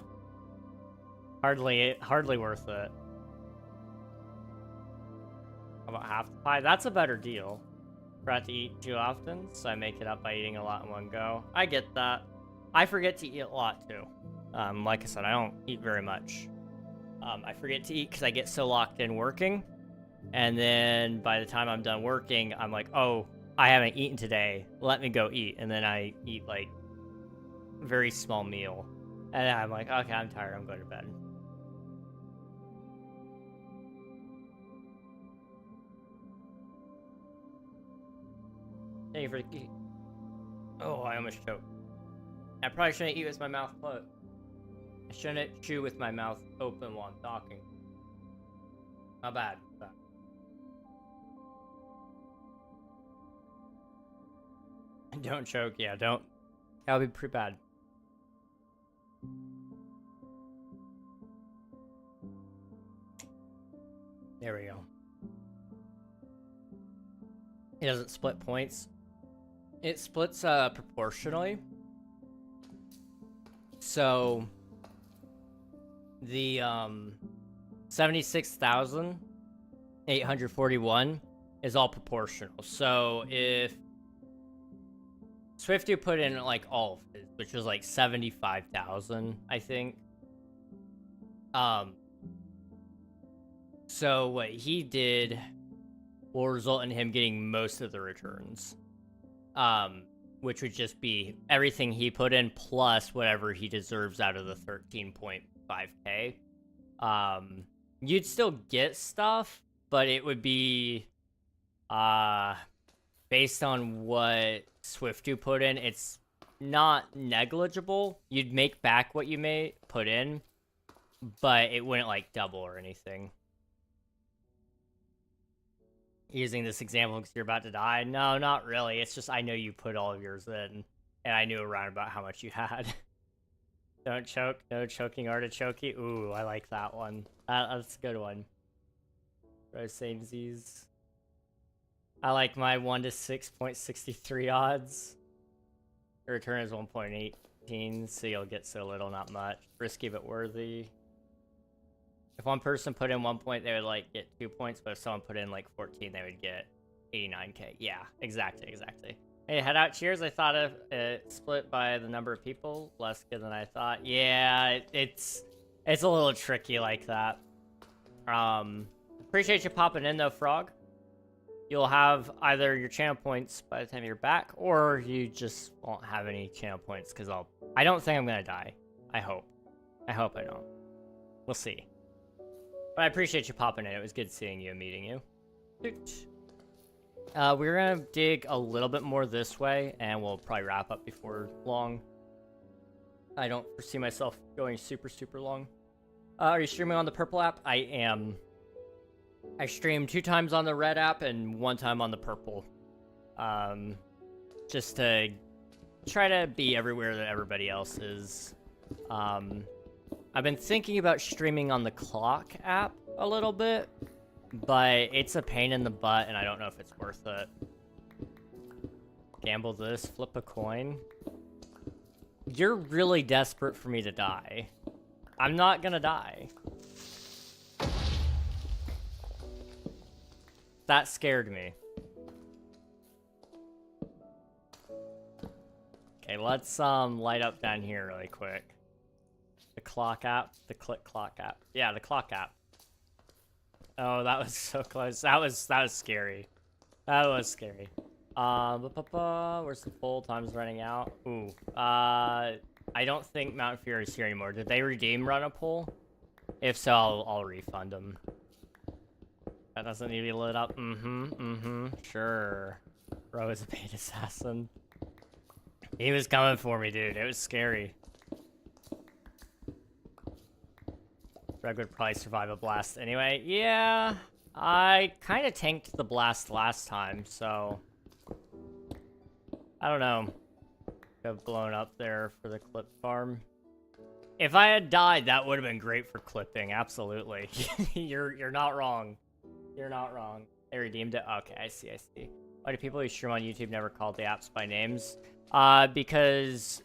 Hardly worth it. How about half the pie? That's a better deal. Forgot to eat too often, so I make it up by eating a lot in one go. I get that. I forget to eat a lot too. Like I said, I don't eat very much. I forget to eat because I get so locked in working. And then by the time I'm done working, I'm like, oh, I haven't eaten today. Let me go eat. And then I eat like a very small meal. And then I'm like, okay, I'm tired. I'm going to bed. Thank you for the... Oh, I almost choked. I probably shouldn't eat with my mouth closed. I shouldn't chew with my mouth open while I'm talking. Not bad. Don't choke, yeah, don't. That'll be pretty bad. There we go. It doesn't split points. It splits proportionally. So the 76,841 is all proportional. So if Swifty put in like all of his, which was like 75,000, I think. So what he did will result in him getting most of the returns. Which would just be everything he put in plus whatever he deserves out of the 13.5k. You'd still get stuff, but it would be based on what Swifty put in. It's not negligible. You'd make back what you may put in, but it wouldn't like double or anything. Using this example because you're about to die? No, not really. It's just I know you put all of yours in. And I knew around about how much you had. Don't choke, no choking artichoke. Ooh, I like that one. That's a good one. Rose samesies. I like my 1 to 6.63 odds. The return is 1.18, so you'll get so little, not much. Risky but worthy. If one person put in 1 point, they would like get 2 points, but if someone put in like 14, they would get 89k. Yeah, exactly. Hey, head out cheers. I thought it split by the number of people. Less good than I thought. Yeah, it's a little tricky like that. Appreciate you popping in though, Frog. You'll have either your channel points by the time you're back, or you just won't have any channel points because I don't think I'm gonna die. I hope I don't. We'll see. But I appreciate you popping in. It was good seeing you and meeting you. We're gonna dig a little bit more this way, and we'll probably wrap up before long. I don't foresee myself going super long. Are you streaming on the purple app? I am. I stream 2 times on the red app and 1 time on the purple. Just to try to be everywhere that everybody else is. I've been thinking about streaming on the clock app a little bit, but it's a pain in the butt and I don't know if it's worth it. Gamble this, flip a coin. You're really desperate for me to die. I'm not gonna die. That scared me. Okay, let's light up down here really quick. The clock app, the click clock app. Yeah, the clock app. Oh, that was so close. That was scary. That was scary. Where's the full? Time's running out. Ooh. I don't think Mount Fury is here anymore. Did they redeem run a pool? If so, I'll refund them. That doesn't need to be lit up. Sure. Bro is a paid assassin. He was coming for me, dude. It was scary. Greg would probably survive a blast anyway. Yeah, I kind of tanked the blast last time, so I don't know. Got blown up there for the clip farm. If I had died, that would have been great for clipping. Absolutely. You're not wrong. You're not wrong. They redeemed it. Okay, I see. Why do people who stream on YouTube never call the apps by names? Because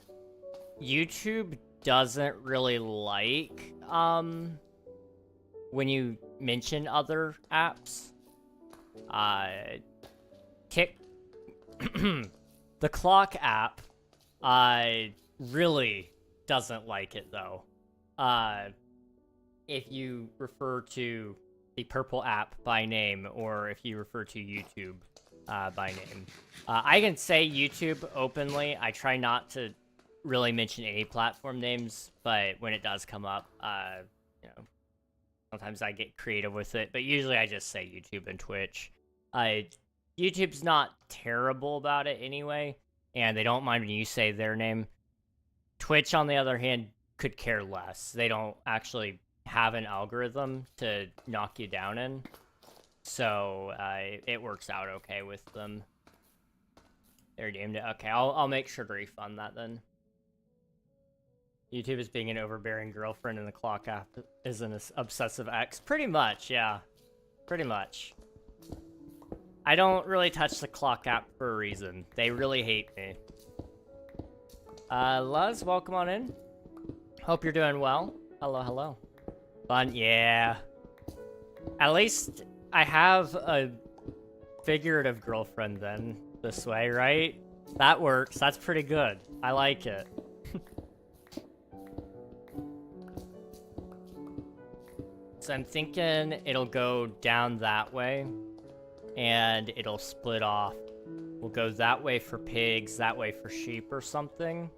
YouTube doesn't really like when you mention other apps. The clock app really doesn't like it though. If you refer to the purple app by name, or if you refer to YouTube by name. I can say YouTube openly. I try not to really mention any platform names, but when it does come up, you know, sometimes I get creative with it, but usually I just say YouTube and Twitch. YouTube's not terrible about it anyway, and they don't mind when you say their name. Twitch, on the other hand, could care less. They don't actually have an algorithm to knock you down in, so it works out okay with them. They redeemed it. Okay, I'll make sure to refund that then. YouTube is being an overbearing girlfriend, and the clock app is an obsessive ex. Pretty much, yeah. Pretty much. I don't really touch the clock app for a reason. They really hate me. Luz, welcome on in. Hope you're doing well. Hello. Fun, yeah. At least I have a figurative girlfriend then, this way, right? That works. That's pretty good. I like it. So I'm thinking it'll go down that way, and it'll split off. We'll go that way for pigs, that way for sheep or something,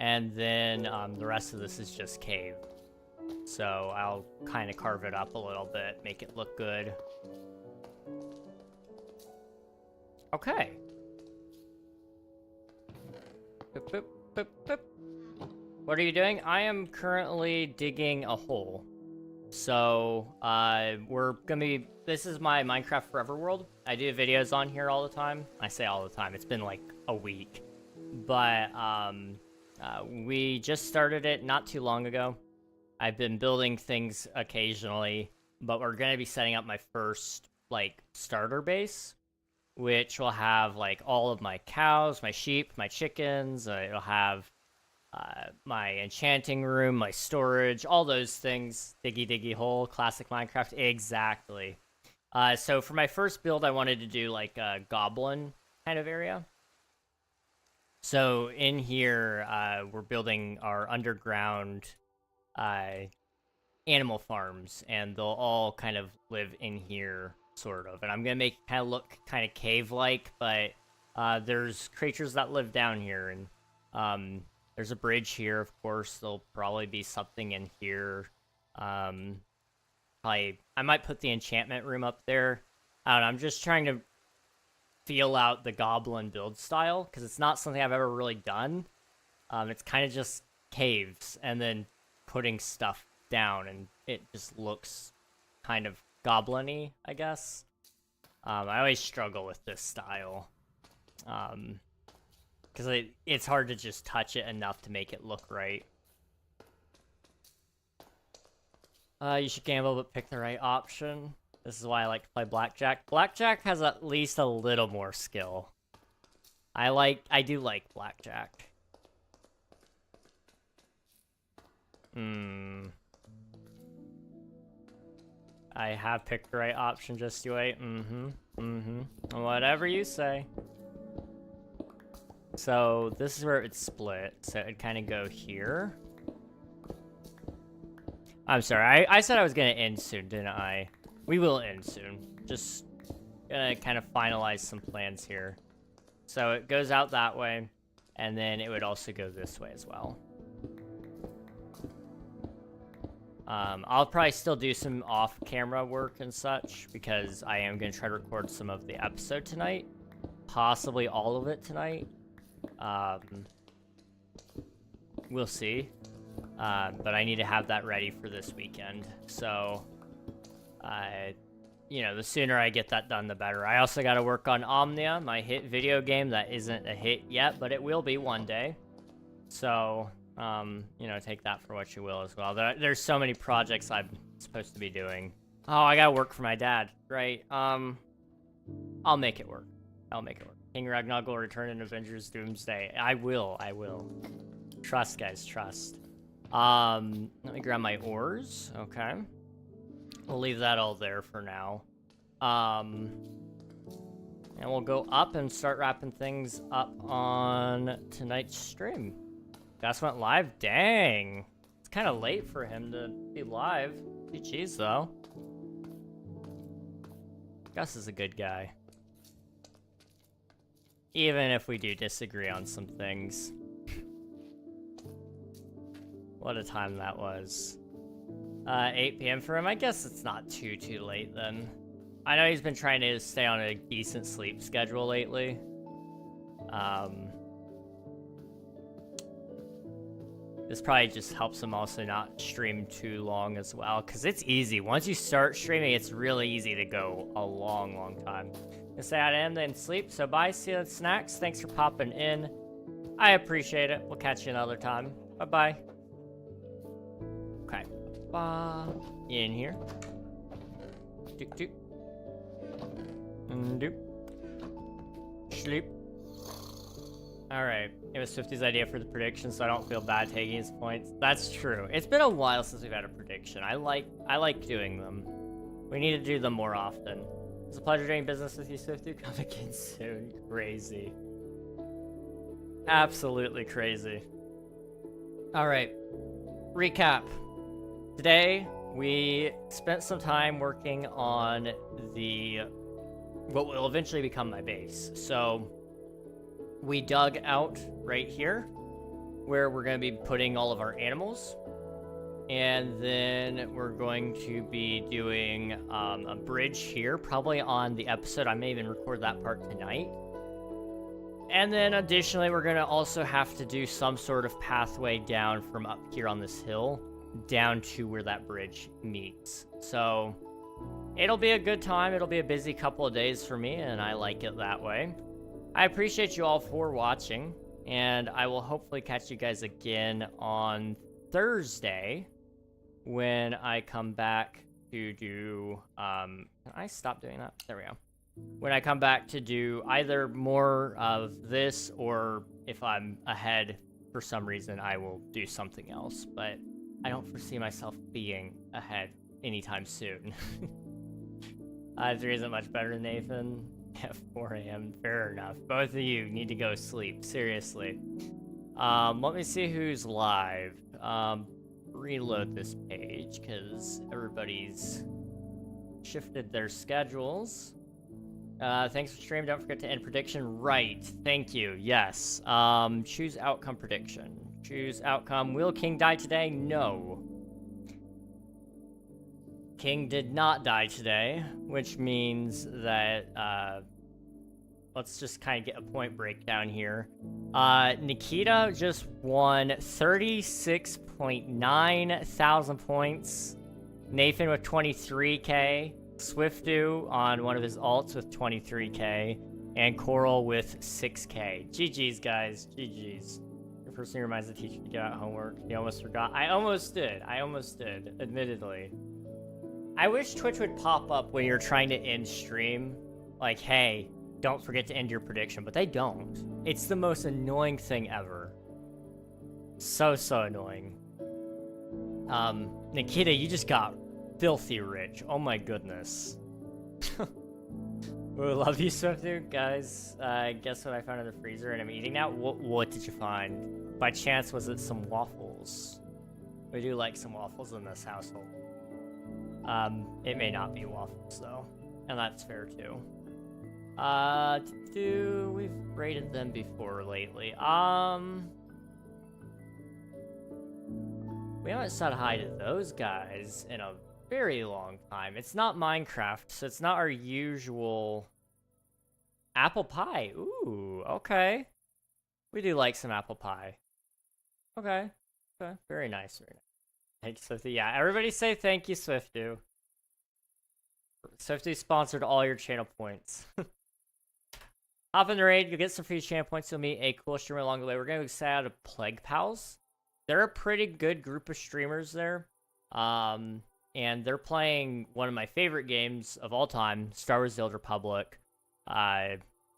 and then the rest of this is just cave. So I'll kind of carve it up a little bit, make it look good. Okay. Boop, boop, boop, boop. What are you doing? I am currently digging a hole. So, we're gonna be, this is my Minecraft Forever world. I do videos on here all the time. I say all the time, it's been like a week. but we just started it not too long ago. I've been building things occasionally, but we're going to be setting up my first, like, starter base, which will have, like, all of my cows, my sheep, my chickens. It'll have my enchanting room, my storage, all those things. Diggy diggy hole, classic Minecraft. Exactly. So for my first build, I wanted to do, like, a goblin kind of area. So in here, we're building our underground animal farms, and they'll all kind of live in here, sort of. And I'm gonna make it kind of look kind of cave-like, but there's creatures that live down here, and there's a bridge here, of course. There'll probably be something in here. I might put the enchantment room up there. I don't know, I'm just trying to feel out the goblin build style, because it's not something I've ever really done. It's kind of just caves, and then putting stuff down, and it just looks kind of goblin-y, I guess. I always struggle with this style, because it's hard to just touch it enough to make it look right. You should gamble, but pick the right option. This is why I like to play blackjack. Blackjack has at least a little more skill. I do like blackjack. I have picked the right option, just you wait. Whatever you say. So this is where it's split. So it'd kind of go here. I'm sorry, I said I was gonna end soon, didn't I? We will end soon. Just gonna kind of finalize some plans here. So it goes out that way, and then it would also go this way as well. I'll probably still do some off-camera work and such, because I am going to try to record some of the episode tonight. Possibly all of it tonight. We'll see. But I need to have that ready for this weekend. So, you know, the sooner I get that done, the better. I also got to work on Omnia, my hit video game that isn't a hit yet, but it will be one day. So... you know, take that for what you will as well. There's so many projects I'm supposed to be doing. Oh, I gotta work for my dad. Right. I'll make it work. I'll make it work. KingRegNog will return in Avengers Doomsday. I will. Trust, guys, trust. Let me grab my ores. Okay. We'll leave that all there for now. And we'll go up and start wrapping things up on tonight's stream. Gus went live? Dang. It's kind of late for him to be live. GG's, though. Gus is a good guy. Even if we do disagree on some things. What a time that was. 8 p.m. for him. I guess it's not too late, then. I know he's been trying to stay on a decent sleep schedule lately. This probably just helps him also not stream too long as well, because it's easy. Once you start streaming, it's really easy to go a long time. I say I am then sleep, so bye, see you at snacks. Thanks for popping in. I appreciate it. We'll catch you another time. Bye-bye. Okay. Bye. In here. Doop. Doop. Sleep. Alright, it was Swifty's idea for the prediction, so I don't feel bad taking his points. That's true. It's been a while since we've had a prediction. I like doing them. We need to do them more often. It's a pleasure doing business with you, Swifty. Come again soon. Crazy. Absolutely crazy. Alright, recap. Today, we spent some time working on what will eventually become my base. So... we dug out right here where we're going to be putting all of our animals. And then we're going to be doing a bridge here, probably on the episode. I may even record that part tonight. And then additionally, we're going to also have to do some sort of pathway down from up here on this hill down to where that bridge meets. So it'll be a good time. It'll be a busy couple of days for me, and I like it that way. I appreciate you all for watching. And I will hopefully catch you guys again on Thursday when I come back to do, can I stop doing that? There we go. When I come back to do either more of this, or if I'm ahead for some reason, I will do something else. But I don't foresee myself being ahead anytime soon. 3 isn't much better than Nathan. Yeah, 4 a.m. Fair enough. Both of you need to go sleep. Seriously. Let me see who's live. Reload this page because everybody's shifted their schedules. Thanks for streaming. Don't forget to end prediction. Right. Thank you. Yes. Choose outcome prediction. Choose outcome. Will King die today? No. King did not die today, which means that, let's just kind of get a point breakdown here. Nikita just won 36.9 thousand points. Nathan with 23k. Swiftu on one of his alts with 23k. And Coral with 6k. GG's, guys. GG's. Your person reminds the teacher to get out homework. He almost forgot. I almost did, admittedly. I wish Twitch would pop up when you're trying to end stream. Like, hey, don't forget to end your prediction. But they don't. It's the most annoying thing ever. So annoying. Nikita, you just got filthy rich. Oh my goodness. We love you, Swiftu. Guys, guess what I found in the freezer and I'm eating now? What did you find? By chance, was it some waffles? We do like some waffles in this household. It may not be waffles, though. And that's fair, too. We've rated them before lately. We haven't said hi to those guys in a very long time. It's not Minecraft, so it's not our usual apple pie. Ooh, okay. We do like some apple pie. Okay. Okay. Very nice. Very nice. Thank you, Swifty. Yeah, everybody say thank you, Swiftu. Swifty sponsored all your channel points. Hop in the raid, you'll get some free channel points. You'll meet a cool streamer along the way. We're going to say out of Plague Pals. They're a pretty good group of streamers there. And they're playing one of my favorite games of all time, Star Wars: The Old Republic.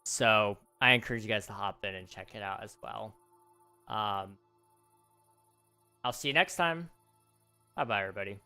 So I encourage you guys to hop in and check it out as well. I'll see you next time. Bye-bye, everybody.